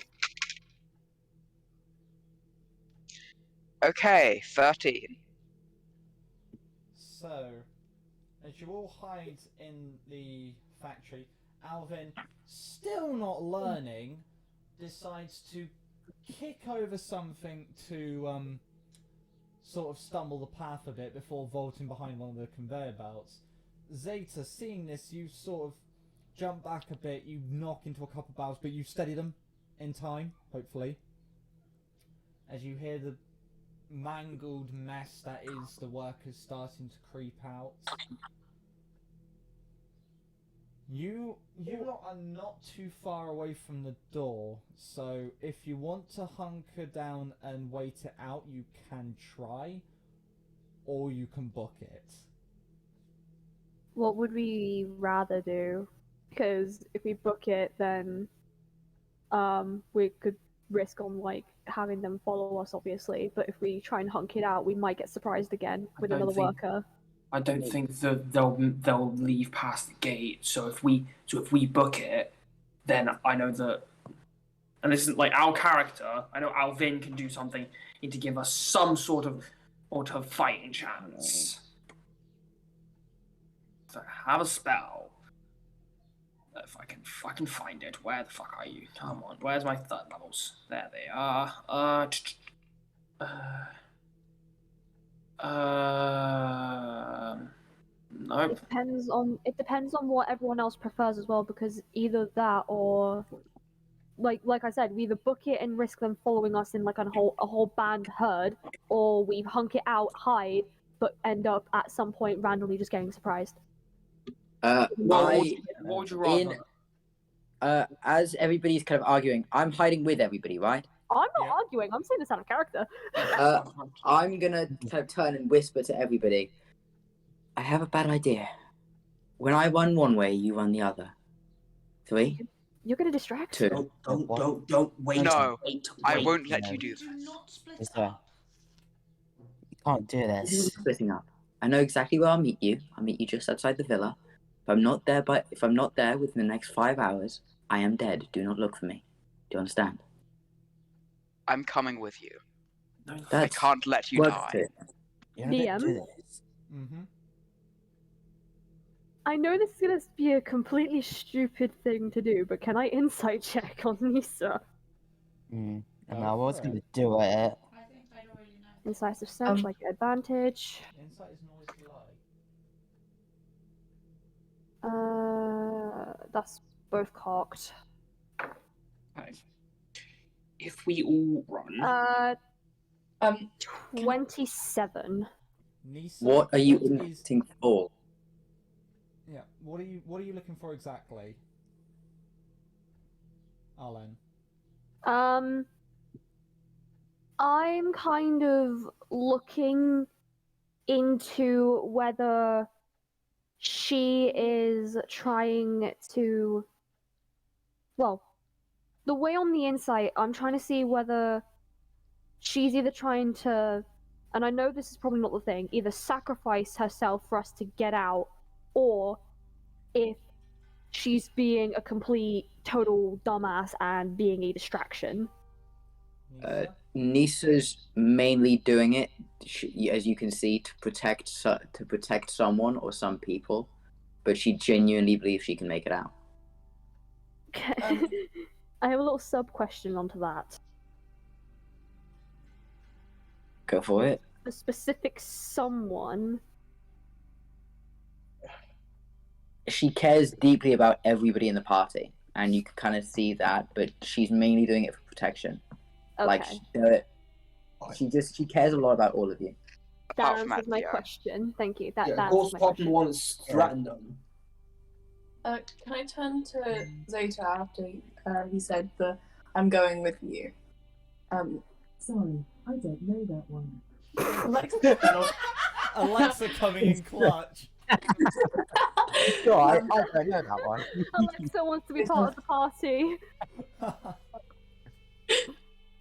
Okay, 13. So, as you all hide in the factory, Alvin, still not learning, decides to kick over something to sort of stumble the path a bit before vaulting behind one of the conveyor belts. Zeta, seeing this, you sort of jump back a bit, you knock into a couple barrels, but you steady them in time, hopefully. As you hear the mangled mess that is the workers starting to creep out. You lot are not too far away from the door, so if you want to hunker down and wait it out, you can try, or you can book it. What would we rather do? Because if we book it, then we could risk on like having them follow us, obviously. But if we try and hunk it out, we might get surprised again with don't another think- worker. I don't think that they'll leave past the gate. So if we book it, then I know that, and this isn't like our character. I know Alvin can do something to give us some sort of fighting chance. So I have a spell. If I can fucking find it, where the fuck are you? Come on, where's my third levels? There they are. Nope. It depends on what everyone else prefers as well, because either that or like I said, we either book it and risk them following us in like a whole band herd, or we hunk it out, hide, but end up at some point randomly just getting surprised. What would you rather? As everybody's kind of arguing, I'm hiding with everybody, right? I'm not arguing. I'm saying this out of character. I'm gonna kind of turn and whisper to everybody. I have a bad idea. When I run one way, you run the other. 3, You're gonna distract. 2. Don't wait. No, Wait. I Wait. won't let No. you do Do that. not split Is there? up. You can't do This isn't this. splitting up. I know exactly where I'll meet you. I'll meet you just outside the villa. If I'm not there within the next 5 hours, I am dead. Do not look for me. Do you understand? I'm coming with you. No, I That's can't let you works die. too. You're not gonna do DM? this. Mm-hmm. I know this is gonna be a completely stupid thing to do, but can I insight check on Nisa? And Go I was for gonna it. do it. I think I already know. Incisive sense, like advantage. Insight is noisy lie. That's both cocked. Okay. If we all run, 27. Nisa, What are you is inviting for? yeah. What are you looking for exactly, Arlen? I'm kind of looking into whether she is trying to. Well, the way on the insight, I'm trying to see whether she's either trying to. And I know this is probably not the thing, either sacrifice herself for us to get out, or if she's being a complete, total dumbass and being a distraction. Nisa? Nisa's mainly doing it, as you can see, to protect someone or some people, but she genuinely believes she can make it out. I have a little sub question onto that. Go for it. A specific someone. She cares deeply about everybody in the party, and you can kind of see that, but she's mainly doing it for protection. Okay. Like she cares a lot about all of you. Apart That from answers my Advia. question. Thank you. That Yeah, of answers course, my apart from question. the one that's threatened them. Can I turn to Zeta after he said the "I'm going with you"? Sorry, I don't know that one. Alexa coming in clutch. Sure, I don't know that one. Alexa wants to be part of the party.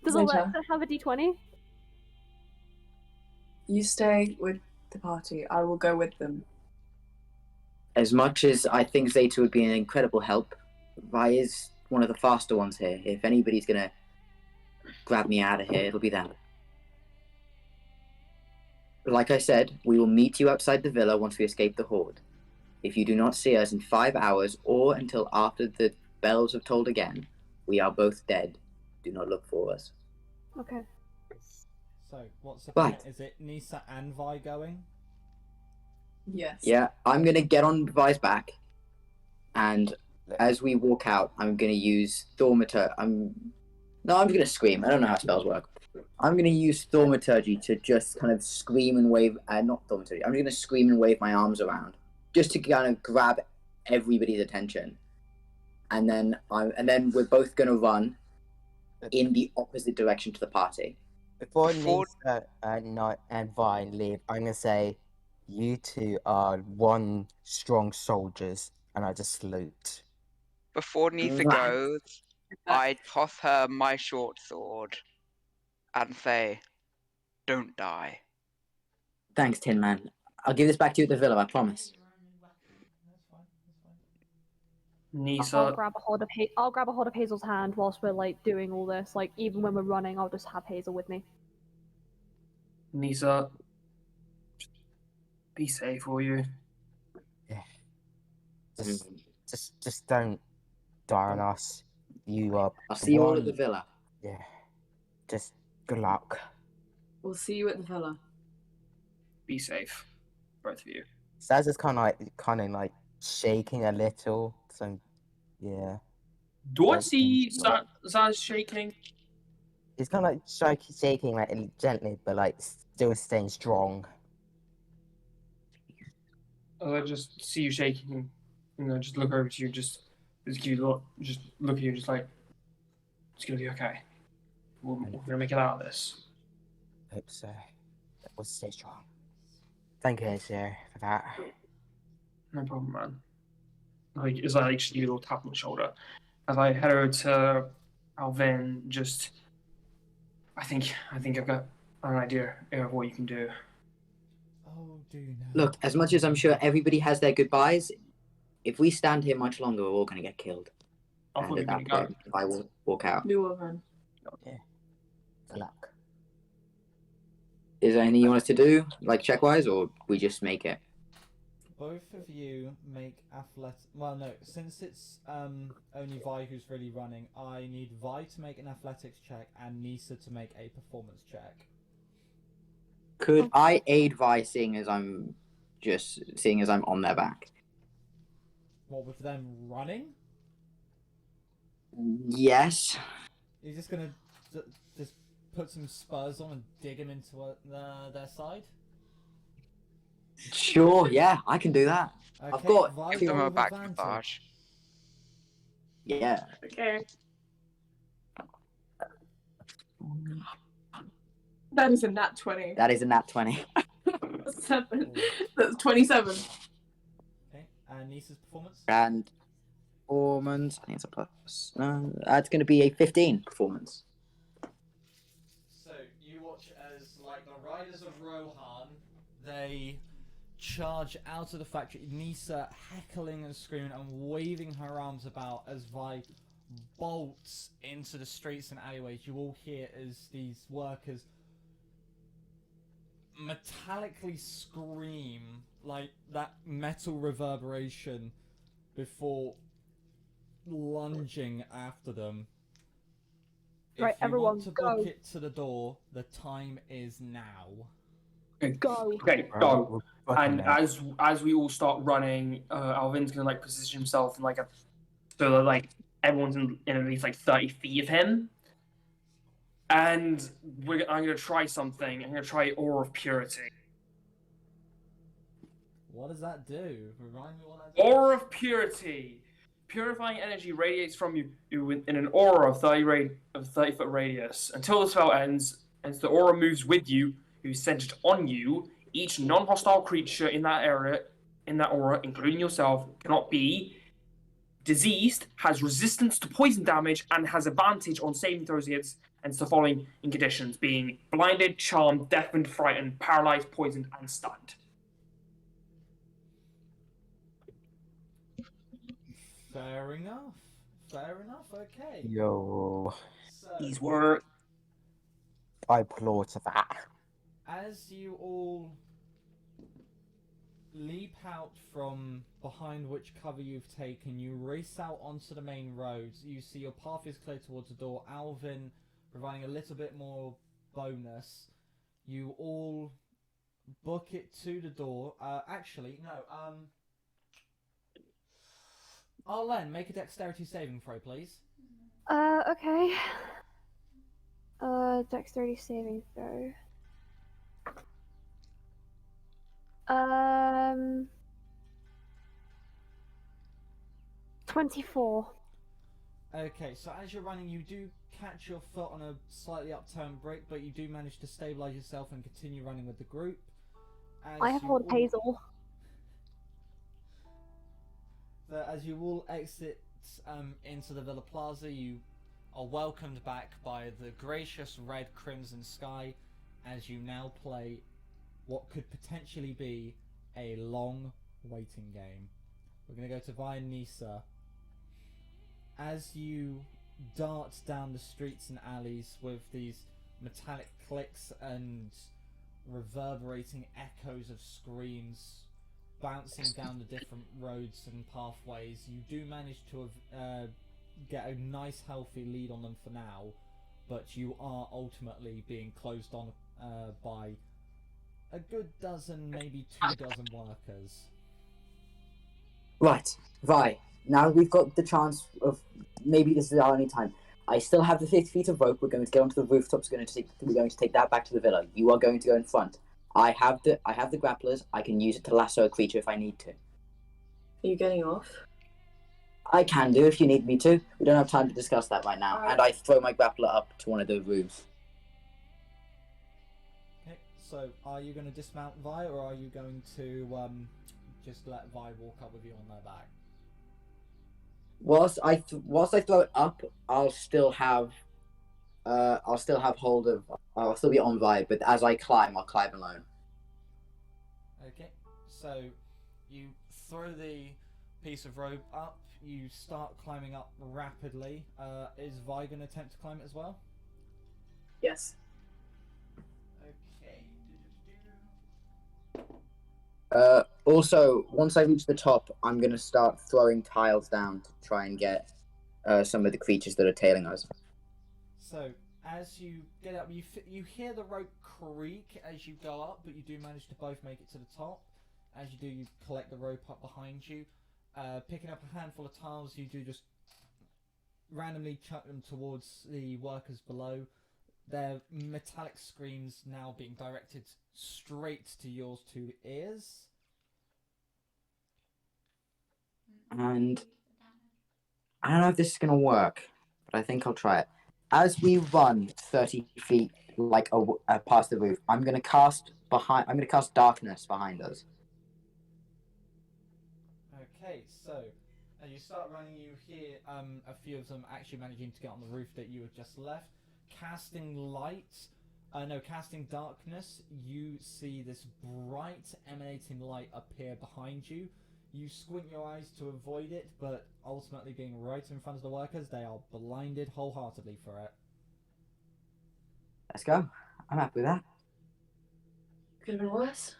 Does Zeta. Alexa have a d20? You stay with the party. I will go with them. As much as I think Zeta would be an incredible help, Vi is one of the faster ones here. If anybody's gonna grab me out of here, it'll be them. Like I said, we will meet you outside the villa once we escape the horde. If you do not see us in 5 hours or until after the bells have tolled again, we are both dead. Do not look for us. Okay. So, what's the Right. plan? Is it Nisa and Vi going? Yes. Yeah, I'm gonna get on Vi's back, and as we walk out, I'm gonna use thaumaturgy. I'm gonna scream. I don't know how spells work. I'm gonna use thaumaturgy to just kind of scream and wave. Not thaumaturgy. I'm gonna scream and wave my arms around, just to kind of grab everybody's attention, and then we're both gonna run in the opposite direction to the party. Before Nisa and Vi leave, I'm gonna say, you two are one strong soldiers, and I just salute. Before Nitha Right. goes, I toss her my short sword and say, "Don't die." Thanks, Tin Man. I'll give this back to you at the villa, I promise. That's fine. Nisa, I'll grab a hold of Hazel's hand whilst we're like doing all this. Like even when we're running, I'll just have Hazel with me. Nisa, be safe, will you? Yeah. Just don't die on us. You are. I'll see you all at the villa. Yeah. Just good luck. We'll see you at the villa. Be safe, both of you. Saz is kind of like shaking a little. So, yeah. Do I That's see cool. Zaz shaking? He's kind of like shaking like gently, but like still staying strong. I just see you shaking, just look over to you, just give you a look, just look at you, just like, it's gonna be okay. We're gonna make it out of this. Hope so. We'll stay strong. Thank you, sir, for that. No problem, man. like as I just give you a little tap on the shoulder. As I head over to Alvin, I think I've got an idea of what you can do. Oh, do now. Look, as much as I'm sure everybody has their goodbyes, if we stand here much longer, we're all going to get killed. I And thought you at were that gonna point, I will walk out. Do it, man. Good luck. Is there anything you want us to do, like check-wise, or we just make it? Both of you make athletic. Well, no, since it's only Vi who's really running, I need Vi to make an athletics check and Nisa to make a performance check. Could I aid Vi seeing as I'm on their back? What, with them running? Yes. You're just gonna just put some spurs on and dig them into their side? Sure, yeah, I can do that. Okay, I've got Vi, Give them roll a with back advantage. massage. Yeah. Okay. That is a nat 20. That is a nat 20. 7. That's 27. Okay, and Nisa's performance? And performance, I think it's a plus. That's going to be a 15 performance. So you watch as, like, the riders of Rohan, they charge out of the factory, Nisa heckling and screaming and waving her arms about as Vi bolts into the streets and alleyways. You all hear as these workers metallically scream, like that metal reverberation, before lunging after them. Right, If you everyone, want to go. book it to the door, the time is now. Go. Okay, Right, go. we're booking And it. as we all start running, Alvin's gonna like position himself in like a so that like everyone's in at least like 30 feet of him. And I'm gonna try something. I'm gonna try Aura of Purity. What does that do? Remind me what that does. Aura of Purity. Purifying energy radiates from you in an aura of 30-foot radius until the spell ends. As the aura moves with you, who's centered on you, each non-hostile creature in that aura, including yourself, cannot be diseased, has resistance to poison damage, and has advantage on saving throws against the following in conditions: being blinded, charmed, deafened, frightened, paralyzed, poisoned, and stunned. Fair enough. Fair enough, okay. Yo, So, These were I applaud to that. as you all leap out from behind which cover you've taken, you race out onto the main road. You see your path is clear towards the door. Alvin providing a little bit more bonus. You all book it to the door. Actually, no. Arlen, make a dexterity saving throw, please. Okay. Dexterity saving throw. 24. Okay, so as you're running, you do catch your foot on a slightly upturned brick, but you do manage to stabilize yourself and continue running with the group. I have hold Hazel. So as you all exit into the Villa Plaza, you are welcomed back by the gracious red crimson sky as you now play what could potentially be a long waiting game. We're going to go to Vi and Nisa. As you dart down the streets and alleys with these metallic clicks and reverberating echoes of screams bouncing down the different roads and pathways, you do manage to get a nice healthy lead on them for now, but you are ultimately being closed on by a good dozen, maybe 2 dozen workers. Right, Vi. Now we've got the chance of maybe this is our only time. I still have the 50 feet of rope. We're going to get onto the rooftops. We're going to take that back to the villa. You are going to go in front. I have the grapplers. I can use it to lasso a creature if I need to. Are you getting off? I can do if you need me to. We don't have time to discuss that right now. Alright. And I throw my grappler up to one of the roofs. Okay, so are you going to dismount Vi, or are you going to just let Vi walk up with you on their back? whilst I throw it up, I'll still have hold of. I'll still be on vibe, but as I climb, I'll climb alone. Okay, so you throw the piece of rope up. You start climbing up rapidly. Is Vi going to attempt to climb it as well? Yes. Okay. Also, once I reach the top, I'm gonna start throwing tiles down to try and get some of the creatures that are tailing us. So as you get up, you hear the rope creak as you go up, but you do manage to both make it to the top. As you do, you collect the rope up behind you. Picking up a handful of tiles, you do just randomly chuck them towards the workers below. Their metallic screams now being directed straight to yours two ears. And I don't know if this is gonna work, but I think I'll try it. As we run 30 feet like past the roof, I'm gonna cast darkness behind us. Okay, so as you start running, you hear a few of them actually managing to get on the roof that you had just left. Casting darkness, you see this bright emanating light appear behind you. You squint your eyes to avoid it, but ultimately being right in front of the workers, they are blinded wholeheartedly for it. Let's go. I'm happy with that. Could have been worse.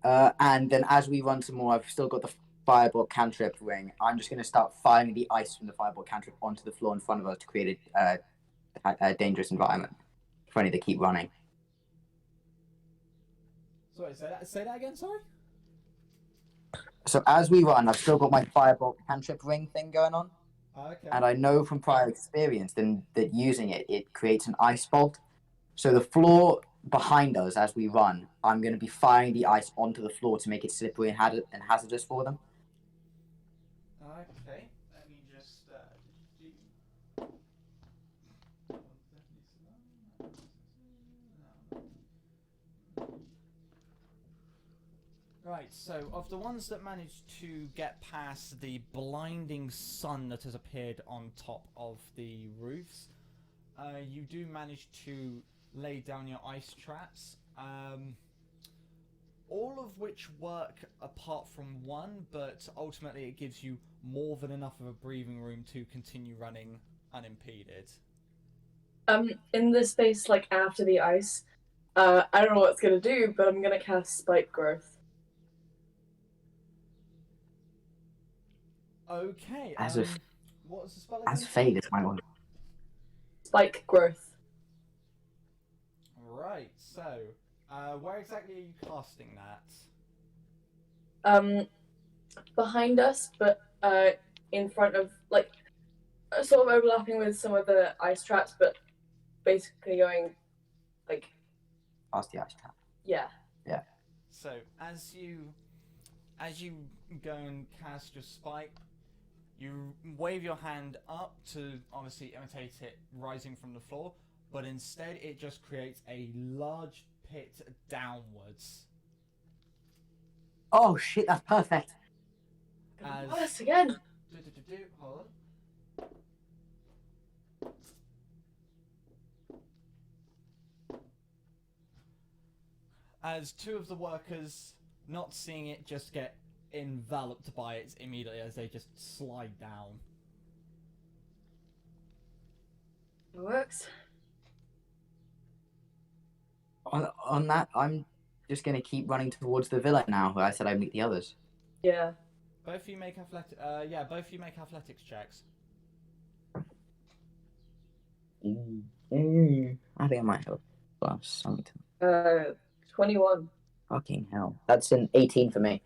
And then as we run some more, I've still got the firebolt cantrip ring. I'm just gonna start firing the ice from the firebolt cantrip onto the floor in front of us to create a dangerous environment for any that keep running. Sorry, say that again, sorry? So as we run, I've still got my firebolt cantrip ring thing going on. Okay. And I know from prior experience that using it creates an ice bolt. So the floor behind us as we run, I'm going to be firing the ice onto the floor to make it slippery and hazardous for them. Okay, let me just Right, so of the ones that managed to get past the blinding sun that has appeared on top of the roofs, you do manage to lay down your ice traps, all of which work apart from one, but ultimately it gives you more than enough of a breathing room to continue running unimpeded. In this space, like after the ice, I don't know what it's gonna do, but I'm gonna cast Spike Growth. Okay, what was the spell again? As fade is my one. Spike Growth. Right, so, where exactly are you casting that? Behind us, but in front of, like, sort of overlapping with some of the ice traps, but basically going, like, Past the ice trap. yeah. Yeah. So, as you go and cast your spike, you wave your hand up to obviously imitate it rising from the floor, but instead it just creates a large pit downwards. Oh shit, that's perfect. Worse again. Hold on. As two of the workers, not seeing it, just get enveloped by it immediately as they just slide down. It works. On that, I'm just gonna keep running towards the villa now. I said I'd meet the others. Yeah. Both of you make athletics checks. I think I might have plus something. 21. Fucking hell. That's an 18 for me.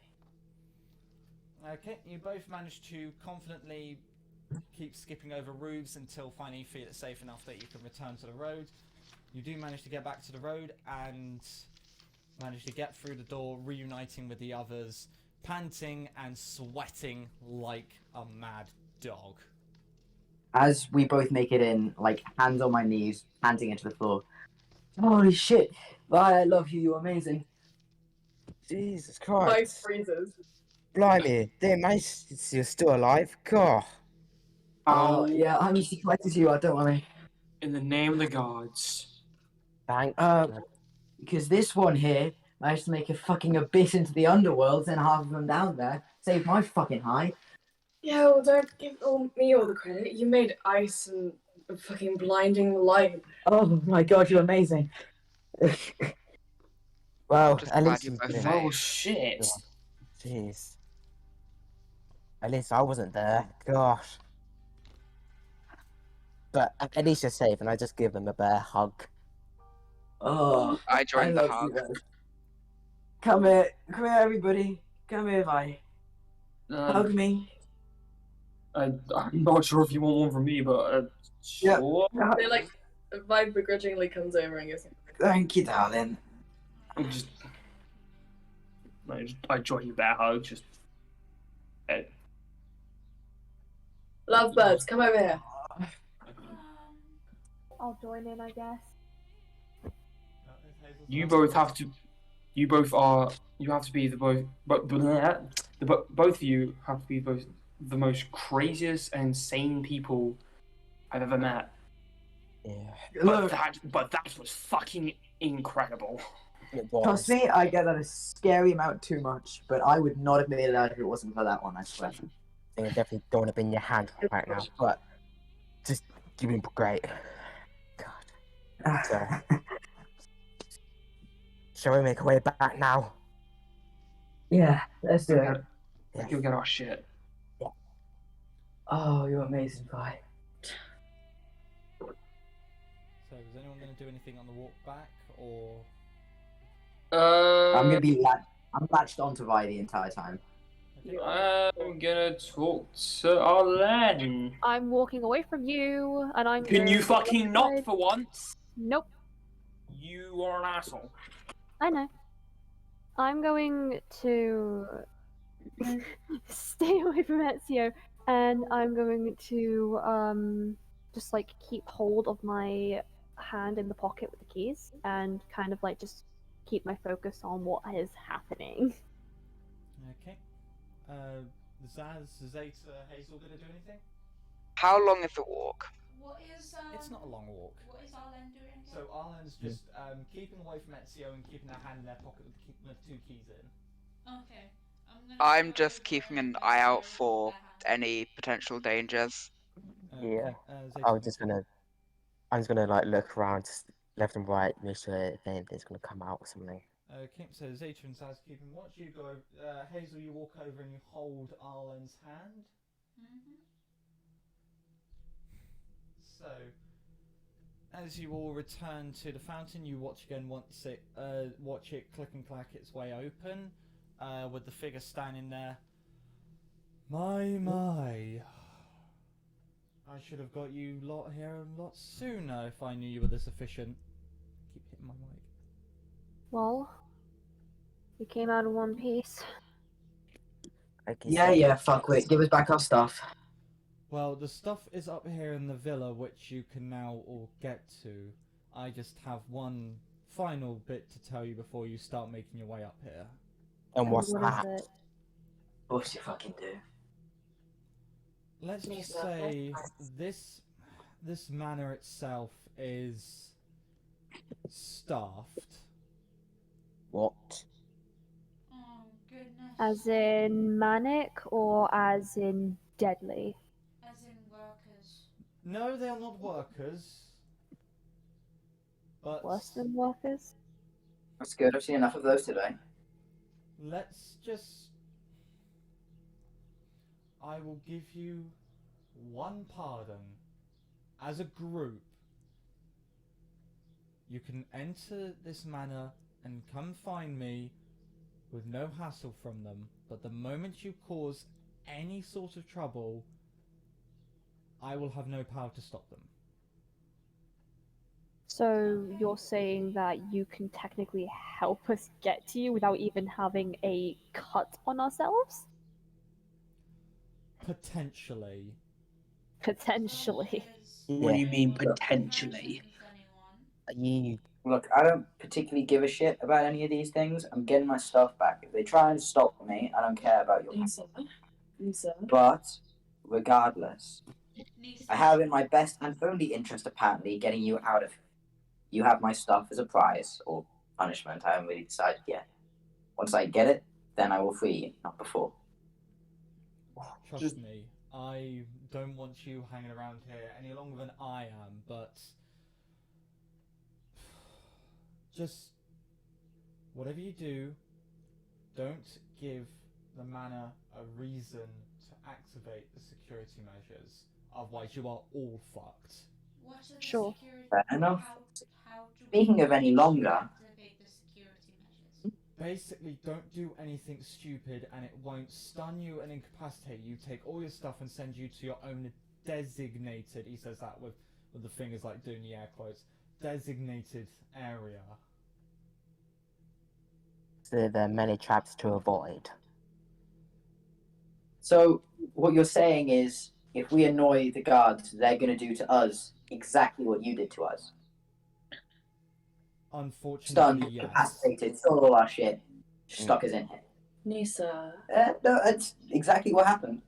Okay, you both manage to confidently keep skipping over roofs until finally you feel it's safe enough that you can return to the road. You do manage to get back to the road and manage to get through the door, reuniting with the others, panting and sweating like a mad dog. As we both make it in, like hands on my knees, panting into the floor. Holy shit! I love you. You're amazing. Jesus Mike Christ. freezes. Blimey, they managed you're still alive. God. Oh, Oh, yeah, I'm as excited as you are, don't worry. in the name of the gods. Thank Because this one here managed to make a fucking abyss into the underworld, and half of them down there. Saved my fucking hide. Yeah, well, don't give me all the credit. You made ice and fucking blinding light. Oh my god, you're amazing. Well, Just at glad least you're you both didn't. Well, safe. shit. Jeez. At least I wasn't there. Gosh. But at least you're safe, and I just give them a bear hug. Oh, I I joined the love hug. you guys. Come here, everybody. Come here, Vi. Hug me. I'm not sure if you want one from me, but Yep. sure. They like, Vi begrudgingly comes over and goes, Thank you, darling. Just, I join the bear hug. Just, "Lovebirds, come over here." I'll join in, I guess. you both have to. You both are. You have to be the both. But both of you have to be both the most craziest and insane people I've ever met. Yeah. Look, But that was fucking incredible. It was. trust me, I get that a scary amount too much, but I would not have made it out if it wasn't for that one, I swear. I think I definitely don't want to be in your hand right now, but just you've been great. God. So, shall we make our way back now? Yeah, let's do it. Yes. You'll get our shit. Oh, you're amazing, Vi. So, is anyone going to do anything on the walk back, or? I'm latched onto Vi the entire time. Okay. I'm gonna talk to Arlen. I'm walking away from you, and I'm. Can you gonna fucking look not aside. for once? Nope. You are an asshole. I know. I'm going to stay away from Ezio, and I'm going to just like keep hold of my hand in the pocket with the keys, and kind of like just keep my focus on what is happening. Okay. Zaz, Zeta, Hazel going to do anything? How long is the walk? What is It's not a long walk. What is Arlen doing again? So Arlen's just keeping away from Ezio and keeping her hand in their pocket with two keys in. Okay. I'm just keeping an eye out for any potential dangers. Yeah. Zeta, I'm just gonna like look around left and right, make sure if anything's gonna come out or something. Okay, so Zeta and Zaz keeping watch. You go over, Hazel, you walk over and you hold Arlen's hand. So, as you all return to the fountain, you watch again once it watch it click and clack its way open, with the figure standing there. My. I should have got you lot here a lot sooner if I knew you were this efficient. Keep hitting my mic. Well, we came out in one piece. Yeah, fuckwit. Give us back our stuff. Well, the stuff is up here in the villa, which you can now all get to. I just have one final bit to tell you before you start making your way up here. And what's What that? is it? Of course you fucking do. Let's just say this manor itself is staffed. What? Oh goodness. As in manic or as in deadly? As in workers. No, they are not workers. But Worse than workers? That's good. I've seen enough of those today. let's just... I will give you one pardon. As a group, you can enter this manor and come find me with no hassle from them, but the moment you cause any sort of trouble, I will have no power to stop them. So you're saying that you can technically help us get to you without even having a cut on ourselves? Potentially. Potentially. What do you mean but potentially? you Look, I don't particularly give a shit about any of these things. I'm getting my stuff back. If they try and stop me, I don't care about your. Lisa. But regardless, Nisa. I have in my best and only interest, apparently, getting you out of. You have my stuff as a prize or punishment. I haven't really decided yet. Once I get it, then I will free you, not before. Trust me, I don't want you hanging around here any longer than I am, but just whatever you do, don't give the manor a reason to activate the security measures. Otherwise, you are all fucked. What are the Sure. security? Fair enough. How do Speaking we of any longer, activate the security measures? Basically, don't do anything stupid and it won't stun you and incapacitate you. Take all your stuff and send you to your own designated, he says that with the fingers like doing the air quotes, designated area. So there are many traps to avoid. so what you're saying is, if we annoy the guards, they're going to do to us exactly what you did to us. Unfortunately, Stunned, yes. incapacitated, stole all our shit, stuck us in here. Nisa. No, that's exactly what happened.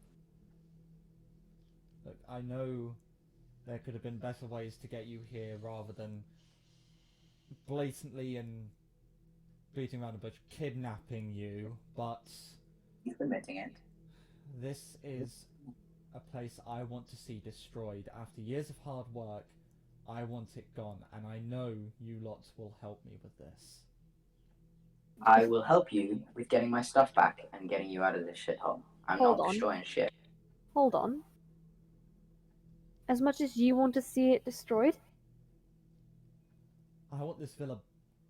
Look, I know there could have been better ways to get you here rather than blatantly and beating around the bush, kidnapping you, but He's admitting it. this is a place I want to see destroyed. After years of hard work, I want it gone, and I know you lots will help me with this. I will help you with getting my stuff back and getting you out of this shithole. I'm Hold not on. destroying shit. Hold on. As much as you want to see it destroyed, I want this villa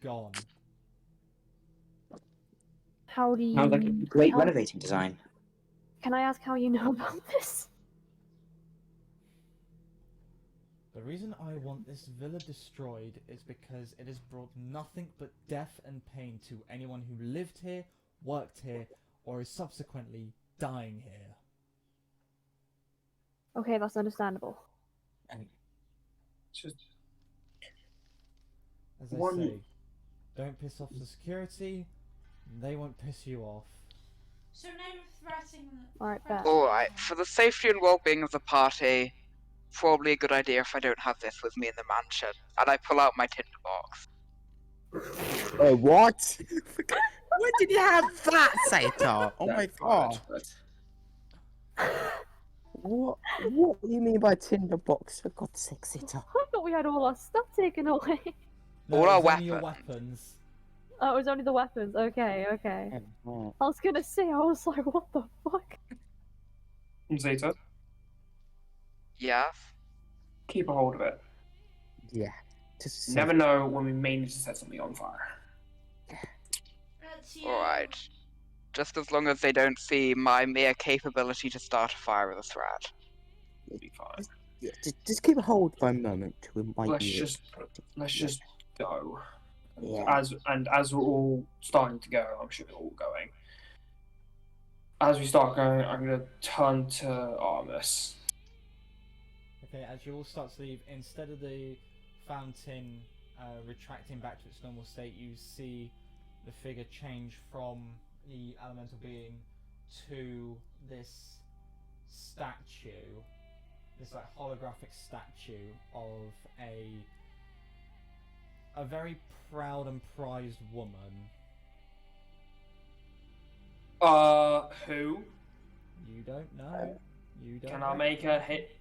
gone. how do you... Sounds like a great how- renovating design. Can I ask how you know about this? The reason I want this villa destroyed is because it has brought nothing but death and pain to anyone who lived here, worked here, or is subsequently dying here. Okay, that's understandable. Just As I One- say, don't piss off the security, they won't piss you off. So now you're threatening. Alright, bet. Alright, for the safety and well-being of the party, probably a good idea if I don't have this with me in the mansion. And I pull out my tinderbox. Oh, what? When did you have that, Sator? Oh my god. What do you mean by tinderbox? For God's sake, Sator. I thought we had all our stuff taken away. No, All it our was only your weapons. weapons. Oh, it was only the weapons. Okay, okay. Oh, I was gonna say, I was like, what the fuck? Zeta, Yes? keep a hold of it. yeah. Just Never know when we may need to set something on fire. That's you. Alright. Just as long as they don't see my mere capability to start a fire as a threat. We'll be fine. Yeah, just keep a hold for a moment to invite Let's you. just go. Yeah. As we're all starting to go, I'm sure we're all going. As we start going, I'm gonna turn to Armus. Okay, as you all start to leave, instead of the fountain retracting back to its normal state, you see the figure change from the elemental being to this statue, this like holographic statue of a very proud and prized woman. Who? You don't know. You don't. Can know. I make a hit?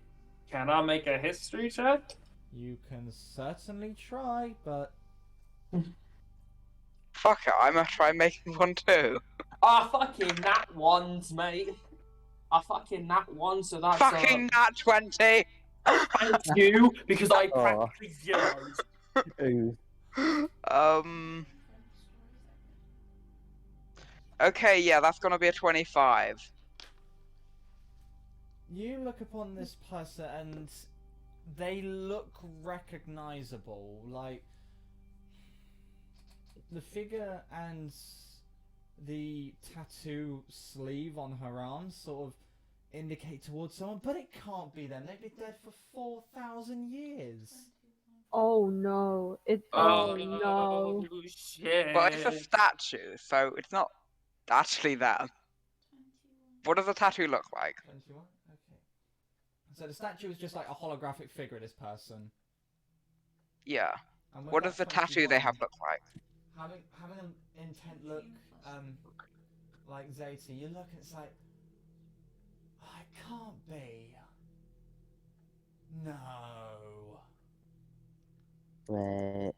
Can I make a history check? You can certainly try, but Fuck it, I'm gonna try making one too. Ah, fucking nat ones, mate. I fucking nat one, so that's Fucking nat 20! thank you, because I Oh. practically zeroed. Ooh. Okay, yeah, that's gonna be a 25. you look upon this person and they look recognizable. Like the figure and the tattoo sleeve on her arm sort of indicate towards someone, but it can't be them. They've been dead for 4,000 years. Oh no! Oh no! shit! But it's a statue, so it's not actually that. 21. What does a tattoo look like? 21? Okay. So the statue is just like a holographic figure of this person. Yeah. And with What that does the tattoo they 21, have look like? having an intent look, 18 like Zeta, you look and it's like, oh, it can't be. No. Wait.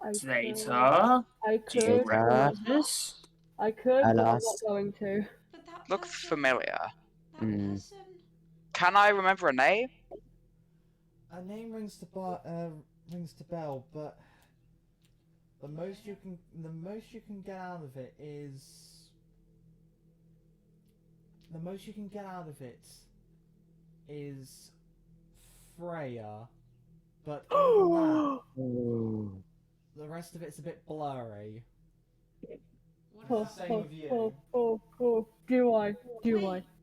I Zeta, could, do you but recognize this? I could, but I'm not Alas. going to. But that Looks person, familiar. that Mm. person. Can I remember a name? A name rings to bell, but the most you can get out of it is Freya. But even that, Ooh. the rest of it's a bit blurry. What It's the about? same with you. Do I?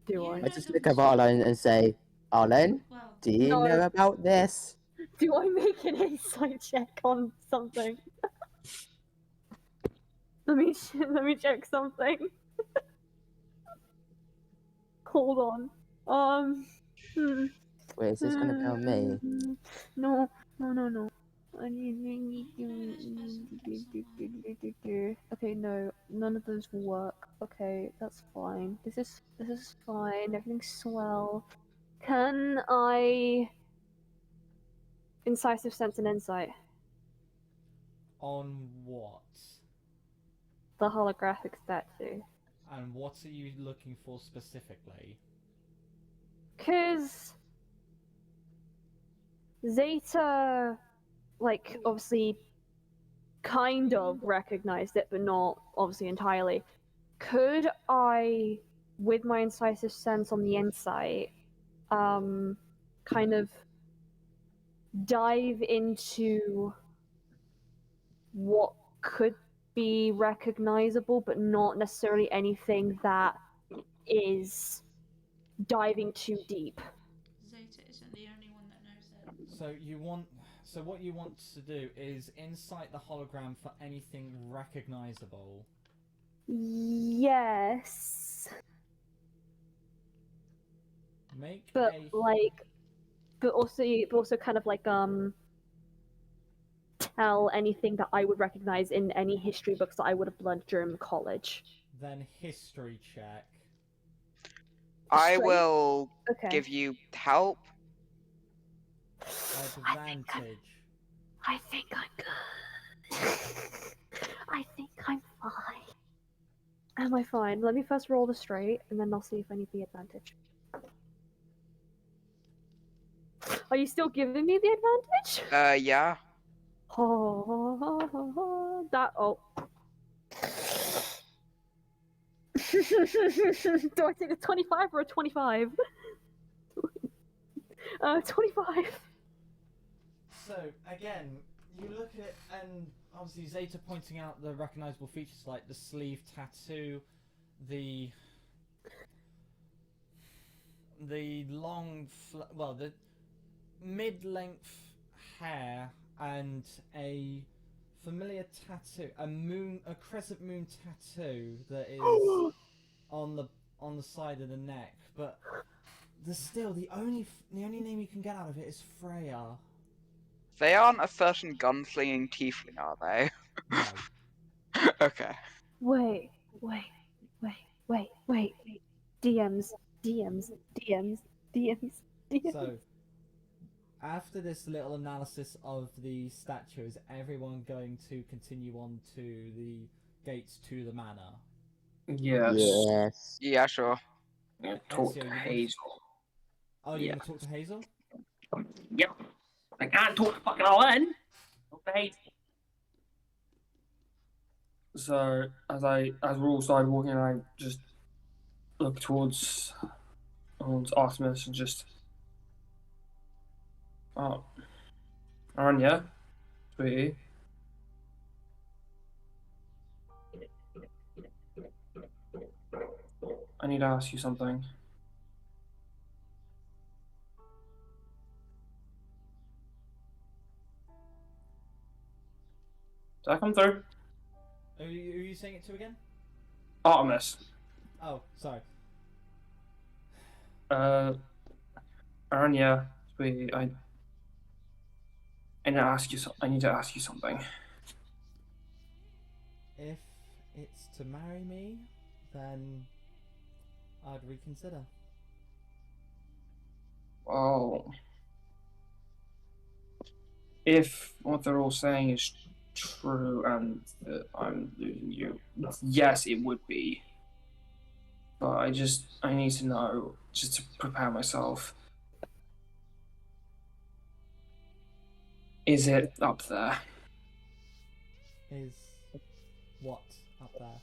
Wait, I just look at Arlen and say, Arlen, Well, do you No. know about this? Do I make an insight check on something? let me check something. Hold on. Wait, is this gonna be on me? No. Okay, no, none of those will work. Okay, that's fine. This is fine. Everything's swell. Can I incisive sense and insight? On what? The holographic statue. And what are you looking for specifically? 'Cause Zeta, like, obviously kind of recognized it, but not obviously entirely. Could I, with my incisive sense on the insight, kind of dive into what could be recognizable, but not necessarily anything that is diving too deep? Zeta isn't the only one that knows it. So what you want to do is insight the hologram for anything recognizable. Yes. Make But a but also kind of like tell anything that I would recognize in any history books that I would have learned during college. then history check. I Strength? will Okay. give you help. Advantage. I think I'm good. I think I'm fine. Am I fine? Let me first roll the straight, and then I'll see if I need the advantage. Are you still giving me the advantage? Yeah. That. Oh. Do I take a 25 or a 25? 25. So again, you look at it, and obviously Zeta pointing out the recognizable features like the sleeve tattoo, the long, the mid-length hair, and a familiar tattoo, a crescent moon tattoo that is on the side of the neck. But the only name you can get out of it is Freya. They aren't a certain gunslinging tiefling, are they? No. Okay. Wait. DMs. So, after this little analysis of the statue, is everyone going to continue on to the gates to the manor? Yes. Yes. Yeah, sure. I'm gonna talk Ezio, to you want- Hazel. Oh, you're Yeah. going to talk to Hazel? Yep. I can't talk to fucking Alan. Talk to Hazel. So as we're all started walking, I just look towards Artemis and just, oh, Anya, sweetie. I need to ask you something. that come through? Who are you saying it to again? Artemis. Oh, sorry. Aaron, yeah, I need to ask you. I need to ask you something. If it's to marry me, then I'd reconsider. Well, if what they're all saying is true and that I'm losing you, yes, it would be. But I need to know just to prepare myself. Is it up there? Is what up there?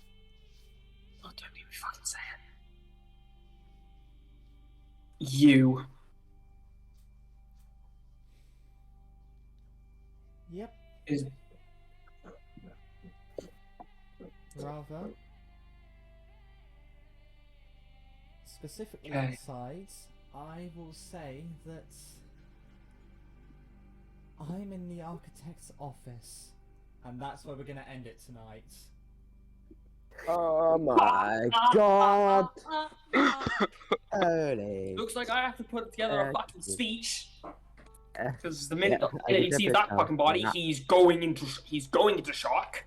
Oh, don't even fucking say it. You. Yep. Is Rather. Specifically Okay. on sides, I will say that I'm in the architect's office, and that's where we're gonna end it tonight. Oh my god! Holy. looks like I have to put together a fucking speech. Because the minute I he did sees put that down fucking body, that. he's going into shock.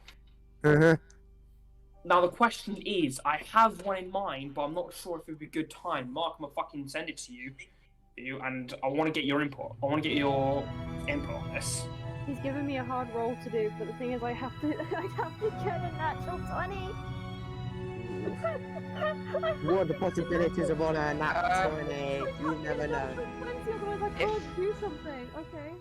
Now the question is, I have one in mind, but I'm not sure if it would be a good time. Mark, I'm gonna fucking send it to you, and I want to get your input. I want to get your input on this. He's giving me a hard roll to do, but the thing is, I have to get a natural 20. What are the possibilities of on a nat 20? You never know. Otherwise, I can't do something. Okay.